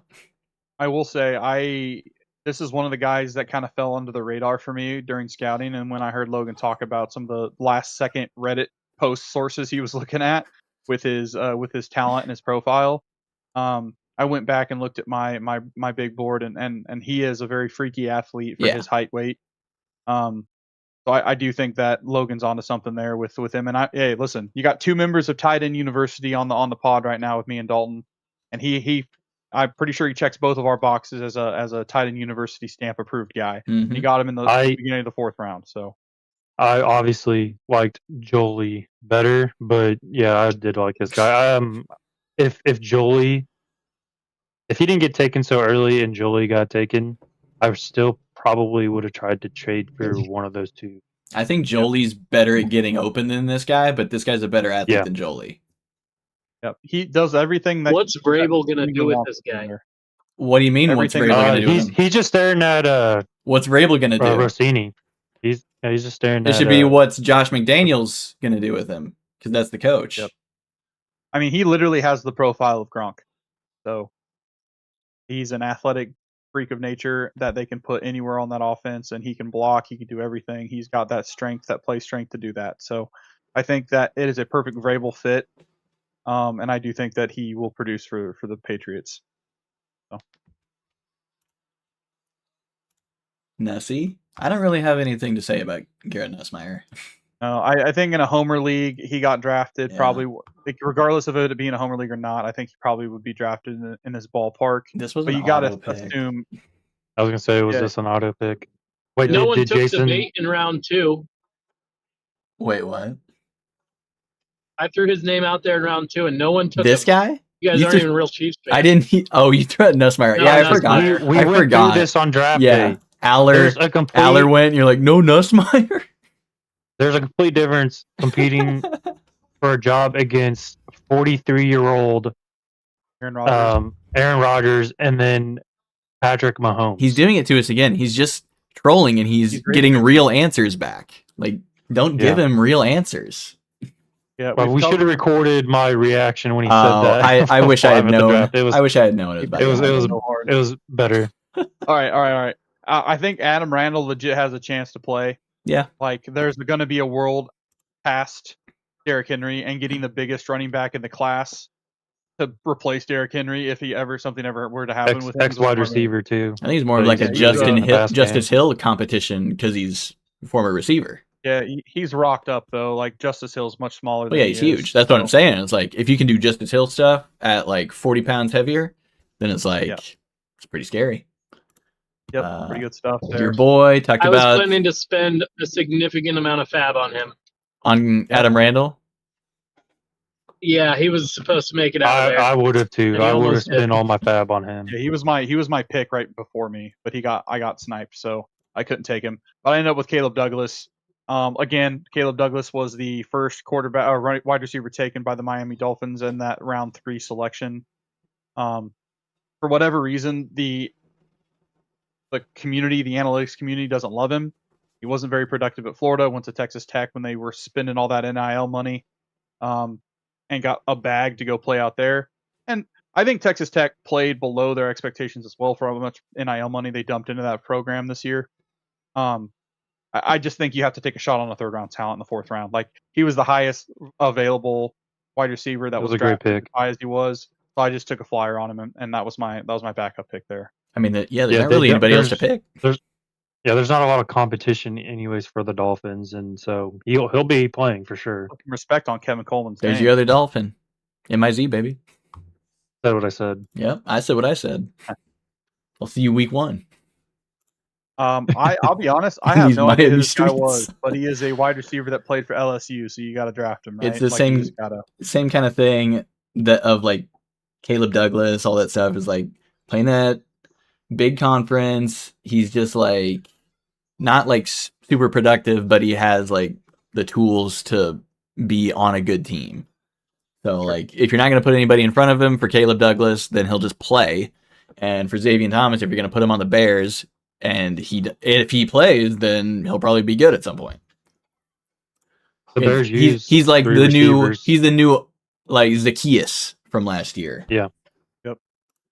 this is one of the guys that kind of fell under the radar for me during scouting, and when I heard Logan talk about some of the last second Reddit post sources he was looking at with his talent and his profile, I went back and looked at my big board, and he is a very freaky athlete for Yeah. his height weight. So I do think that Logan's onto something there with him. And hey, listen, you got two members of Tight End University on the pod right now with me and Dalton, and I'm pretty sure he checks both of our boxes as a Tight End University stamp approved guy. Mhm. He got him in the I- beginning of the fourth round. So I obviously liked Jolie better, but yeah, I did like this guy. If Jolie, if he didn't get taken so early and Jolie got taken, I still probably would have tried to trade for one of those two. I think Jolie's better at getting open than this guy, but this guy's a better athlete Yeah. than Jolie. yep, he does everything that. What's Vrabel going to that do with wants this to guy? there. What do you mean? What's Everything- Vrabel gonna do with him? He's just staring at What's Vrabel gonna do? Rossini. He's just staring It at. should be what's Josh McDaniels gonna do with him, because that's the coach. Yep. I mean, he literally has the profile of Gronk. So he's an athletic freak of nature that they can put anywhere on that offense, and he can block, he can do everything. He's got that strength, that play strength to do that. So I think that it is a perfect Vrabel fit. And I do think that he will produce for the Patriots. Nessie? I don't really have anything to say about Garrett Nussmeier. I think in a homer league, he got drafted Yeah. probably, regardless of it being a homer league or not. I think he probably would be drafted in his ballpark. This was But an you got auto to pick. assume. I was gonna say, was Yeah. this an auto pick? Wait, No one did took Jason? the bait in round 2. Wait, what? I threw his name out there in round 2, and no one took This him. guy? You guys You aren't threw- even real Chiefs fans. I didn't. You threw at Nussmeier. No, Yeah, I Nussmeier. forgot. We I went forgot. through this on draft Yeah, day. Aller There's a complete went. And you're like, no Nussmeier. There's a complete difference competing for a job against 43-year-old Aaron Rodgers. Aaron Rodgers and then Patrick Mahomes. He's doing it to us again. He's just trolling and he's He's great. getting real answers back. Like, don't give him real answers. Yeah, Well, we should have recorded my reaction when he said Oh, that. I wish I had Live at the known. draft. It was, I wish I had known it was about it to was, it was, happen. so hard. it was better. All right. I think Adam Randall legit has a chance to play. Yeah. Like, there's going to be a world past Derrick Henry and getting the biggest running back in the class to replace Derrick Henry if something ever were to happen with him. Ex wide receiver too. I think he's more of But like he's a really good in the pass Justice Hill competition because he's a former receiver. Yeah, he's rocked up though. Like Justice Hill's much smaller. Well, than yeah, he he's is, huge. That's what I'm so- saying. It's like if you can do Justice Hill stuff at like 40 pounds heavier, then it's like it's pretty scary. Yep, pretty good stuff there. Your boy talked I was about planning to spend a significant amount of fab on him. on Adam Randall. Yeah, he was supposed to make it out of there. I would have too. And he I would have almost did. spent all my fab on him. Yeah, he was my pick right before me, but I got sniped, so I couldn't take him. But I ended up with Caleb Douglas. Again, Caleb Douglas was the first quarterback or wide receiver taken by the Miami Dolphins in that round 3 selection. For whatever reason, the community, the analytics community, doesn't love him. He wasn't very productive at Florida. Went to Texas Tech when they were spending all that NIL money, and got a bag to go play out there. And I think Texas Tech played below their expectations as well for how much NIL money they dumped into that program this year. I just think you have to take a shot on a 3rd round talent in the 4th round. Like, he was the highest available wide receiver that It was was a great drafted pick. as high as he was. So I just took a flyer on him, and that was my backup pick there. I mean, there's Yeah, not really anybody else to pick. Yeah, there's not a lot of competition anyways for the Dolphins, and so he'll be playing for sure. Put some respect on Kevin Coleman's There's name. your other Dolphin. MIZ, baby. That's what I said. Yep, I said what I said. I'll see you week 1. I'll be honest, I have These no idea who Miami this guy streets. was, but he is a wide receiver that played for LSU, so you got to draft him, right? It's the Like, same- you just gotta- Same kind of thing that of like Caleb Douglas, all that stuff is like playing that big conference. He's just like not like super productive, but he has like the tools to be on a good team. So like if you're not going to put anybody in front of him for Caleb Douglas, then he'll just play. And for Xavier Thomas, if you're going to put him on the Bears and if he plays, then he'll probably be good at some point. The Bears use he's like 3 the receivers. new the new like Zacchaeus from last year.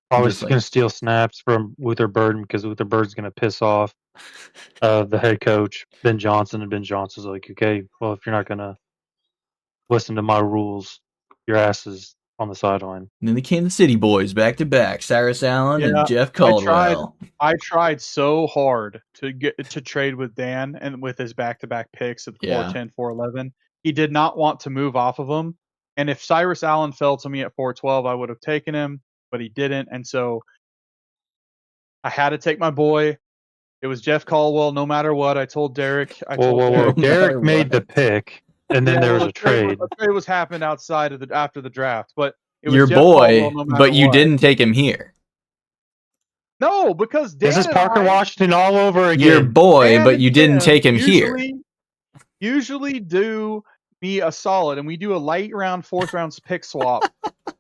Probably just like- going to steal snaps from Luther Burden because Luther Burden's going to piss off the head coach, Ben Johnson, and Ben Johnson's like, okay, well, if you're not going to listen to my rules, your ass is on the sideline. And then the Kansas City boys back to back, Cyrus Allen Yeah, and Jeff Caldwell. I tried so hard to get to trade with Dan and with his back-to-back picks at the Yeah. 410, 411. He did not want to move off of them. And if Cyrus Allen fell to me at 412, I would have taken him, but he didn't. And so I had to take my boy. It was Jeff Caldwell no matter what. I told Derek. Whoa. Derek- Derek made the pick, and then there was a trade. The trade was happened outside of after the draft, but it was Your Jeff boy, Caldwell no matter but you what. didn't take him here. No, because Dan This is and Parker I- Washington all over again. Your boy, Dan but and you didn't Tim take him here. Usually do me a solid, and we do a late round, 4th round pick swap,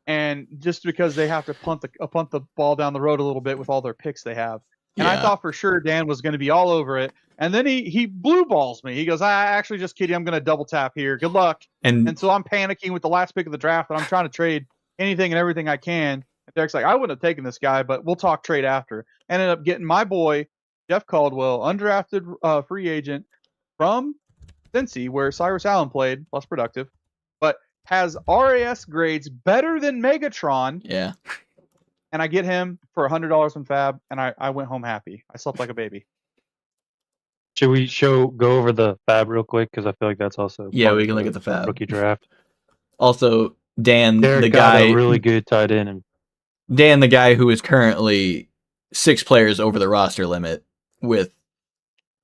and just because they have to punt the ball down the road a little bit with all their picks they have. And I Yeah. thought for sure Dan was going to be all over it, and then he blue balls me. He goes, "I actually just kidding. I'm going to double tap here. Good luck." And so I'm panicking with the last pick of the draft, and I'm trying to trade anything and everything I can. And Derek's like, "I wouldn't have taken this guy, but we'll talk trade after." Ended up getting my boy Jeff Caldwell, undrafted free agent from Cincy, where Cyrus Allen played, less productive, but has RAS grades better than Megatron. Yeah. And I get him for $100 from Fab, and I went home happy. I slept like a baby. Should we go over the fab real quick? Because I feel like that's also Yeah, part we of can look at the fab. rookie draft. Also, Dan, Derek the got guy, a really good tight end, and Dan, the guy who is currently 6 players over the roster limit with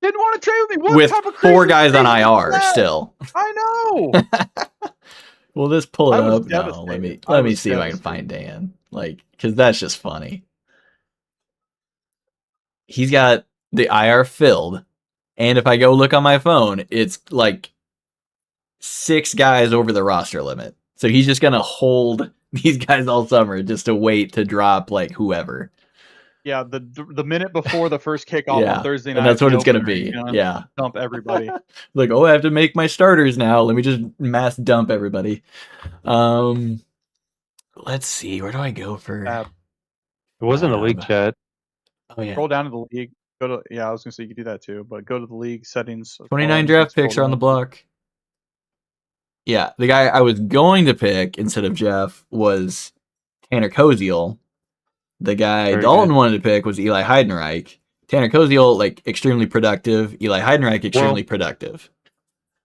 Didn't want to trade with me. What with type of 4 crazy guys on trade is IR that? still. I know. We'll just pull it I was up. No, let me devastated. I let me was see if I can devastated. find Dan. Like, because that's just funny. He's got the IR filled, and if I go look on my phone, it's like 6 guys over the roster limit. So he's just gonna hold these guys all summer just to wait to drop like whoever. Yeah, the minute before the first kickoff Yeah, on Thursday night, and that's what the it's gonna opener, be. he's gonna Yeah, dump everybody. like, oh, I have to make my starters now. Let me just mass dump everybody. Let's see. Where do I go for? Fab. It wasn't a Fab. league chat. Oh yeah, Scroll down to the league. Go to I was gonna say you could do that too, but go to the league settings. 29 draft picks are on the block. Yeah, the guy I was going to pick instead of Jeff was Tanner Koziel. The guy Very Dalton good. wanted to pick was Eli Heidenreich. Tanner Koziel, like, extremely productive. Eli Heidenreich, extremely productive.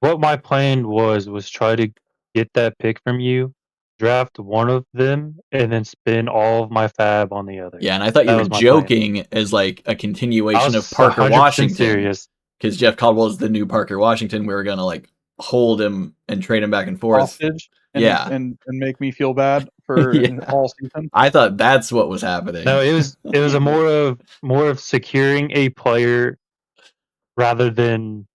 What my plan was try to get that pick from you, draft one of them, and then spend all of my fab on the other. Yeah, and I thought you That were was my joking as like a I continuation was of Parker 100% Washington. serious. Because Jeff Caldwell is the new Parker Washington. We were gonna like hold him and trade him back and forth. Hostage. And, Yeah. and make me feel bad for Yeah. all season. I thought that's what was happening. No, it was a more of securing a player rather than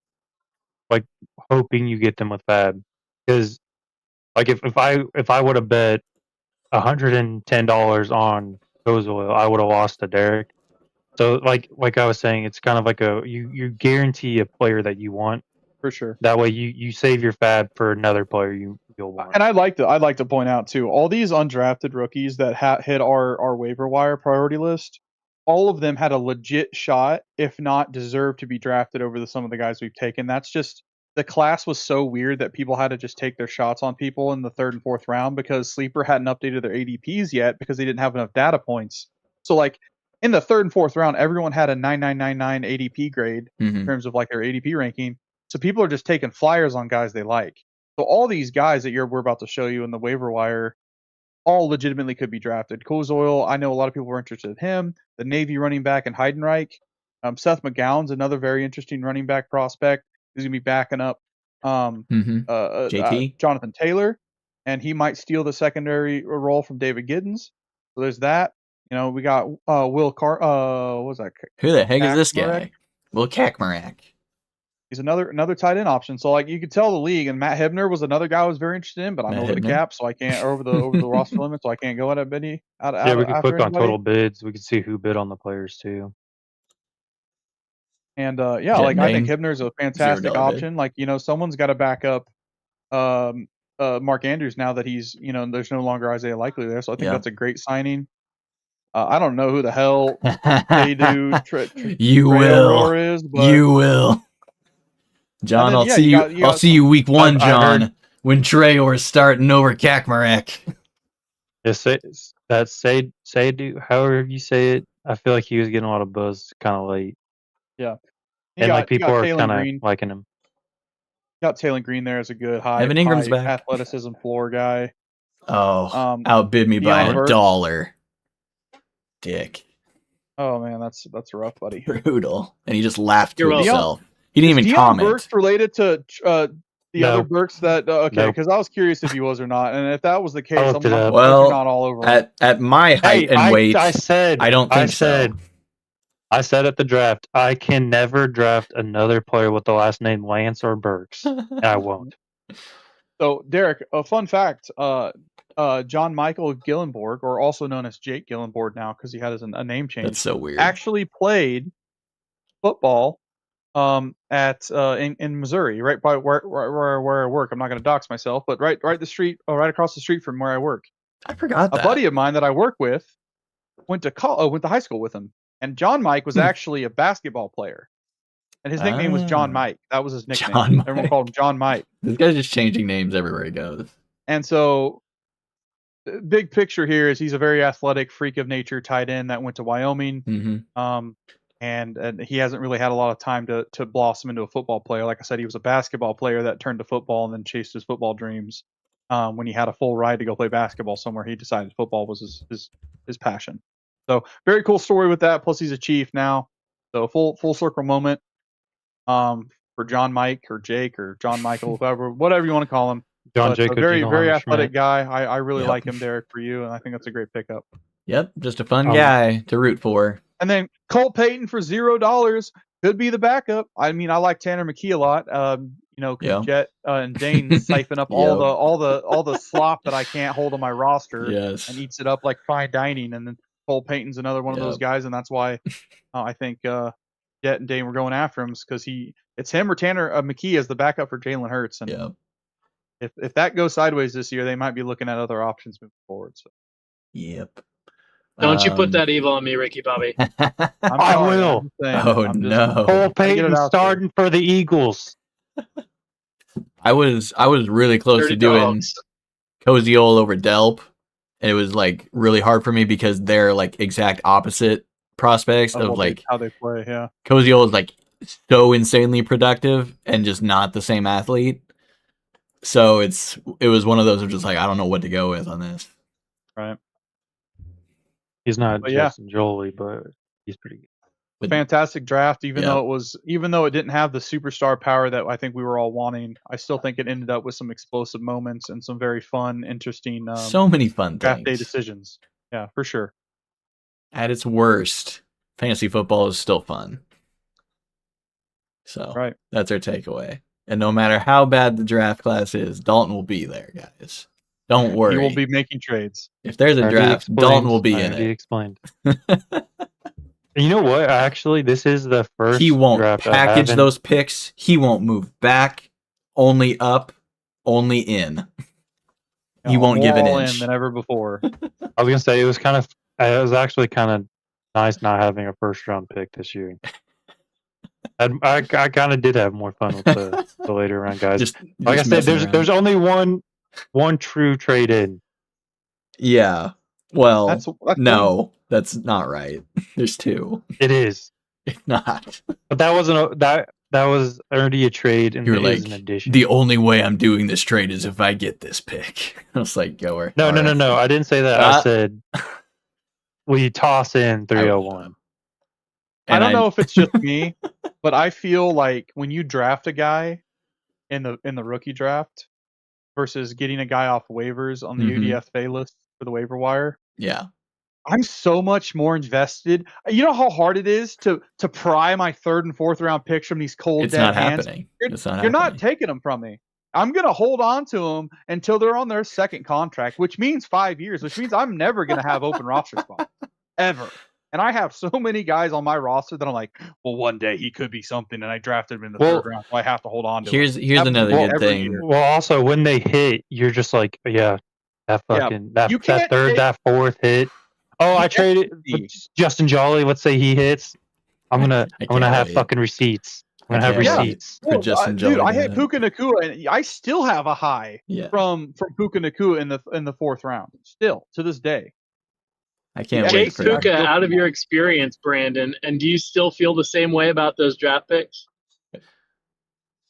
like hoping you get them with fab. Because like if I would have bet $110 on Kozoil, I would have lost to Derek. So like I was saying, it's kind of like you guarantee a player that you want. For sure. That way you save your fab for another player you'll want. And I'd like to point out too, all these undrafted rookies that hit our waiver wire priority list, all of them had a legit shot, if not deserved to be drafted over some of the guys we've taken. That's just the class was so weird that people had to just take their shots on people in the 3rd and 4th round because Sleeper hadn't updated their ADPs yet because they didn't have enough data points. So like in the 3rd and 4th round, everyone had a 9999 ADP grade in terms of like their ADP ranking. So people are just taking flyers on guys they like. So all these guys that we're about to show you in the waiver wire, all legitimately could be drafted. Kozoil, I know a lot of people were interested in him. The Navy running back and Heidenreich. Seth McGowan's another very interesting running back prospect. He's gonna be backing up JT? Jonathan Taylor, and he might steal the secondary role from David Giddens. So there's that. You know, we got Will what was that? Who the heck is this Kakmarak? guy? Will Kakmarak. He's another tight end option. So like you could tell the league, and Matt Hebner was another guy I was very interested in, but I'm Matt over the Hebner? cap, so I can't over the roster limit, so I can't go at any out. Yeah, we can after click on anybody. total bids. We can see who bid on the players too. And Jet like I think Bang, Hebner's a fantastic $0 bid. option. Like someone's got to back up Mark Andrews now that he's there's no longer Isaiah Likely there, so I think Yeah. that's a great signing. I don't know who the hell they do. You will. Is, but You will. John, then, I'll yeah, see you you. got- you I'll got see you week 1, I John, heard- when Traor's starting over Kakmarak. Yeah, say do however you say it. I feel like he was getting a lot of buzz kind of late, You and got- like you people got are Taylor kind of Green. liking him. Got Taylor Green there as a good high Evan Ingram's back. athleticism floor guy. Oh, outbid me by Deion Burks. $1. Dick. Oh man, that's rough, buddy. Brutal. And he just laughed to You're welcome. himself. He didn't Is even Deion comment. Burks related to the No. other Burks that okay? No. Because I was curious if he was or not, and if that was the case, looked I'm it up. surprised Well, you're not all over him. At my height and weight, I said I don't think said, so. I said at the draft, I can never draft another player with the last name Lance or Burks, and I won't. So Derek, a fun fact: John Michael Gillenborg, or also known as Jake Gillenborg now because he had a name change, That's so weird. actually played football at in Missouri, right by where I work. I'm not going to dox myself, but right across the street from where I work. I forgot A that. buddy of mine that I work with went to high school with him, and John Mike was actually a basketball player, and his nickname was John Ah. Mike. That was his nickname. John Everyone Mike. called him John Mike. This guy's just changing names everywhere he goes. And so, the big picture here is he's a very athletic freak of nature tight end that went to Wyoming. Mm-hmm. And he hasn't really had a lot of time to blossom into a football player. Like I said, he was a basketball player that turned to football and then chased his football dreams. When he had a full ride to go play basketball somewhere, he decided football was his passion. So very cool story with that. Plus he's a Chief now. So full circle moment for John Mike or Jake or John Michael, whatever you want to call him. John But Jacobs, a very Eagle Hunter athletic Schmidt. guy. I really Yep. like him, Derek, for you, and I think that's a great pickup. Yep, just a fun guy to root for. And then Colt Payton for $0 could be the backup. I mean, I like Tanner McKee a lot. Yeah. Jet and Dane siphon up all the slop that I can't hold on my roster Yes. and eats it up like fine dining. And then Cole Payton's another one of those Yep. guys, and that's why I think Jet and Dane were going after him because it's him or Tanner McKee as the backup for Jalen Hurts, and Yep. if that goes sideways this year, they might be looking at other options moving forward. So Yep. Don't you put that evil on me, Ricky Bobby. I will. Oh, no. Cole I get it Payton out starting for the Eagles. I was really close Dirty to doing dogs. Koziol over Delp, and it was like really hard for me because they're like exact opposite prospects of like how they play. Yeah, Koziol is like so insanely productive and just not the same athlete. So it was one of those of just like I don't know what to go with on this. right. He's not But yeah. Justin Jolie, but he's pretty good. But Fantastic draft, even Yeah. though it didn't have the superstar power that I think we were all wanting. I still think it ended up with some explosive moments and some very fun, interesting so many fun draft day things. decisions. Yeah, for sure. At its worst, fantasy football is still fun. So Right. that's our takeaway. And no matter how bad the draft class is, Dalton will be there, guys. Don't worry. He will be making trades. If there's a Already draft, explained. Dalton will be in Already it. explained. You know what? Actually, this is the first He won't draft I package haven't- those picks. He won't move back. Only up. Only in. He won't More give an all inch. in than ever before. I was gonna say it was actually kind of nice not having a first round pick this year. I kind of did have more fun with the later round guys. Like I said, messing there's around. only one true trade in. Yeah. Well, That's no, that's not right. There's two. It is, It's not. but that wasn't that was already a trade, and You were it is like, an addition. the only way I'm doing this trade is if I get this pick. I was like, go where? No, I didn't say that. I said we toss in 301. I don't know if it's just me, but I feel like when you draft a guy in the rookie draft versus getting a guy off waivers on the Mhm. UDFA list for the waiver wire, Yeah. I'm so much more invested. You know how hard it is to pry my third and fourth round picks from these cold It's dead not hands. happening. You're not taking them from me. I'm gonna hold on to them until they're on their second contract, which means 5 years, which means I'm never gonna have open roster spots ever. And I have so many guys on my roster that I'm like, well, one day he could be something, and I drafted him in the third round, so I have to hold on to him. Here's Happens another well good every thing. year. Well, also when they hit, you're just like, yeah, that fucking You that can't third, take- that fourth hit. Oh, I traded with Justin Jolly. Let's say he hits. I'm gonna can't have wait. fucking receipts. I'm gonna have can't wait. receipts. For Justin dude, Jolly I to hit hit. Puka Nakua, and I still have a high Yeah. from Puka Nakua in the fourth round. Still to this day. I can't Yeah, wait Jake for that. Puka, out of your experience, Brandon, and do you still feel the same way about those draft picks?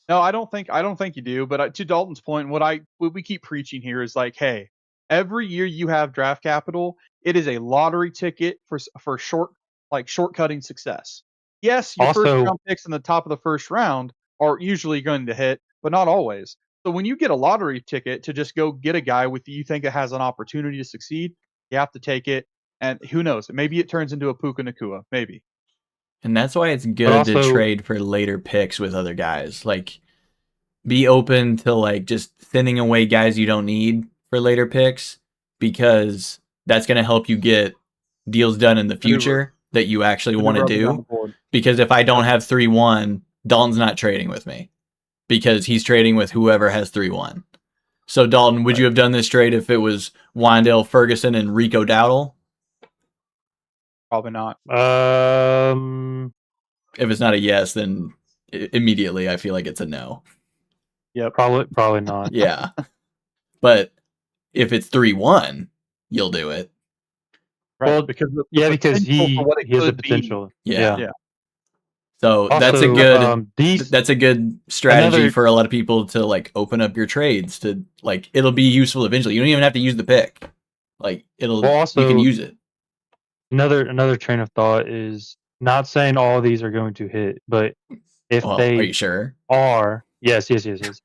No, I don't think you do. But to Dalton's point, what we keep preaching here is like, hey, every year you have draft capital, it is a lottery ticket for shortcutting success. Yes, your first Also- round picks in the top of the first round are usually going to hit, but not always. So when you get a lottery ticket to just go get a guy with you think that has an opportunity to succeed, you have to take it. And who knows? Maybe it turns into a Puka Nakua. Maybe. And that's why it's good to also- trade for later picks with other guys. Like, be open to like just thinning away guys you don't need for later picks, because that's going to help you get deals done in the future that you actually want to do. Because if I don't have 3-1, Dalton's not trading with me because he's trading with whoever has 3-1. So Dalton, would you have done this trade if it was Wandale Ferguson and Rico Dowdle? Probably not. If it's not a yes, then immediately I feel like it's a no. Probably not. Yeah. But if it's 3-1, you'll do it. Right? Well, because because potential he for what it has the could be. potential. Yeah. Yeah. So that's a Also, good that's a good strategy another- for a lot of people to like open up your trades to like it'll be useful eventually. You don't even have to use the pick. Like you can use it. Another train of thought is not saying all of these are going to hit, but if Well, they are you sure? are, yes.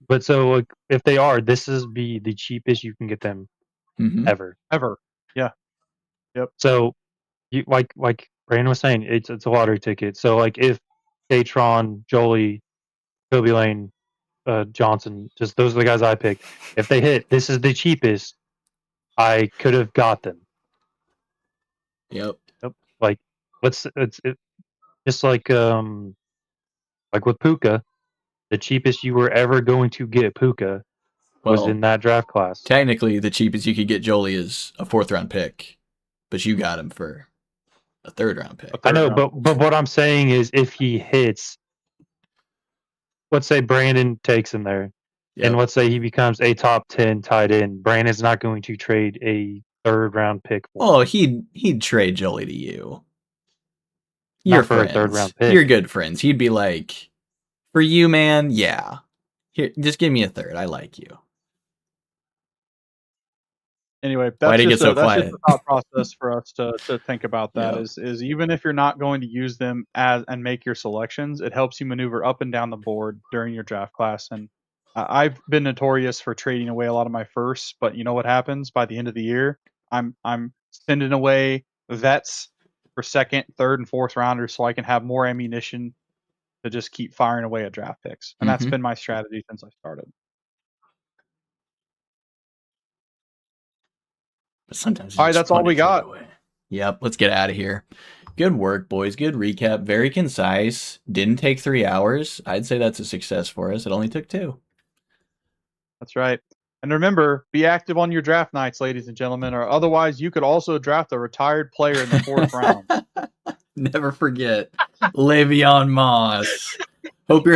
But so like, if they are, this is be the cheapest you can get them Mhm. ever. Yeah. Yep. So, you like Brandon was saying, it's a lottery ticket. So like if Datron, Jolie, Kobe Lane, Johnson, just those are the guys I picked. If they hit, this is the cheapest I could have got them. Yep. Like, just like with Puka, the cheapest you were ever going to get Puka was Well, in that draft class. technically, the cheapest you could get Jolie is a 4th-round pick, but you got him for a 3rd-round pick. I know, round. but what I'm saying is, if he hits, let's say Brandon takes him there, Yep. and let's say he becomes a top 10 tight end, Brandon's not going to trade a 3rd-round pick for him. Oh, he'd trade Jolie to you. Not You're for a friends. 3rd-round pick. You're good friends. He'd be like, for you, man, yeah. Here, just give me a 3rd. I like you. Anyway, Why'd that's he get just so a, that's just quiet? a thought process for us to think about. That Yeah. is even if you're not going to use them as and make your selections, it helps you maneuver up and down the board during your draft class. And I've been notorious for trading away a lot of my firsts, but you know what happens by the end of the year? I'm sending away vets for 2nd, 3rd, and 4th rounders so I can have more ammunition to just keep firing away at draft picks. And that's Mhm. been my strategy since I started. But sometimes it's All right, just that's all fun to we trade got. away. Yep, let's get out of here. Good work, boys. Good recap. Very concise. Didn't take 3 hours. I'd say that's a success for us. It only took 2. That's right. And remember, be active on your draft nights, ladies and gentlemen, or otherwise you could also draft a retired player in the 4th round. Never forget Le'Veon Moss. Hope you're having